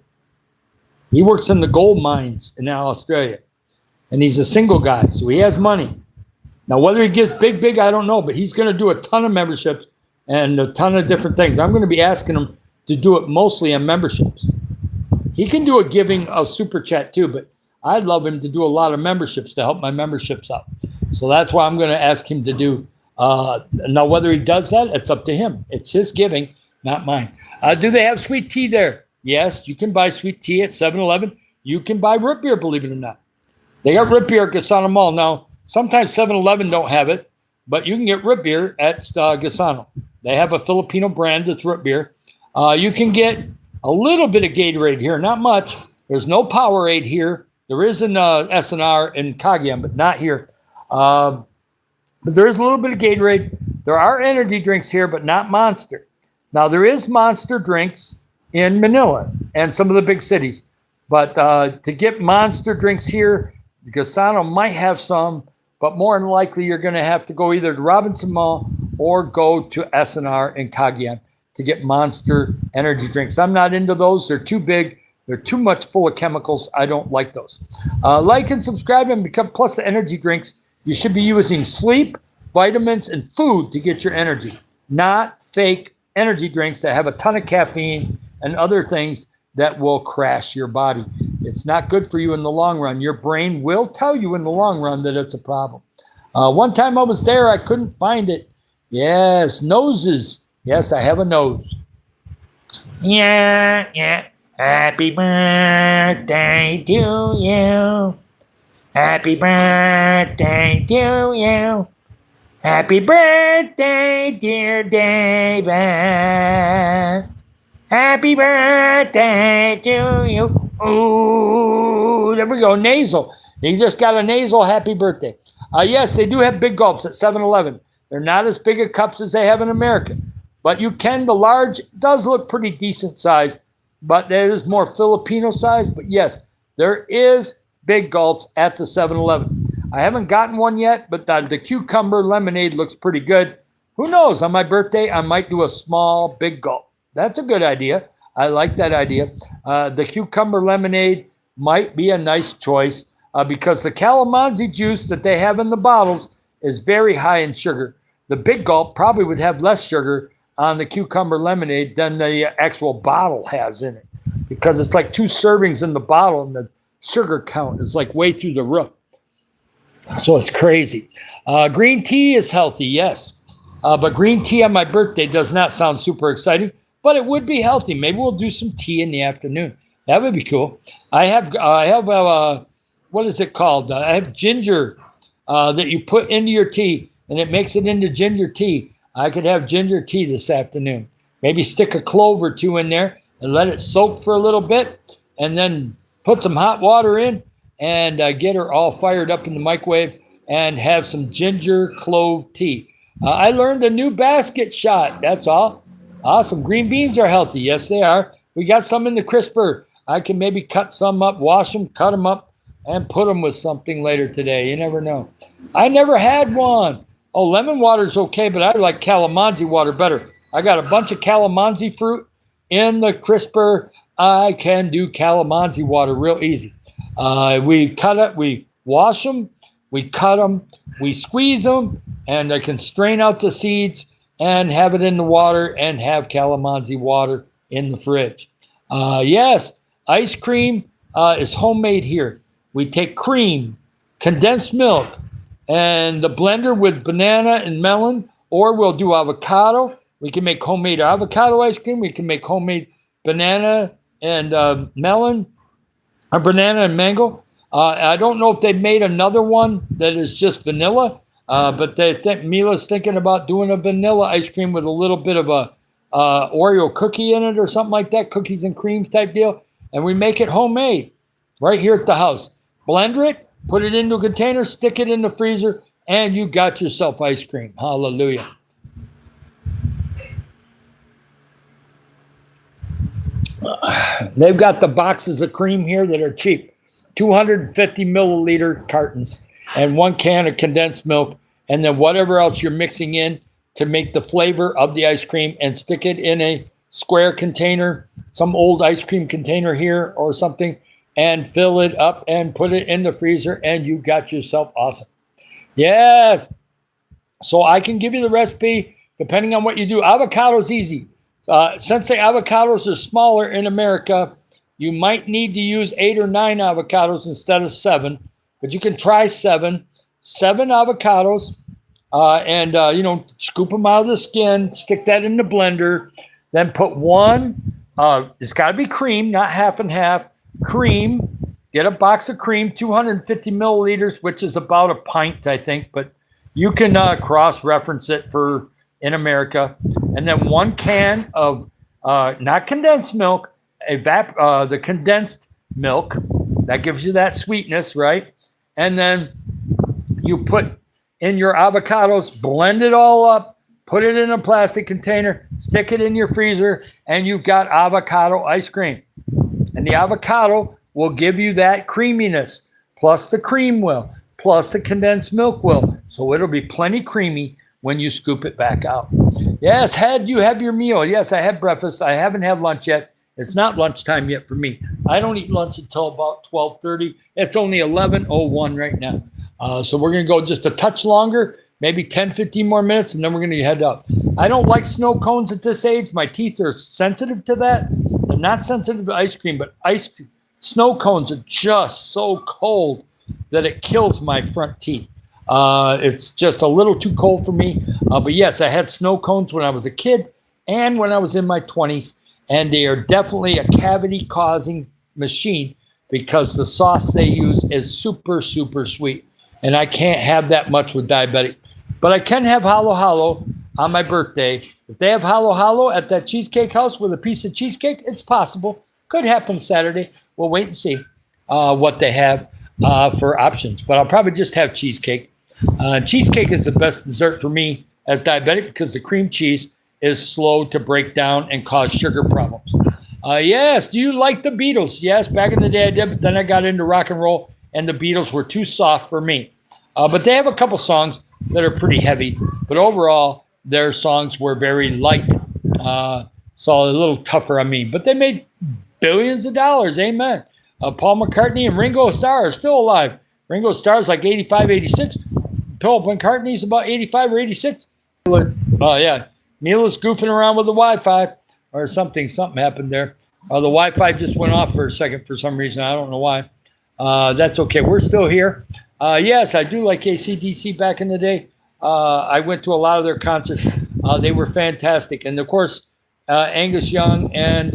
He works in the gold mines in Australia, and he's a single guy, so he has money. Now, whether he gives big, I don't know, but he's going to do a ton of memberships and a ton of different things. I'm going to be asking him to do it mostly on memberships. He can do a giving of super chat too, but I'd love him to do a lot of memberships to help my memberships out. So that's why I'm going to ask him to do. Now, whether he does that, it's up to him. It's his giving, not mine. Do they have sweet tea there? Yes, you can buy sweet tea at 7-Eleven. You can buy root beer, believe it or not. They got root beer at Gasano Mall. Now, sometimes 7-Eleven don't have it, but you can get root beer at Gasano. They have a Filipino brand that's root beer. You can get a little bit of Gatorade here, not much. There's no Powerade here. There is an SNR in Cagayan, but not here. But there is a little bit of Gatorade. There are energy drinks here, but not Monster. Now, there is Monster drinks in Manila and some of the big cities. But to get Monster drinks here, Gasano might have some, but more than likely you're going to have to go either to Robinson Mall or go to SNR in Cagayan to get Monster energy drinks. I'm not into those. They're too big. They're too much full of chemicals. I don't like those. Like and subscribe and become plus the energy drinks. You should be using sleep, vitamins, and food to get your energy, not fake energy drinks that have a ton of caffeine and other things that will crash your body. It's not good for you in the long run. Your brain will tell you in the long run that it's a problem. One time I was there, I couldn't find it. Yes, noses. Yes, I have a nose. Yeah. Happy birthday to you. Happy birthday to you. Happy birthday, dear David. Happy birthday to you. Ooh, there we go. Nasal. He just got a nasal happy birthday. Yes, they do have big gulps at 7-Eleven. They're not as big a cups as they have in America. But you can, the large does look pretty decent size, but there is more Filipino size. But yes, there is big gulps at the 7-Eleven. I haven't gotten one yet, but the cucumber lemonade looks pretty good. Who knows? On my birthday, I might do a small big gulp. That's a good idea. I like that idea. The cucumber lemonade might be a nice choice because the calamansi juice that they have in the bottles is very high in sugar. The big gulp probably would have less sugar on the cucumber lemonade than the actual bottle has in it because it's like 2 servings in the bottle and the sugar count is like way through the roof. So it's crazy. Green tea is healthy, yes. But green tea on my birthday does not sound super exciting, but it would be healthy. Maybe we'll do some tea in the afternoon. That would be cool. I have what is it called? I have ginger that you put into your tea, and it makes it into ginger tea. I could have ginger tea this afternoon. Maybe stick a clove or 2 in there and let it soak for a little bit, and then put some hot water in and get her all fired up in the microwave and have some ginger clove tea. I learned a new basket shot. That's all. Awesome. Green beans are healthy. Yes, they are. We got some in the crisper. I can maybe cut some up, wash them, cut them up, and put them with something later today. You never know. I never had one. Oh, lemon water's okay, but I like calamansi water better. I got a bunch of calamansi fruit in the crisper. I can do calamansi water real easy. We cut it, we wash them, we cut them, we squeeze them, and I can strain out the seeds and have it in the water and have calamansi water in the fridge. Yes, ice cream is homemade here. We take cream, condensed milk, and the blender with banana and melon, or we'll do avocado. We can make homemade avocado ice cream. We can make homemade banana and melon, or banana and mango. I don't know if they made another one that is just vanilla, but Mila's thinking about doing a vanilla ice cream with a little bit of a Oreo cookie in it or something like that, cookies and creams type deal, and we make it homemade right here at the house. Blender it, put it into a container, stick it in the freezer, and you got yourself ice cream. Hallelujah. They've got the boxes of cream here that are cheap. 250 milliliter cartons and 1 can of condensed milk, and then whatever else you're mixing in to make the flavor of the ice cream, and stick it in a square container, some old ice cream container here or something, and fill it up and put it in the freezer, and you got yourself awesome. Yes. So I can give you the recipe depending on what you do. Avocado's easy. Since the avocados are smaller in America, you might need to use 8 or 9 avocados instead of 7, but you can try 7. 7 avocados, and scoop them out of the skin, stick that in the blender, then put 1, it's got to be cream, not half and half, cream, get a box of cream, 250 milliliters, which is about a pint, I think, but you can cross-reference it for in America, and then 1 can of not condensed milk, the condensed milk that gives you that sweetness, right? And then you put in your avocados, blend it all up, put it in a plastic container, stick it in your freezer, and you've got avocado ice cream. And the avocado will give you that creaminess, plus the cream will, plus the condensed milk will. So it'll be plenty creamy when you scoop it back out. Yes, you have your meal. Yes, I had breakfast. I haven't had lunch yet. It's not lunchtime yet for me. I don't eat lunch until about 12:30. It's only 11:01 right now. So we're going to go just a touch longer, maybe 10, 15 more minutes, and then we're going to head up. I don't like snow cones at this age. My teeth are sensitive to that. They're not sensitive to ice cream, but snow cones are just so cold that it kills my front teeth. It's just a little too cold for me. But yes, I had snow cones when I was a kid and when I was in my 20s, and they are definitely a cavity-causing machine because the sauce they use is super, super sweet, and I can't have that much with diabetic. But I can have Halo Halo on my birthday. If they have Halo Halo at that cheesecake house with a piece of cheesecake, it's possible. Could happen Saturday. We'll wait and see what they have for options. But I'll probably just have cheesecake. Cheesecake is the best dessert for me as diabetic because the cream cheese is slow to break down and cause sugar problems. Yes, do you like the Beatles? Yes, back in the day I did, but then I got into rock and roll, and the Beatles were too soft for me. But they have a couple songs that are pretty heavy, but overall, their songs were very light, so a little tougher on me. But they made billions of dollars, amen. Paul McCartney and Ringo Starr are still alive. Ringo Starr's like 85, 86. Paul McCartney's about 85 or 86. Yeah, Neil is goofing around with the Wi-Fi or something. Something happened there. The Wi-Fi just went off for a second for some reason. I don't know why. That's okay. We're still here. Yes, I do like AC/DC back in the day. I went to a lot of their concerts. They were fantastic. And, of course, Angus Young and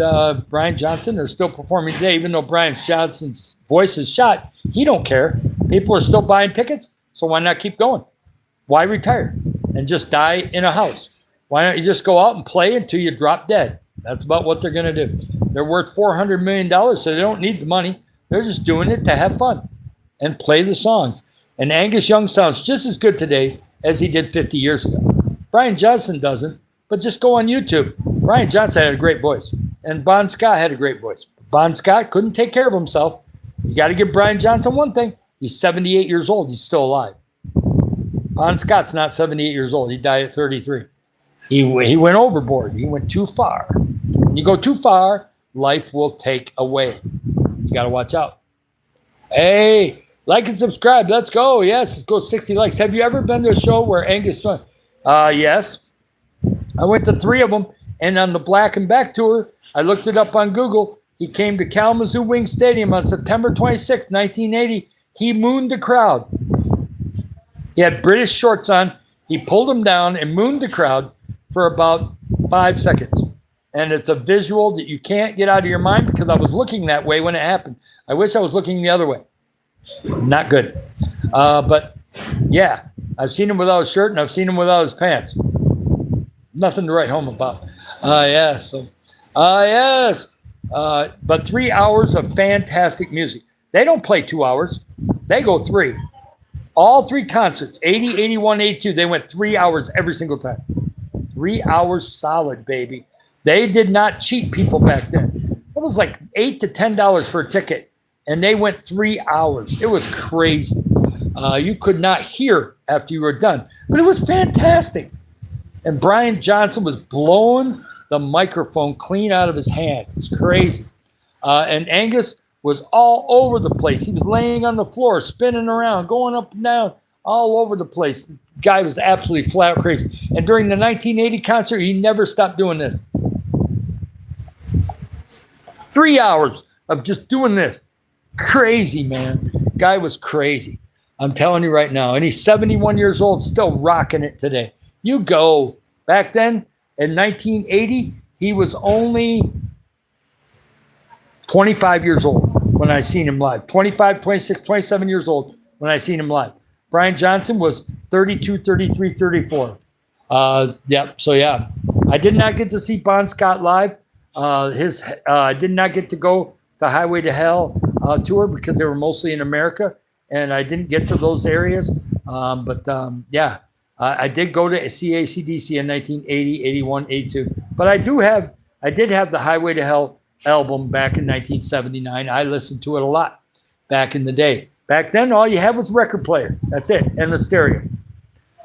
Brian Johnson are still performing today. Even though Brian Johnson's voice is shot, he don't care. People are still buying tickets, so why not keep going? Why retire and just die in a house? Why don't you just go out and play until you drop dead? That's about what they're going to do. They're worth $400 million, so they don't need the money. They're just doing it to have fun and play the songs. And Angus Young sounds just as good today as he did 50 years ago. Brian Johnson doesn't, but just go on YouTube. Brian Johnson had a great voice, and Bon Scott had a great voice. Bon Scott couldn't take care of himself. You got to give Brian Johnson one thing. He's 78 years old. He's still alive. Bon Scott's not 78 years old. He died at 33. He went overboard. He went too far. When you go too far, life will take away. You got to watch out. Hey, like and subscribe. Let's go. Yes, let's go 60 likes. Have you ever been to a show where Angus Young? Yes. I went to 3 of them, and on the Black and Back tour, I looked it up on Google. He came to Kalamazoo Wing Stadium on September 26, 1980. He mooned the crowd. He had British shorts on. He pulled them down and mooned the crowd for about 5 seconds. And it's a visual that you can't get out of your mind because I was looking that way when it happened. I wish I was looking the other way. Not good. But, yeah, I've seen him without his shirt and I've seen him without his pants. Nothing to write home about. Yes. So, yes. But 3 hours of fantastic music. They don't play 2 hours. They go three. All three concerts, 80, 81, 82, they went 3 hours every single time. 3 hours solid, baby. They did not cheat people back then. It was like $8 to $10 for a ticket, and they went 3 hours. It was crazy. You could not hear after you were done, but it was fantastic. And Brian Johnson was blowing the microphone clean out of his hand. It was crazy. And Angus was all over the place. He was laying on the floor, spinning around, going up and down, all over the place. The guy was absolutely flat out crazy. And during the 1980 concert, he never stopped doing this. 3 hours of just doing this. Crazy, man. Guy was crazy. I'm telling you right now. And he's 71 years old, still rocking it today. You go. Back then, in 1980, he was only 25 years old when I seen him live. 25, 26, 27 years old when I seen him live. Brian Johnson was 32, 33, 34. Yep. So, yeah. I did not get to see Bon Scott live. I did not get to go to Highway to Hell tour because they were mostly in America, and I didn't get to those areas. Yeah. I did go to see AC/DC in 1980, 81, 82. But I did have the Highway to Hell album back in 1979. I listened to it a lot back in the day. Back then, all you had was a record player. That's it, and a stereo.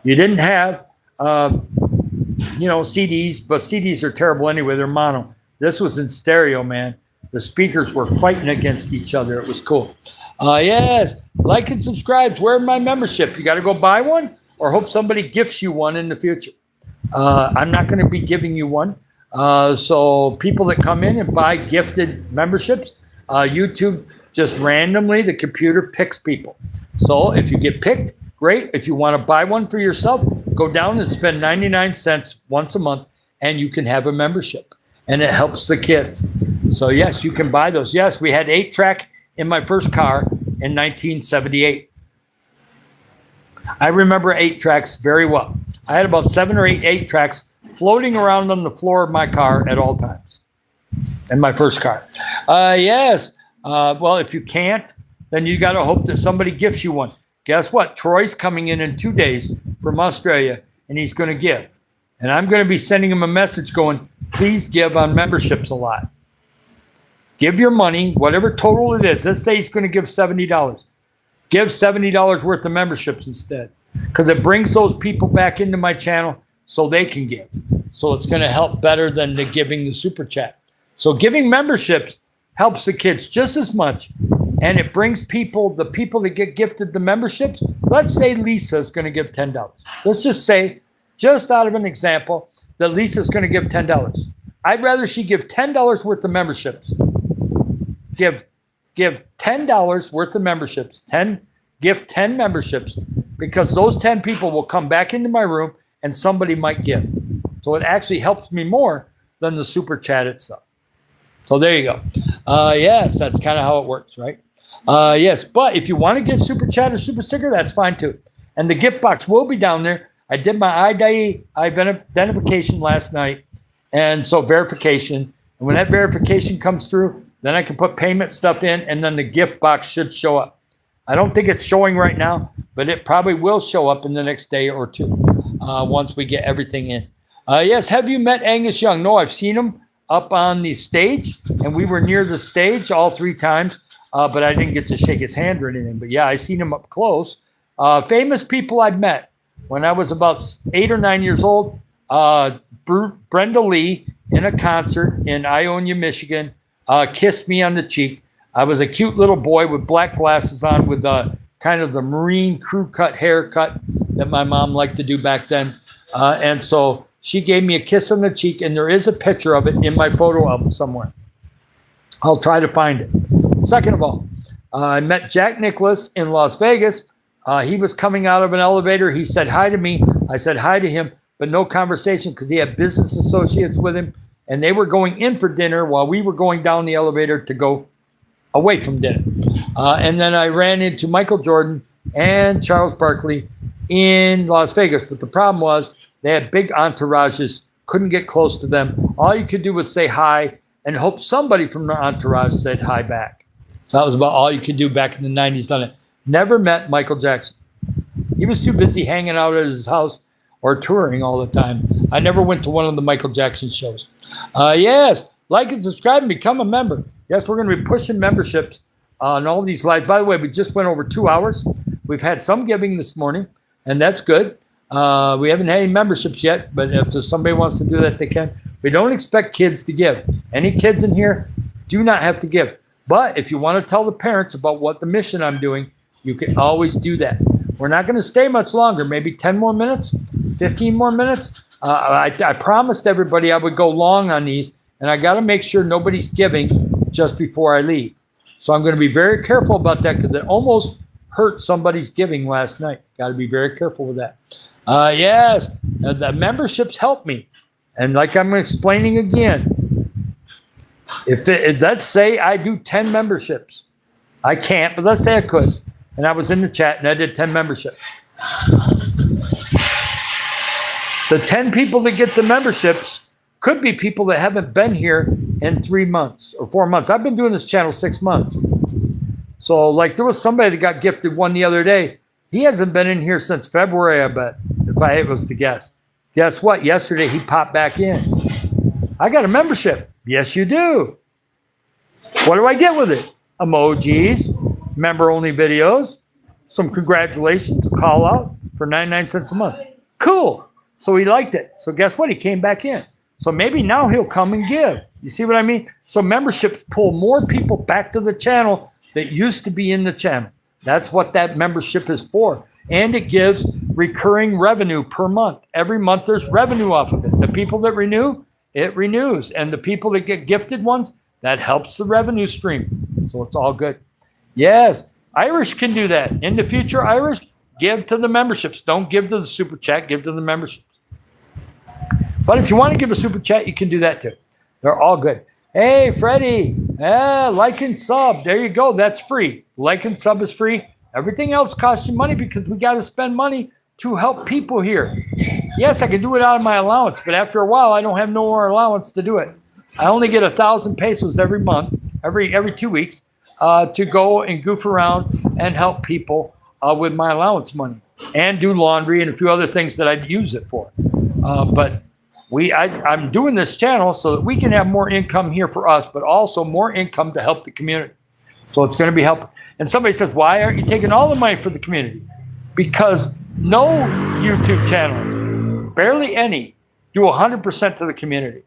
You didn't have, CDs, but CDs are terrible anyway. They're mono. This was in stereo, man. The speakers were fighting against each other. It was cool. Yes, like and subscribe. Where's my membership? You got to go buy one or hope somebody gifts you one in the future. I'm not going to be giving you one. So people that come in and buy gifted memberships, YouTube just randomly, the computer picks people. So if you get picked, great. If you want to buy one for yourself, go down and spend 99 cents once a month and you can have a membership. And it helps the kids. So yes, you can buy those. Yes, we had 8-track in my first car in 1978. I remember 8-tracks very well. I had about 7 or 8 8-tracks floating around on the floor of my car at all times in my first car. Yes. Well, if you can't, then you got to hope that somebody gifts you one. Guess what? Troy's coming in 2 days from Australia, and he's going to give. And I'm going to be sending him a message going, please give on memberships a lot. Give your money, whatever total it is. Let's say he's going to give $70. Give $70 worth of memberships instead, because it brings those people back into my channel so they can give. So it's going to help better than the giving the super chat. So giving memberships helps the kids just as much, and it brings the people that get gifted the memberships. Let's say Lisa's going to give $10. Let's just say, just out of an example, that Lisa's going to give $10. I'd rather she give $10 worth of memberships. Give $10 worth of memberships. Give 10 memberships, because those 10 people will come back into my room and somebody might give. So it actually helps me more than the super chat itself. So there you go. Yes, that's kind of how it works, right? Yes, but if you want to give super chat or super sticker, that's fine too. And the gift box will be down there. I did my ID identification last night, and so verification. And when that verification comes through, then I can put payment stuff in, and then the gift box should show up. I don't think it's showing right now, but it probably will show up in the next day or two once we get everything in. Yes, have you met Angus Young? No, I've seen him up on the stage, and we were near the stage all 3 times, but I didn't get to shake his hand or anything. But yeah, I seen him up close. Famous people I've met when I was about 8 or 9 years old. Brenda Lee in a concert in Ionia, Michigan, kissed me on the cheek. I was a cute little boy with black glasses on with kind of the Marine crew cut haircut that my mom liked to do back then. And so she gave me a kiss on the cheek, and there is a picture of it in my photo album somewhere. I'll try to find it. Second of all, I met Jack Nicklaus in Las Vegas. He was coming out of an elevator. He said hi to me. I said hi to him, but no conversation because he had business associates with him, and they were going in for dinner while we were going down the elevator to go away from dinner. And then I ran into Michael Jordan and Charles Barkley in Las Vegas. But the problem was they had big entourages couldn't get close to them. All you could do was say hi and hope somebody from their entourage said hi back. So that was about all you could do back in the 90s on it. Never met Michael Jackson. He was too busy hanging out at his house or touring all the time. I never went to one of the Michael Jackson shows. Yes, like and subscribe and become a member. Yes, we're going to be pushing memberships on all these lives. By the way, we just went over 2 hours. We've had some giving this morning, and that's good. We haven't had any memberships yet, but if somebody wants to do that, they can. We don't expect kids to give. Any kids in here do not have to give. But if you want to tell the parents about what the mission I'm doing, you can always do that. We're not going to stay much longer, maybe 10 more minutes, 15 more minutes. I promised everybody I would go long on these, and I got to make sure nobody's giving just before I leave. So I'm going to be very careful about that because it almost hurt somebody's giving last night. Got to be very careful with that. Yes, the memberships help me. And like I'm explaining again, if let's say I do 10 memberships. I can't, but let's say I could. And I was in the chat and I did 10 memberships. The 10 people that get the memberships could be people that haven't been here in 3 months or 4 months. I've been doing this channel 6 months. So like there was somebody that got gifted one the other day. He hasn't been in here since February, I bet, if I was to guess. Guess what? Yesterday he popped back in. I got a membership. Yes, you do. What do I get with it? Emojis, member-only videos, some congratulations, a call out for 99 cents a month. Cool. So he liked it. So guess what? He came back in. So maybe now he'll come and give. You see what I mean? So memberships pull more people back to the channel that used to be in the channel. That's what that membership is for. And it gives recurring revenue per month. Every month there's revenue off of it. The people that renew, it renews. And the people that get gifted ones, that helps the revenue stream. So it's all good. Yes, Irish can do that. In the future, Irish, give to the memberships. Don't give to the super chat, give to the memberships. But if you want to give a super chat, you can do that too. They're all good. Hey, Freddie, like and sub. There you go. That's free. Like and sub is free. Everything else costs you money because we got to spend money to help people here. Yes, I can do it out of my allowance, but after a while, I don't have no more allowance to do it. I only get 1,000 pesos every month, every 2 weeks, to go and goof around and help people with my allowance money and do laundry and a few other things that I'd use it for. But I'm doing this channel so that we can have more income here for us, but also more income to help the community. So it's going to be helpful. And somebody says, why aren't you taking all the money for the community? Because no YouTube channel, barely any, do 100% to the community.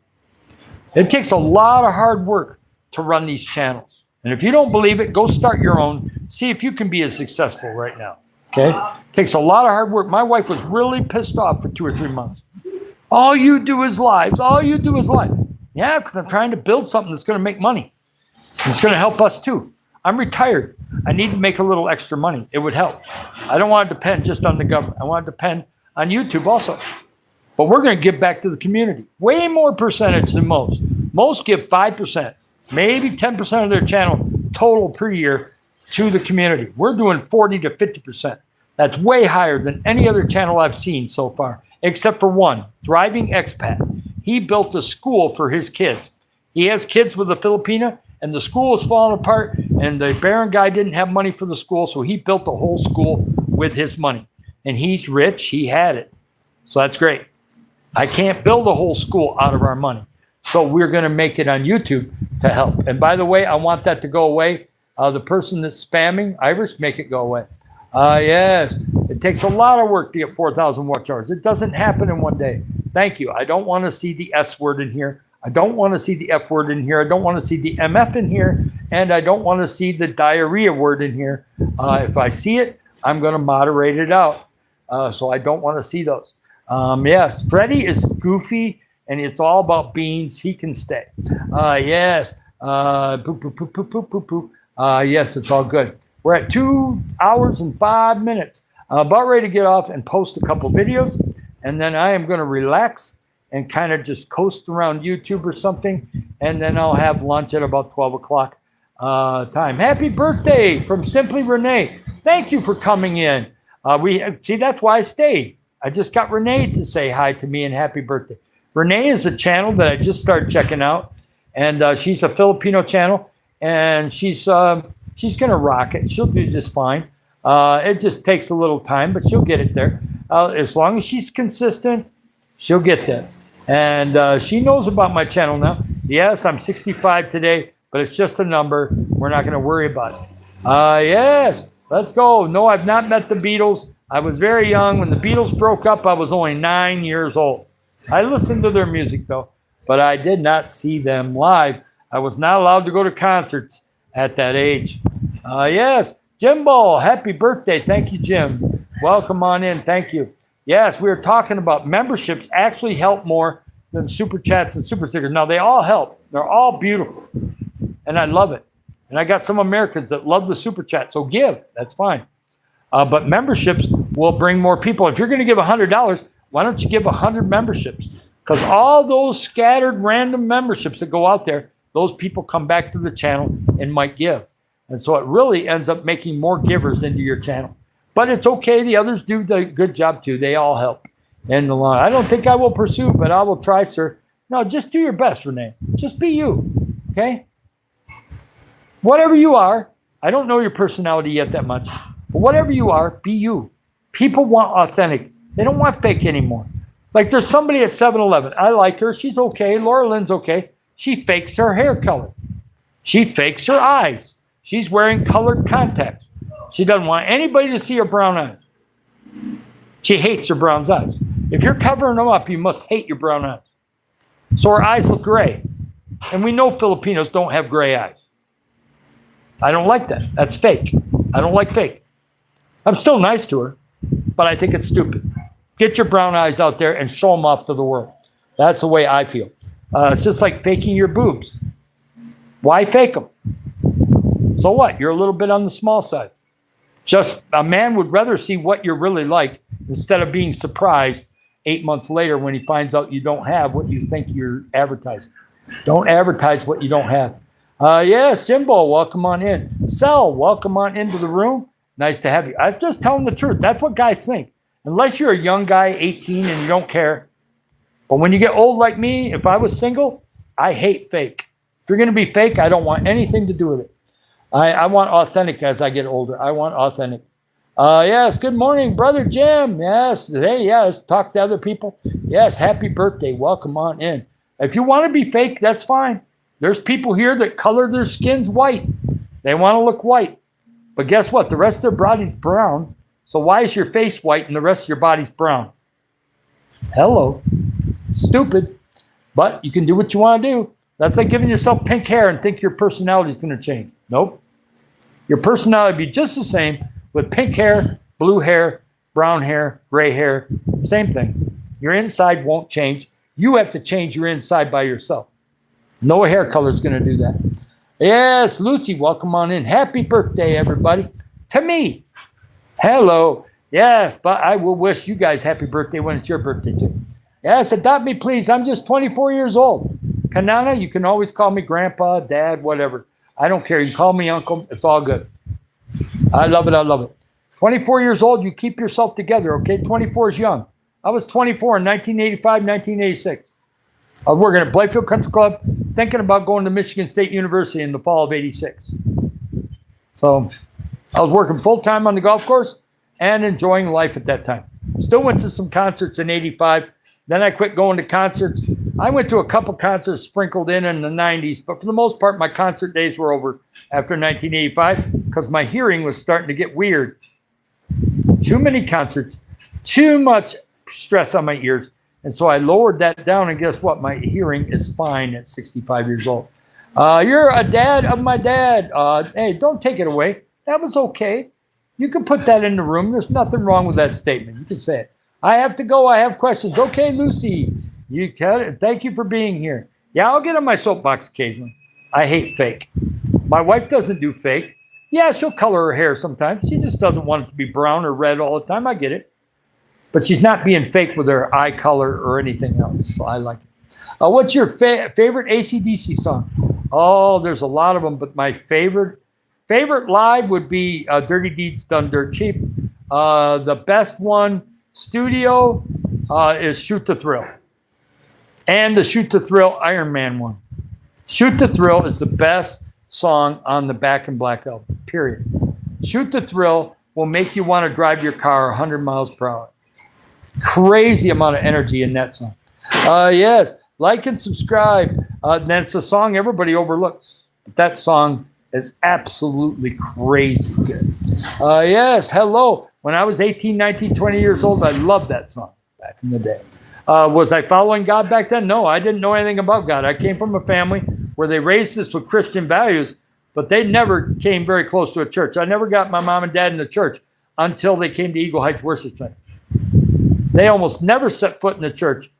It takes a lot of hard work to run these channels. And if you don't believe it, go start your own. See if you can be as successful right now. Okay? It takes a lot of hard work. My wife was really pissed off for 2 or 3 months. All you do is lives. All you do is live. Yeah, because I'm trying to build something that's going to make money. It's going to help us too. I'm retired. I need to make a little extra money. It would help. I don't want to depend just on the government. I want to depend on YouTube also. But we're going to give back to the community. Way more percentage than most. Most give 5%, maybe 10% of their channel total per year to the community. We're doing 40 to 50%. That's way higher than any other channel I've seen so far, except for one, Thriving Expat. He built a school for his kids. He has kids with a Filipina, and the school is falling apart, and the Barron guy didn't have money for the school, so he built the whole school with his money. And he's rich. He had it. So that's great. I can't build a whole school out of our money. So we're going to make it on YouTube to help. And by the way, I want that to go away. The person that's spamming, Irish, make it go away. Yes, it takes a lot of work to get 4,000 watch hours. It doesn't happen in one day. Thank you. I don't want to see the S word in here. I don't want to see the F word in here. I don't want to see the MF in here. And I don't want to see the diarrhea word in here. If I see it, I'm going to moderate it out. So I don't want to see those. Yes, Freddie is goofy, and it's all about beans. He can stay. Yes. Poop, poop, poop, poop, poop, poop, poop. Yes, it's all good. We're at 2 hours and 5 minutes. I'm about ready to get off and post a couple videos, and then I am going to relax and kind of just coast around YouTube or something, and then I'll have lunch at about 12 o'clock time. Happy birthday from Simply Renee. Thank you for coming in. See, that's why I stayed. I just got Renee to say hi to me and happy birthday. Renee is a channel that I just started checking out, and she's a Filipino channel, and she's going to rock it. She'll do just fine. It just takes a little time, but she'll get it there. As long as she's consistent, she'll get there. And she knows about my channel now. Yes, I'm 65 today, but it's just a number. We're not going to worry about it. Yes, let's go. No, I've not met the Beatles. I was very young. When the Beatles broke up, I was only 9 years old. I listened to their music, though, but I did not see them live. I was not allowed to go to concerts at that age. Yes, Jimbo, happy birthday. Thank you, Jim. Welcome on in. Thank you. Yes, we were talking about memberships actually help more than super chats and super stickers. Now, they all help. They're all beautiful, and I love it. And I got some Americans that love the super chat, so give. That's fine. But memberships will bring more people. If you're going to give $100, why don't you give 100 memberships? Because all those scattered random memberships that go out there, those people come back to the channel and might give. And so it really ends up making more givers into your channel. But it's okay. The others do the good job too. They all help in the long. I don't think I will pursue, but I will try, sir. No, just do your best, Renee. Just be you, okay? Whatever you are, I don't know your personality yet that much, but whatever you are, be you. People want authentic. They don't want fake anymore. Like there's somebody at 7-Eleven. I like her. She's okay. Laura Lynn's okay. She fakes her hair color. She fakes her eyes. She's wearing colored contacts. She doesn't want anybody to see her brown eyes. She hates her brown eyes. If you're covering them up, you must hate your brown eyes. So her eyes look gray. And we know Filipinos don't have gray eyes. I don't like that. That's fake. I don't like fake. I'm still nice to her, but I think it's stupid. Get your brown eyes out there and show them off to the world. That's the way I feel. It's just like faking your boobs. Why fake them? So what? You're a little bit on the small side. Just a man would rather see what you're really like instead of being surprised 8 months later when he finds out you don't have what you think you're advertising. Don't advertise what you don't have. Yes, Jimbo, welcome on in. Sel, welcome on into the room. Nice to have you. I was just telling the truth. That's what guys think. Unless you're a young guy, 18, and you don't care. But when you get old like me, if I was single, I hate fake. If you're going to be fake, I don't want anything to do with it. I want authentic as I get older. I want authentic. Yes, good morning, Brother Jim. Yes, hey, yes, talk to other people. Yes, happy birthday. Welcome on in. If you want to be fake, that's fine. There's people here that color their skins white. They want to look white. But guess what? The rest of their body's brown. So why is your face white and the rest of your body's brown? Hello. Stupid. But you can do what you want to do. That's like giving yourself pink hair and think your personality is going to change. Nope. Your personality would be just the same with pink hair, blue hair, brown hair, gray hair. Same thing. Your inside won't change. You have to change your inside by yourself. No hair color is going to do that. Yes, Lucy, welcome on in. Happy birthday, everybody. To me. Hello. Yes, but I will wish you guys happy birthday when it's your birthday, too. Yes, adopt me, please. I'm just 24 years old. Kanana, you can always call me grandpa, dad, whatever. I don't care. You can call me uncle. It's all good. I love it. I love it. 24 years old, you keep yourself together, okay? 24 is young. I was 24 in 1985, 1986. I was working at Blythefield Country Club, thinking about going to Michigan State University in the fall of 86. So I was working full-time on the golf course and enjoying life at that time. Still went to some concerts in 85. Then I quit going to concerts. I went to a couple concerts sprinkled in the 90s, but for the most part, my concert days were over after 1985 because my hearing was starting to get weird. Too many concerts, too much stress on my ears. And so I lowered that down, and guess what? My hearing is fine at 65 years old. You're a dad of my dad. Hey, don't take it away. That was okay. You can put that in the room. There's nothing wrong with that statement. You can say it. I have to go. I have questions. Okay, Lucy. You can. Thank you for being here. Yeah, I'll get on my soapbox occasionally. I hate fake. My wife doesn't do fake. Yeah, she'll color her hair sometimes. She just doesn't want it to be brown or red all the time. I get it. But she's not being fake with her eye color or anything else. So I like it. What's your favorite AC/DC song? Oh, there's a lot of them, but my favorite live would be Dirty Deeds Done Dirt Cheap. The best one, studio, is Shoot the Thrill. And the Shoot to Thrill Iron Man one. Shoot to Thrill is the best song on the Back in Black album, period. Shoot to Thrill will make you want to drive your car 100 miles per hour. Crazy amount of energy in that song. Yes, like and subscribe. That's a song everybody overlooks. But that song is absolutely crazy good. Yes, hello. When I was 18, 19, 20 years old, I loved that song back in the day. Was I following God back then? No, I didn't know anything about God. I came from a family where they raised us with Christian values, but they never came very close to a church. I never got my mom and dad in the church until they came to Eagle Heights Worship Center. They almost never set foot in the church.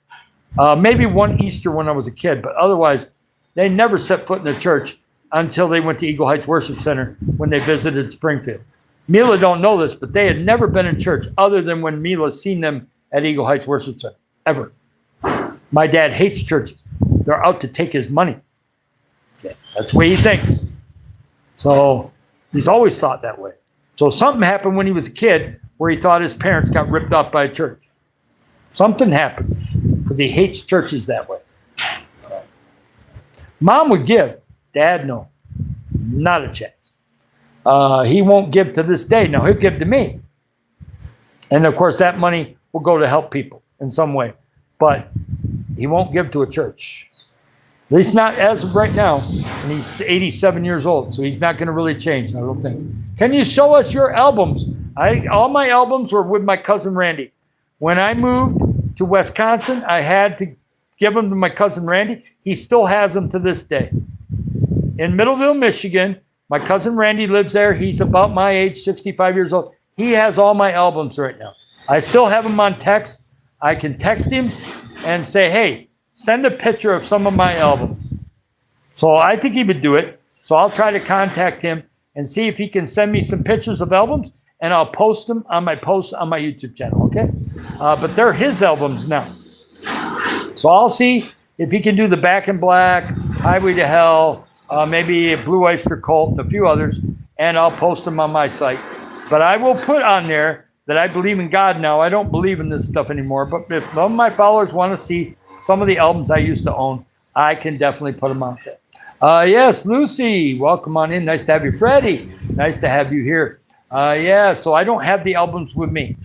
Maybe one Easter when I was a kid, but otherwise, they never set foot in the church until they went to Eagle Heights Worship Center when they visited Springfield. Mila don't know this, but they had never been in church other than when Mila seen them at Eagle Heights Worship Center, ever. My dad hates churches. They're out to take his money. Okay, that's the way he thinks. So he's always thought that way. So something happened when he was a kid where he thought his parents got ripped off by a church. Something happened because he hates churches that way. Mom would give. Dad, no. Not a chance. He won't give to this day. Now, he'll give to me. And, of course, that money will go to help people in some way. But he won't give to a church. At least not as of right now. And he's 87 years old, so he's not going to really change, I don't think. Can you show us your albums? All my albums were with my cousin Randy. When I moved to Wisconsin, I had to give them to my cousin Randy. He still has them to this day. In Middleville, Michigan, my cousin Randy lives there. He's about my age, 65 years old. He has all my albums right now. I still have them on text. I can text him and say, hey, send a picture of some of my albums. So I think he would do it. So I'll try to contact him and see if he can send me some pictures of albums, and I'll post them on my posts on my YouTube channel, okay? But they're his albums now. So I'll see if he can do the Back in Black, Highway to Hell, maybe Blue Oyster Cult, and a few others, and I'll post them on my site. But I will put on there that I believe in God now. I don't believe in this stuff anymore, but if some of my followers want to see some of the albums I used to own, I can definitely put them out there. Yes, Lucy, welcome on in. Nice to have you. Freddie, nice to have you here. Yeah, so I don't have the albums with me.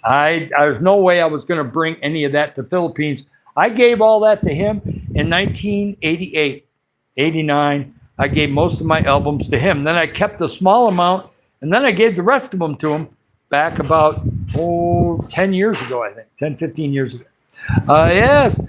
There's no way I was going to bring any of that to Philippines. I gave all that to him in 1988, 89. I gave most of my albums to him. Then I kept a small amount, and then I gave the rest of them to him back about 10 years ago, I think, 10, 15 years ago. Yes,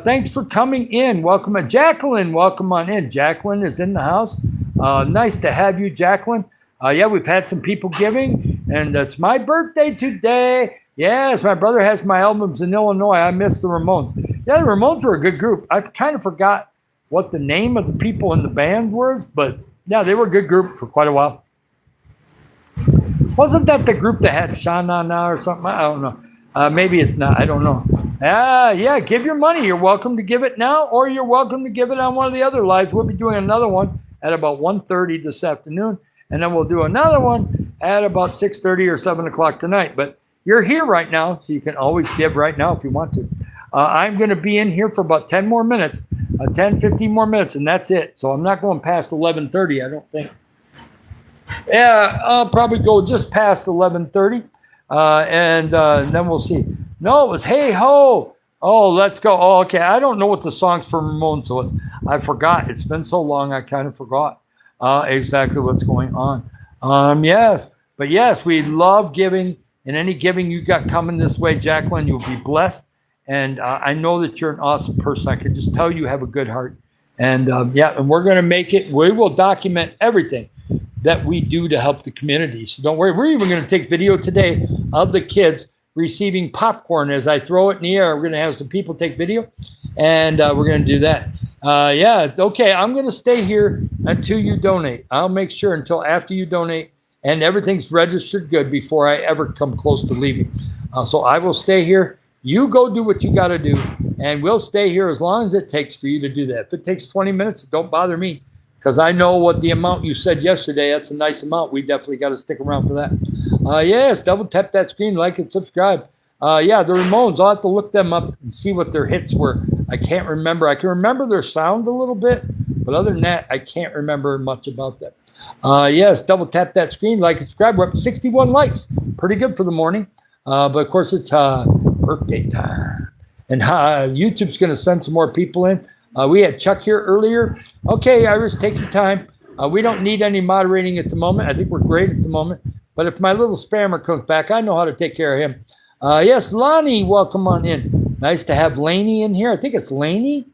thanks for coming in. Welcome, Jacqueline. Welcome on in. Jacqueline is in the house. Nice to have you, Jacqueline. Yeah, we've had some people giving, and it's my birthday today. Yes, my brother has my albums in Illinois. I miss the Ramones. Yeah, the Ramones were a good group. I kind of forgot what the name of the people in the band were, but yeah, they were a good group for quite a while. Wasn't that the group that had Sha-Na Na or something? I don't know. Maybe it's not. I don't know. Yeah, give your money. You're welcome to give it now, or you're welcome to give it on one of the other lives. We'll be doing another one at about 1:30 this afternoon, and then we'll do another one at about 6:30 or 7 o'clock tonight. But you're here right now, so you can always give right now if you want to. I'm going to be in here for about 10 more minutes, 10, 15 more minutes, and that's it. So I'm not going past 11:30, I don't think. Yeah, I'll probably go just past 11:30, and then we'll see. No, it was Hey Ho. Oh, let's go. Oh, okay. I don't know what the songs for Ramones was. I forgot. It's been so long, I kind of forgot exactly what's going on. Yes, but yes, we love giving, and any giving you got coming this way, Jacqueline, you'll be blessed. And I know that you're an awesome person. I can just tell you have a good heart. And yeah, and we're going to make it. We will document everything that we do to help the community. So don't worry. We're even going to take video today of the kids receiving popcorn as I throw it in the air. We're going to have some people take video, and we're going to do that. Yeah, okay. I'm going to stay here until you donate. I'll make sure until after you donate and everything's registered good before I ever come close to leaving. So I will stay here. You go do what you got to do, and we'll stay here as long as it takes for you to do that. If it takes 20 minutes, don't bother me, because I know what the amount you said yesterday. That's a nice amount. We definitely got to stick around for that. Yes, double tap that screen, like and subscribe. Yeah, the Ramones. I'll have to look them up and see what their hits were. I can't remember. I can remember their sound a little bit, but other than that, I can't remember much about them. Yes, double tap that screen, like and subscribe. We're up to 61 likes. Pretty good for the morning. But of course, it's birthday time. And YouTube's going to send some more people in. We had Chuck here earlier. Okay, Iris, take your time. We don't need any moderating at the moment. I think we're great at the moment. But if my little spammer comes back, I know how to take care of him. Yes, Lonnie, welcome on in. Nice to have Laney in here. I think it's Laney.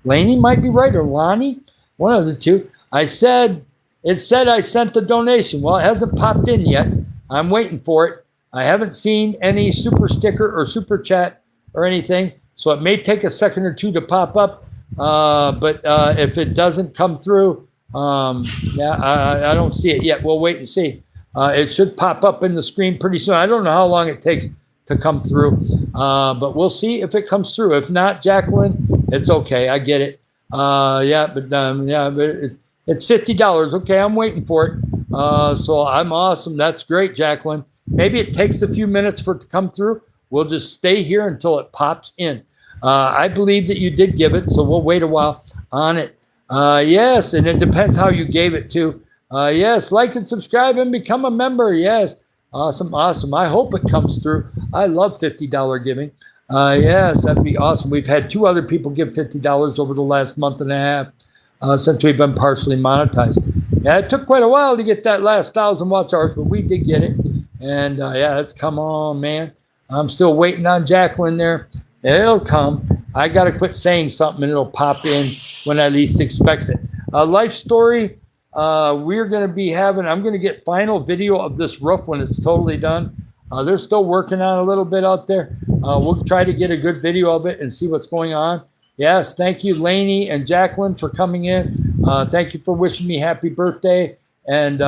Laney might be right, or Lonnie. One of the two. It said I sent the donation. Well, it hasn't popped in yet. I'm waiting for it. I haven't seen any super sticker or super chat or anything. So it may take a second or two to pop up. But if it doesn't come through, I don't see it yet. We'll wait and see. It should pop up in the screen pretty soon. I don't know how long it takes to come through, but we'll see if it comes through. If not, Jacqueline, it's okay. I get it. But it's $50. Okay, I'm waiting for it. So I'm awesome. That's great, Jacqueline. Maybe it takes a few minutes for it to come through. We'll just stay here until it pops in. I believe that you did give it, so we'll wait a while on it. Yes, and it depends how you gave it to. Yes, like and subscribe and become a member. Yes, awesome. I hope it comes through. I love $50 giving. Yes, that'd be awesome. We've had 2 other people give $50 over the last month and a half since we've been partially monetized. Yeah, it took quite a while to get that last 1,000 watch hours, but we did get it. And let's come on, man. I'm still waiting on Jacqueline there. It'll come. I got to quit saying something and it'll pop in when I least expect it. Life story. We're going to be I'm going to get final video of this roof when it's totally done. They're still working on a little bit out there. We'll try to get a good video of it and see what's going on. Yes, thank you, Laney and Jacqueline, for coming in. Thank you for wishing me happy birthday. And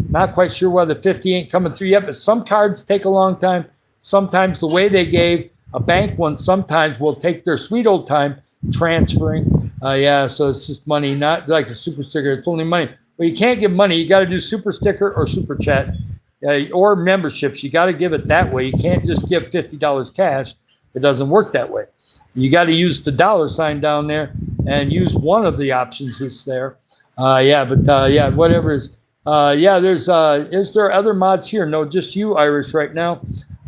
not quite sure why the 50 ain't coming through yet, but some cards take a long time. Sometimes the way they gave a bank one sometimes will take their sweet old time transferring. So it's just money, not like a super sticker. It's only money. Well, you can't give money. You got to do super sticker or super chat or memberships. You got to give it that way. You can't just give $50 cash. It doesn't work that way. You got to use the $ down there and use one of the options that's there. Whatever is. Is there other mods here? No, just you, Iris, right now.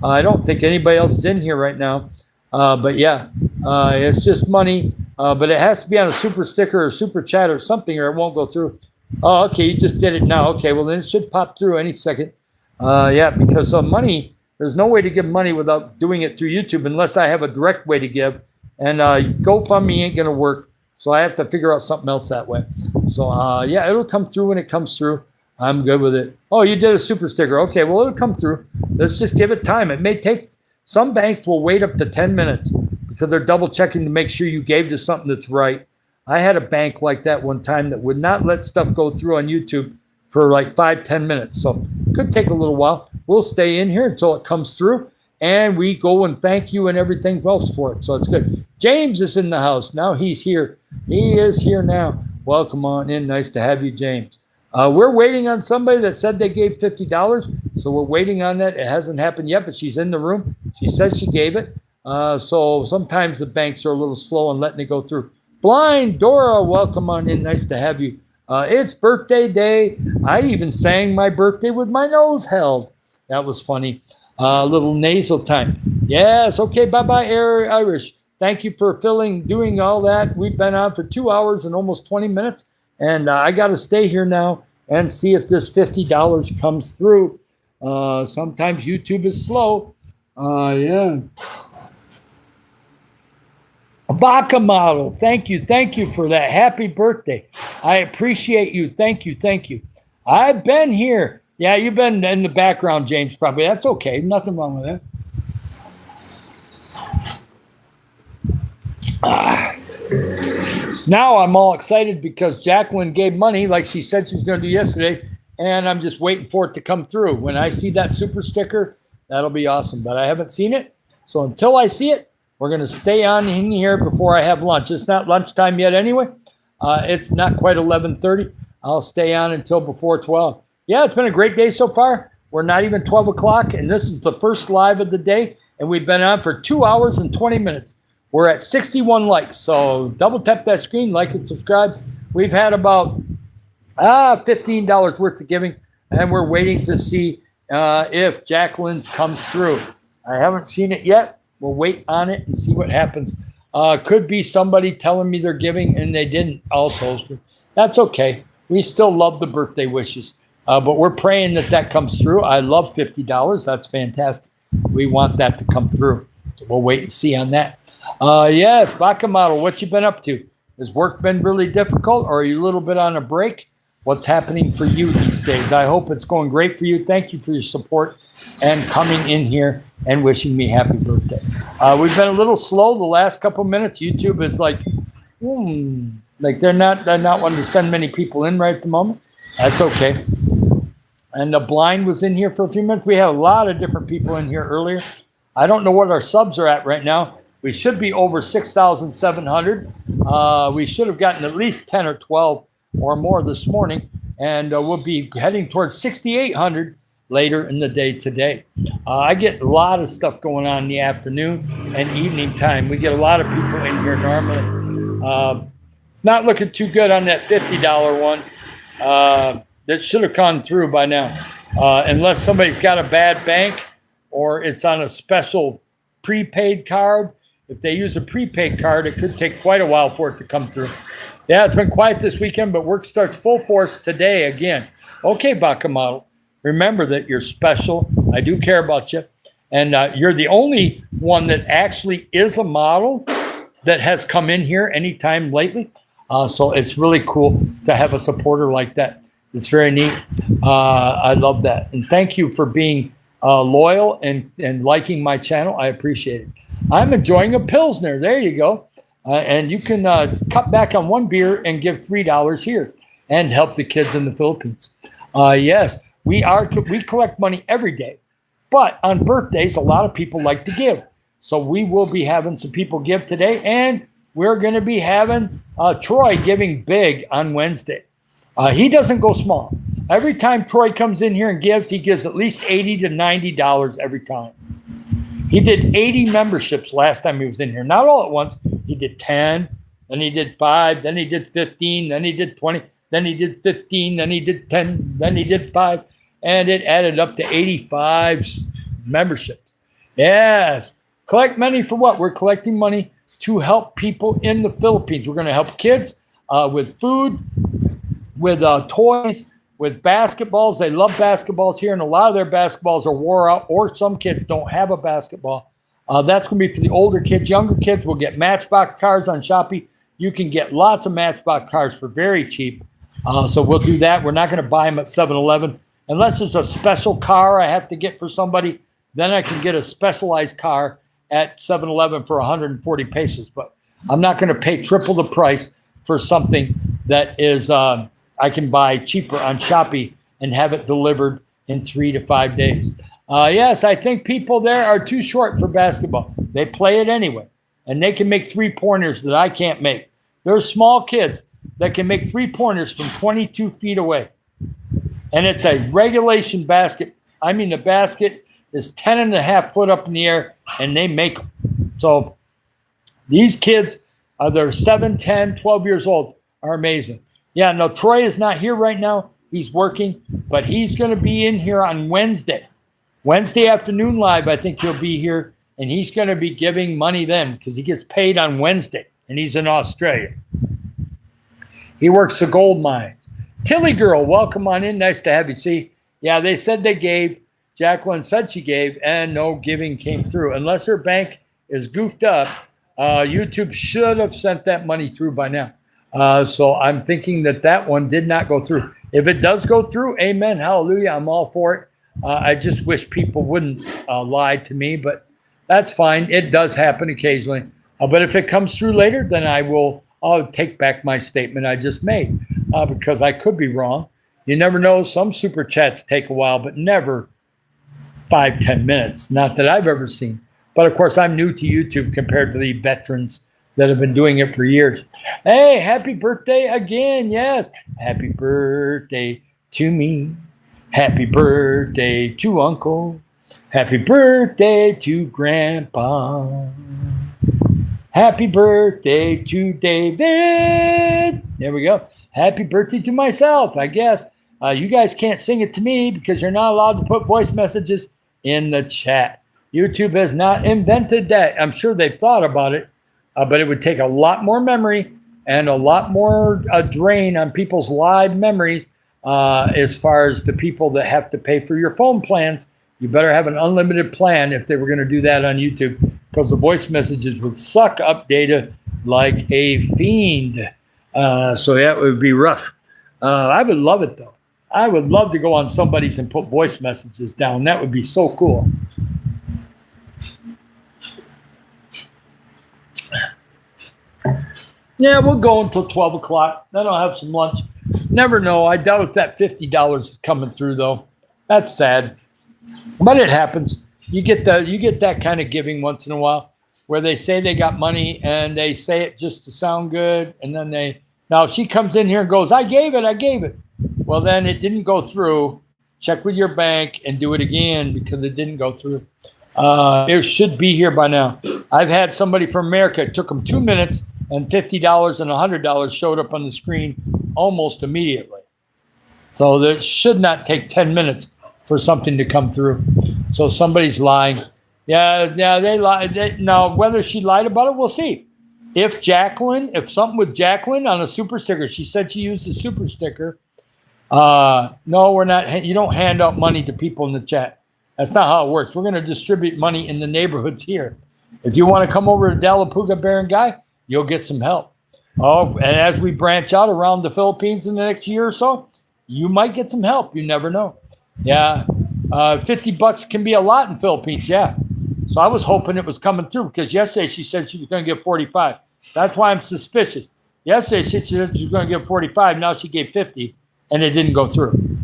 I don't think anybody else is in here right now. It's just money. But it has to be on a super sticker or super chat or something, or it won't go through. Oh, okay, you just did it now. Okay, well, then it should pop through any second. Because money, there's no way to give money without doing it through YouTube unless I have a direct way to give. And GoFundMe ain't going to work. So I have to figure out something else that way. So, it'll come through when it comes through. I'm good with it. Oh, you did a super sticker. Okay, well, it'll come through. Let's just give it time. It may take, some banks will wait up to 10 minutes because they're double checking to make sure you gave to something that's right. I had a bank like that one time that would not let stuff go through on YouTube for like 5-10 minutes. So it could take a little while. We'll stay in here until it comes through. And we go and thank you and everything else for it. So it's good. James is in the house. Now he's here. He is here now. Welcome on in. Nice to have you, James. We're waiting on somebody that said they gave $50. So we're waiting on that. It hasn't happened yet, but she's in the room. She says she gave it. So sometimes the banks are a little slow on letting it go through. Blind Dora, welcome on in. Nice to have you. It's birthday day. I even sang my birthday with my nose held. That was funny. Little nasal time. Yes. Okay. Bye-bye, Irish. Thank you for doing all that. We've been on for 2 hours and almost 20 minutes. And I got to stay here now and see if this $50 comes through. Sometimes YouTube is slow. Baka model. Thank you for that. Happy birthday. I appreciate you. Thank you. I've been here. Yeah, you've been in the background, James, probably. That's okay. Nothing wrong with that. Now I'm all excited because Jacqueline gave money like she said she was going to do yesterday, and I'm just waiting for it to come through. When I see that super sticker, that'll be awesome. But I haven't seen it. So until I see it, we're going to stay on in here before I have lunch. It's not lunchtime yet anyway. It's not quite 11:30. I'll stay on until before 12. Yeah, it's been a great day so far. We're not even 12 o'clock, and this is the first live of the day. and we've been on for 2 hours and 20 minutes. We're at 61 likes, so double tap that screen, like and subscribe. We've had about $15 worth of giving, and we're waiting to see if Jacqueline's comes through. I haven't seen it yet. We'll wait on it and see what happens. Could be somebody telling me they're giving and they didn't also. That's okay. We still love the birthday wishes, but we're praying that comes through. I love $50. That's fantastic. We want that to come through. So we'll wait and see on that. Yes, Vodka Model, what you been up to? Has work been really difficult, or are you a little bit on a break? What's happening for you these days? I hope it's going great for you. Thank you for your support and coming in here and wishing me happy birthday. We've been a little slow the last couple minutes. YouTube is like they're not wanting to send many people in right at the moment. That's okay. And the blind was in here for a few minutes. We had a lot of different people in here earlier. I don't know what our subs are at right now. We should be over 6,700. We should have gotten at least 10 or 12 or more this morning, and we'll be heading towards 6,800 later in the day today. I get a lot of stuff going on in the afternoon and evening time. We get a lot of people in here normally. It's not looking too good on that $50 one. That should have gone through by now, unless somebody's got a bad bank or it's on a special prepaid card. If they use a prepaid card, it could take quite a while for it to come through. Yeah, it's been quiet this weekend, but work starts full force today again. Okay, Vodka Model, remember that you're special. I do care about you. And you're the only one that actually is a model that has come in here anytime lately. So it's really cool to have a supporter like that. It's very neat. I love that. And thank you for being loyal and liking my channel. I appreciate it. I'm enjoying a Pilsner. There you go. And you can cut back on one beer and give $3 here and help the kids in the Philippines. Yes, we collect money every day. But on birthdays, a lot of people like to give. So we will be having some people give today. And we're going to be having Troy giving big on Wednesday. He doesn't go small. Every time Troy comes in here and gives, he gives at least $80 to $90 every time. He did 80 memberships last time he was in here. Not all at once. He did 10, then he did 5, then he did 15, then he did 20, then he did 15, then he did 10, then he did 5, and it added up to 85 memberships. Yes. Collect money for what? We're collecting money to help people in the Philippines. We're going to help kids with food, with toys, with basketballs. They love basketballs here, and a lot of their basketballs are wore out, or some kids don't have a basketball. That's going to be for the older kids. Younger kids will get Matchbox cars on Shopee. You can get lots of Matchbox cars for very cheap. So we'll do that. We're not going to buy them at 7-Eleven. Unless there's a special car I have to get for somebody, then I can get a specialized car at 7-Eleven for 140 pesos. But I'm not going to pay triple the price for something that is I can buy cheaper on Shopee and have it delivered in 3 to 5 days. Yes, I think people there are too short for basketball. They play it anyway, and they can make three-pointers that I can't make. There's small kids that can make three-pointers from 22 feet away, and it's a regulation basket. I mean, the basket is 10 and a half foot up in the air, and they make them. So these kids, they're 7, 10, 12 years old, are amazing. Yeah, no, Troy is not here right now. He's working, but he's going to be in here on Wednesday. Wednesday afternoon live, I think he'll be here, and he's going to be giving money then because he gets paid on Wednesday, and he's in Australia. He works the gold mines. Tilly Girl, welcome on in. Nice to have you. See, yeah, they said they gave. Jacqueline said she gave, and no giving came through. Unless her bank is goofed up, YouTube should have sent that money through by now. So I'm thinking that one did not go through. If it does go through, amen, hallelujah, I'm all for it. I just wish people wouldn't lie to me, but that's fine. It does happen occasionally. But if it comes through later, then I'll take back my statement I just made because I could be wrong. You never know. Some super chats take a while, but never 5-10 minutes. Not that I've ever seen. But of course, I'm new to YouTube compared to the veterans that have been doing it for years. Hey, happy birthday again. Yes. Happy birthday to me. Happy birthday to Uncle. Happy birthday to Grandpa. Happy birthday to David. There we go. Happy birthday to myself, I guess. You guys can't sing it to me because you're not allowed to put voice messages in the chat. YouTube has not invented that. I'm sure they've thought about it, but it would take a lot more memory and a lot more drain on people's live memories as far as the people that have to pay for your phone plans. You better have an unlimited plan if they were going to do that on YouTube, because the voice messages would suck up data like a fiend. So that would be rough. I would love it, though. I would love to go on somebody's and put voice messages down. That would be so cool. Yeah, we'll go until 12 o'clock. Then I'll have some lunch. Never know. I doubt if that $50 is coming through, though. That's sad. But it happens. You get that kind of giving once in a while where they say they got money and they say it just to sound good. And then now if she comes in here and goes, I gave it. Well, then it didn't go through. Check with your bank and do it again because it didn't go through. It should be here by now. I've had somebody from America. It took them 2 minutes and $50 and $100 showed up on the screen almost immediately. So that should not take 10 minutes for something to come through. So somebody's lying. Yeah, they lied. Now, whether she lied about it, we'll see. If something with Jacqueline on a super sticker, she said she used a super sticker. No, we're not. You don't hand out money to people in the chat. That's not how it works. We're going to distribute money in the neighborhoods here. If you want to come over to Delapuga Barangay, you'll get some help. Oh, and as we branch out around the Philippines in the next year or so, you might get some help. You never know. Yeah, $50 can be a lot in Philippines. Yeah, so I was hoping it was coming through because yesterday she said she was going to give 45. That's why I'm suspicious. Yesterday she said she was going to give 45. Now she gave 50, and it didn't go through.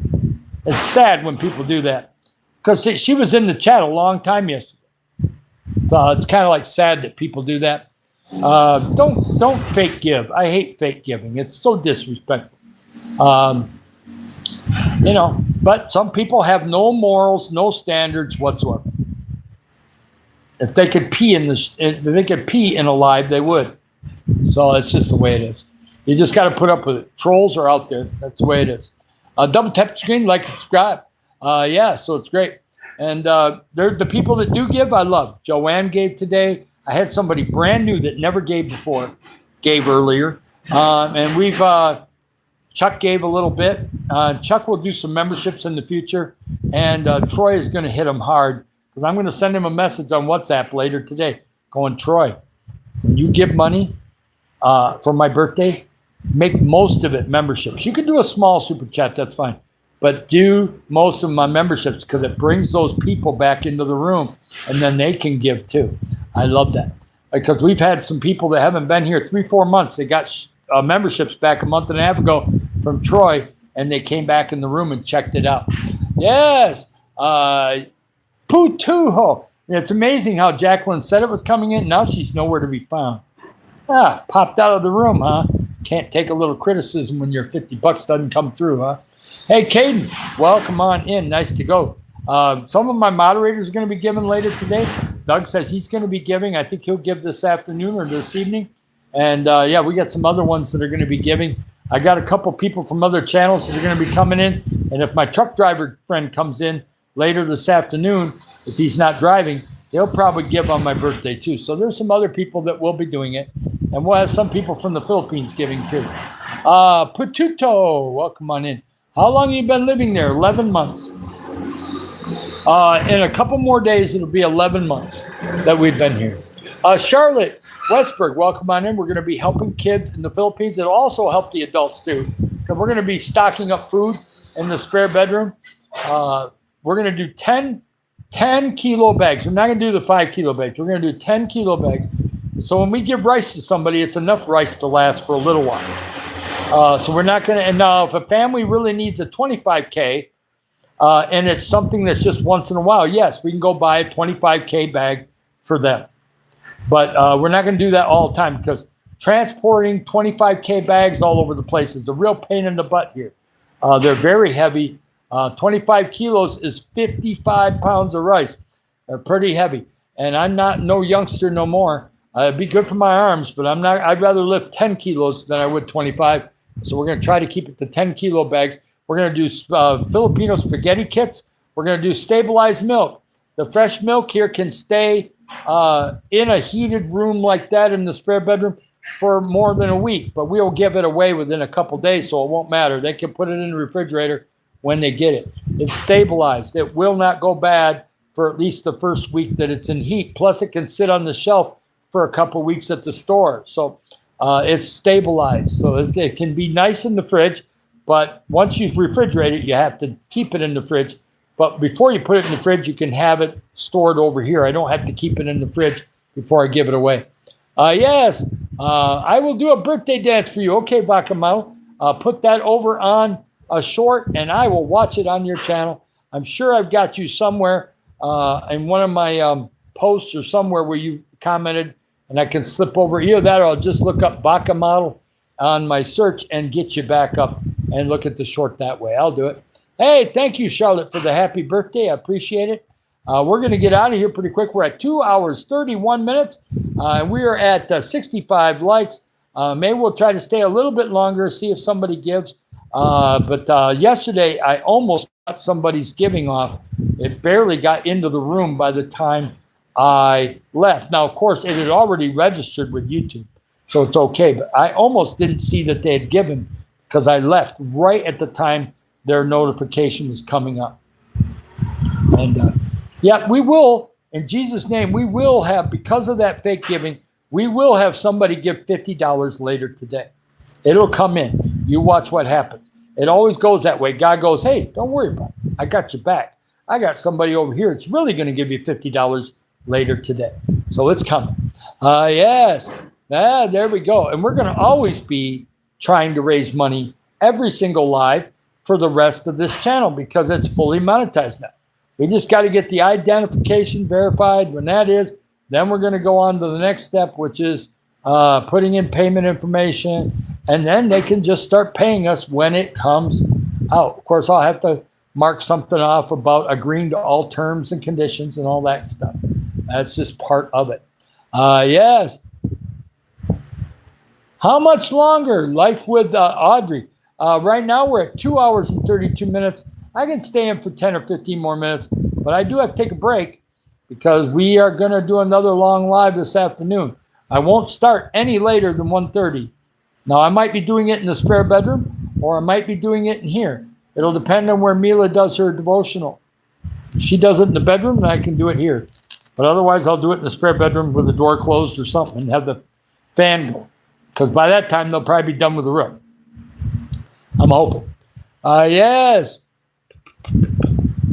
It's sad when people do that because she was in the chat a long time yesterday. So it's kind of like sad that people do that. Don't fake give. I hate fake giving. It's so disrespectful. But some people have no morals, no standards whatsoever. If they could pee in a live, they would. So it's just the way it is. You just got to put up with it. Trolls are out there. That's the way it is. Double tap the screen, like, subscribe. So it's great. And they're the people that do give, I love. Joanne gave today. I had somebody brand new that never gave before, gave earlier. And we've Chuck gave a little bit. Chuck will do some memberships in the future. And Troy is going to hit him hard because I'm going to send him a message on WhatsApp later today going, Troy, when you give money for my birthday, make most of it memberships. You can do a small super chat, that's fine. But do most of my memberships because it brings those people back into the room and then they can give too. I love that. Because we've had some people that haven't been here 3-4 months. They got memberships back a month and a half ago from Troy, and they came back in the room and checked it out. Yes. Putuho. It's amazing how Jacqueline said it was coming in. Now she's nowhere to be found. Popped out of the room, huh? Can't take a little criticism when your $50 doesn't come through, huh? Hey, Caden, welcome on in. Nice to go. Some of my moderators are going to be giving later today. Doug says he's going to be giving. I think he'll give this afternoon or this evening. And, we got some other ones that are going to be giving. I got a couple people from other channels that are going to be coming in. And if my truck driver friend comes in later this afternoon, if he's not driving, he'll probably give on my birthday too. So there's some other people that will be doing it. And we'll have some people from the Philippines giving too. Pututo, welcome on in. How long have you been living there? 11 months. In a couple more days, it'll be 11 months that we've been here. Charlotte Westberg, welcome on in. We're going to be helping kids in the Philippines. It'll also help the adults too. Because we're going to be stocking up food in the spare bedroom. We're going to do 10 kilo bags. We're not going to do the 5 kilo bags. We're going to do 10 kilo bags. So when we give rice to somebody, it's enough rice to last for a little while. So we're not going to, and now if a family really needs a 25K, and it's something that's just once in a while, yes, we can go buy a 25K bag for them. But we're not going to do that all the time because transporting 25K bags all over the place is a real pain in the butt here. They're very heavy. 25 kilos is 55 pounds of rice. They're pretty heavy. And I'm not no youngster no more. It'd be good for my arms, but I'm not. I'd rather lift 10 kilos than I would 25. So we're going to try to keep it to 10 kilo bags. We're going to do Filipino spaghetti kits. We're going to do stabilized milk. The fresh milk here can stay in a heated room like that in the spare bedroom for more than a week, but we'll give it away within a couple days, so it won't matter. They can put it in the refrigerator when they get it. It's stabilized. It will not go bad for at least the first week that it's in heat. Plus, it can sit on the shelf for a couple weeks at the store. So it's stabilized. So it can be nice in the fridge, but once you refrigerate it, you have to keep it in the fridge. But before you put it in the fridge, you can have it stored over here. I don't have to keep it in the fridge before I give it away. Yes, I will do a birthday dance for you. Okay, Bacamao. Put that over on a short, and I will watch it on your channel. I'm sure I've got you somewhere in one of my posts or somewhere where you commented, and I can slip over either that, or I'll just look up Bacamao on my search and get you back up and look at the short that way. I'll do it. Hey, thank you, Charlotte, for the happy birthday. I appreciate it. We're going to get out of here pretty quick. We're at 2 hours, 31 minutes. We are at 65 likes. Maybe we'll try to stay a little bit longer, see if somebody gives. But yesterday, I almost got somebody's giving off. It barely got into the room by the time I left. Now, of course, it had already registered with YouTube, so it's okay. But I almost didn't see that they had given because I left right at the time their notification was coming up. And yeah, we will, in Jesus' name, we will have, because of that fake giving, we will have somebody give $50 later today. It'll come in. You watch what happens. It always goes that way. God goes, hey, don't worry about it. I got you back. I got somebody over here. It's really going to give you $50 later today. So it's coming. Yes. There we go. And we're going to always be trying to raise money every single live for the rest of this channel because it's fully monetized now. We just got to get the identification verified. When that is, then we're going to go on to the next step, which is putting in payment information. And then they can just start paying us when it comes out. Of course, I'll have to mark something off about agreeing to all terms and conditions and all that stuff. That's just part of it. Yes. How much longer? Life with Audrey. Right now, we're at 2 hours and 32 minutes. I can stay in for 10 or 15 more minutes, but I do have to take a break because we are going to do another long live this afternoon. I won't start any later than 1:30. Now, I might be doing it in the spare bedroom, or I might be doing it in here. It'll depend on where Mila does her devotional. She does it in the bedroom, and I can do it here. But otherwise, I'll do it in the spare bedroom with the door closed or something and have the fan go. Because by that time, they'll probably be done with the room. I'm hoping. Yes.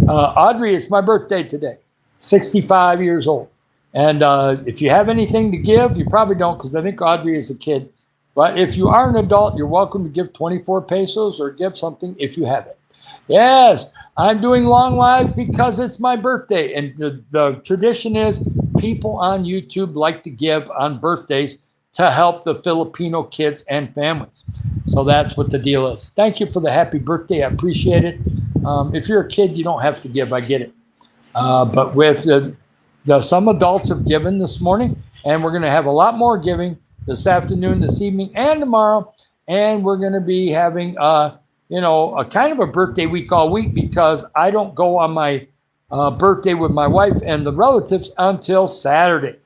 Audrey, it's my birthday today. 65 years old. And if you have anything to give, you probably don't because I think Audrey is a kid. But if you are an adult, you're welcome to give 24 pesos or give something if you have it. Yes, I'm doing long live because it's my birthday. And the tradition is people on YouTube like to give on birthdays to help the Filipino kids and families. So that's what the deal is. Thank you for the happy birthday. I appreciate it. If you're a kid, you don't have to give. I get it. But with some adults have given this morning, and we're going to have a lot more giving this afternoon, this evening, and tomorrow. And we're going to be having, a kind of a birthday week all week because I don't go on my birthday with my wife and the relatives until Saturday.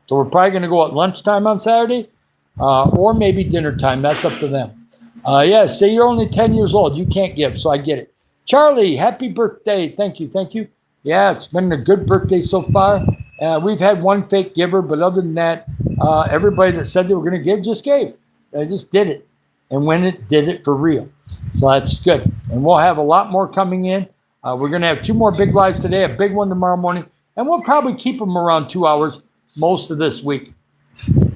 So we're probably going to go at lunchtime on Saturday or maybe dinner time. That's up to them. Say you're only 10 years old. You can't give, so I get it. Charlie, happy birthday. Thank you. Thank you. Yeah, it's been a good birthday so far. We've had one fake giver, but other than that, everybody that said they were going to give just gave. They just did it. And when it did it for real. So that's good. And we'll have a lot more coming in. We're going to have 2 more big lives today, a big one tomorrow morning. And we'll probably keep them around 2 hours most of this week,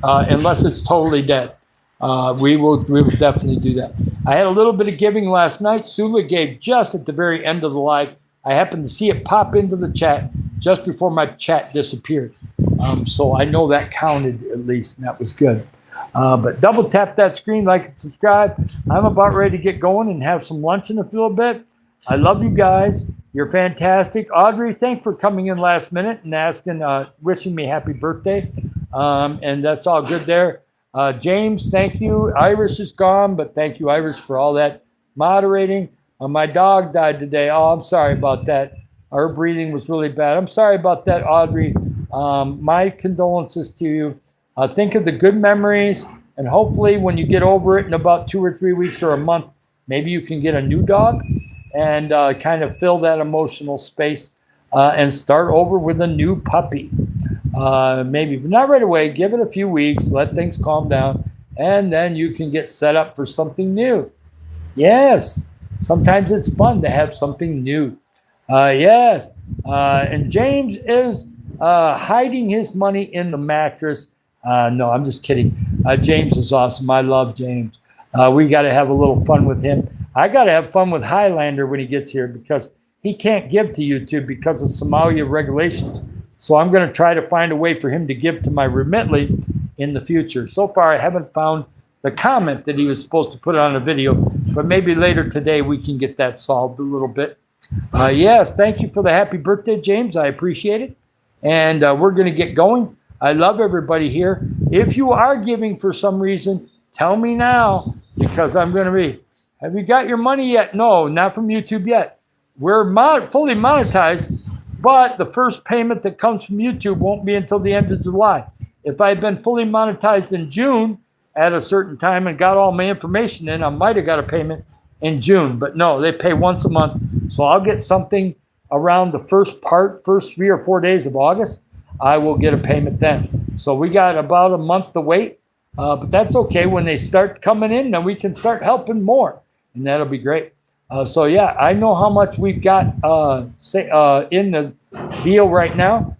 unless it's totally dead. We will definitely do that. I had a little bit of giving last night. Sula gave just at the very end of the live. I happened to see it pop into the chat just before my chat disappeared. So I know that counted at least, and that was good. But double tap that screen, like and subscribe. I'm about ready to get going and have some lunch in a little bit. I love you guys. You're fantastic. Audrey, thanks for coming in last minute and asking, wishing me happy birthday. And that's all good there. James, thank you. Iris is gone, but thank you, Iris, for all that moderating. My dog died today. Oh, I'm sorry about that. Her breathing was really bad. I'm sorry about that, Audrey. My condolences to you. Think of the good memories, and hopefully when you get over it in about 2 or 3 weeks or a month, maybe you can get a new dog and kind of fill that emotional space and start over with a new puppy. Maybe not right away. Give it a few weeks, let things calm down, and then you can get set up for something new. Yes, sometimes it's fun to have something new. Yes, and James is hiding his money in the mattress. No, I'm just kidding. James is awesome. I love James. We got to have a little fun with him. I got to have fun with Highlander when he gets here because he can't give to YouTube because of Somalia regulations. So I'm going to try to find a way for him to give to my Remitly in the future. So far, I haven't found the comment that he was supposed to put on a video, but maybe later today we can get that solved a little bit. Yes, thank you for the happy birthday, James. I appreciate it. And we're going to get going. I love everybody here. If you are giving for some reason, tell me now because I'm going to be. Have you got your money yet? No, not from YouTube yet. We're fully monetized, but the first payment that comes from YouTube won't be until the end of July. If I'd been fully monetized in June at a certain time and got all my information in, I might have got a payment in June. But no, they pay once a month. So I'll get something around the first 3 or 4 days of August. I will get a payment then. So we got about a month to wait. But that's okay. When they start coming in, then we can start helping more. And that'll be great. So yeah, I know how much we've got in the deal right now.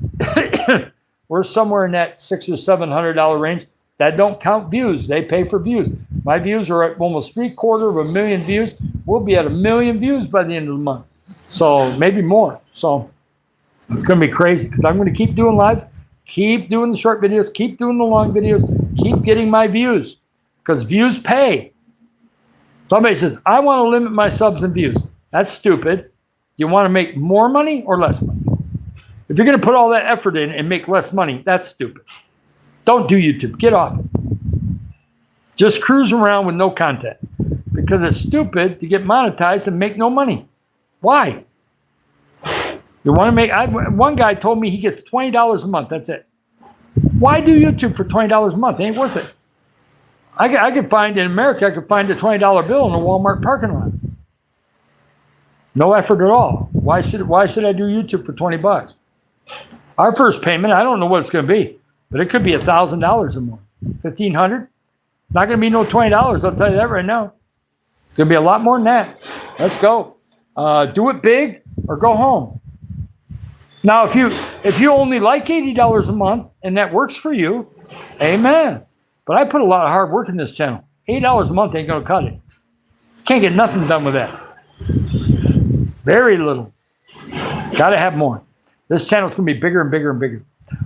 We're somewhere in that $600 or $700 range. That don't count views. They pay for views. My views are at almost 750,000 views. We'll be at 1 million views by the end of the month. So maybe more. So it's going to be crazy because I'm going to keep doing lives, keep doing the short videos, keep doing the long videos, keep getting my views because views pay. Somebody says, I want to limit my subs and views. That's stupid. You want to make more money or less money? If you're going to put all that effort in and make less money, that's stupid. Don't do YouTube. Get off it. Just cruise around with no content because it's stupid to get monetized and make no money. Why? You want to make, one guy told me he gets $20 a month. That's it. Why do YouTube for $20 a month? It ain't worth it. I could find, in America, I could find a $20 bill in a Walmart parking lot. No effort at all. Why should I do YouTube for $20? Our first payment, I don't know what it's going to be, but it could be $1,000 or more. $1,500? Not going to be no $20. I'll tell you that right now. It's going to be a lot more than that. Let's go. Do it big or go home. Now, if you only like $80 a month and that works for you, amen. But I put a lot of hard work in this channel. $8 a month ain't going to cut it. Can't get nothing done with that. Very little. Got to have more. This channel's going to be bigger and bigger and bigger.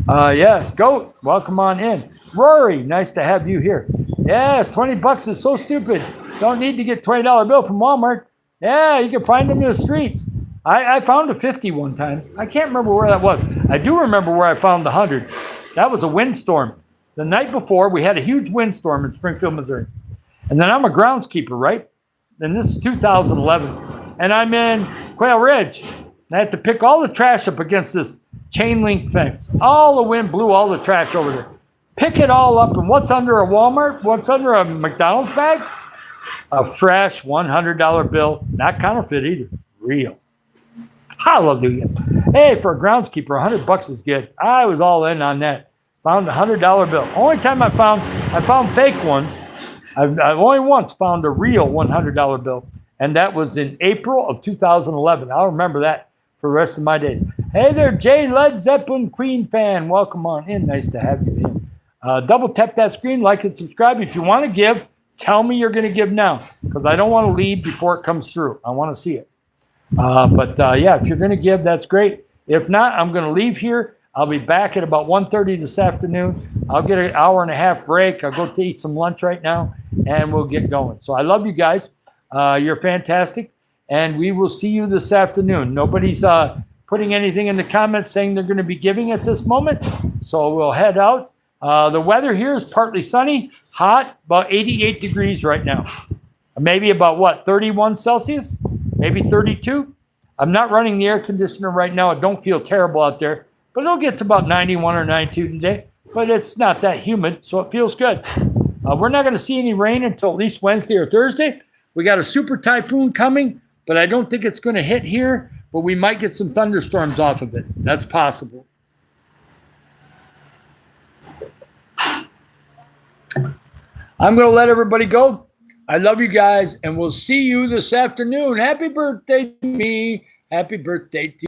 Yes, Goat, welcome on in. Rory, nice to have you here. Yes, $20 is so stupid. Don't need to get $20 bill from Walmart. Yeah, you can find them in the streets. I found a 50 one time. I can't remember where that was. I do remember where I found the 100. That was a windstorm. The night before, we had a huge windstorm in Springfield, Missouri. And then I'm a groundskeeper, right? And this is 2011. And I'm in Quail Ridge. I had to pick all the trash up against this chain link fence. All the wind blew all the trash over there. Pick it all up, and what's under a Walmart? What's under a McDonald's bag? A fresh $100 bill. Not counterfeit either. Real. Hallelujah. Hey, for a groundskeeper, $100 is good. I was all in on that. Found a $100 bill. Only time I found fake ones. I've only once found a real $100 bill, and that was in April of 2011. I'll remember that for the rest of my days. Hey there, Jay, Led Zeppelin Queen fan. Welcome on in. Nice to have you in. Double tap that screen, like and subscribe. If you want to give, tell me you're going to give now because I don't want to leave before it comes through. I want to see it. Yeah, if you're going to give, that's great. If not, I'm going to leave here. I'll be back at about 1:30 this afternoon. I'll get an hour and a half break. I'll go to eat some lunch right now, and we'll get going. So I love you guys. You're fantastic. and we will see you this afternoon. Nobody's putting anything in the comments saying they're going to be giving at this moment, so we'll head out. The weather here is partly sunny, hot, about 88 degrees right now. Maybe about what, 31 Celsius? Maybe 32? I'm not running the air conditioner right now. I don't feel terrible out there, but it'll get to about 91 or 92 today. But it's not that humid, so it feels good. We're not going to see any rain until at least Wednesday or Thursday. We got a super typhoon coming, but I don't think it's going to hit here, but we might get some thunderstorms off of it. That's possible. I'm going to let everybody go. I love you guys, and we'll see you this afternoon. Happy birthday to me. Happy birthday to you.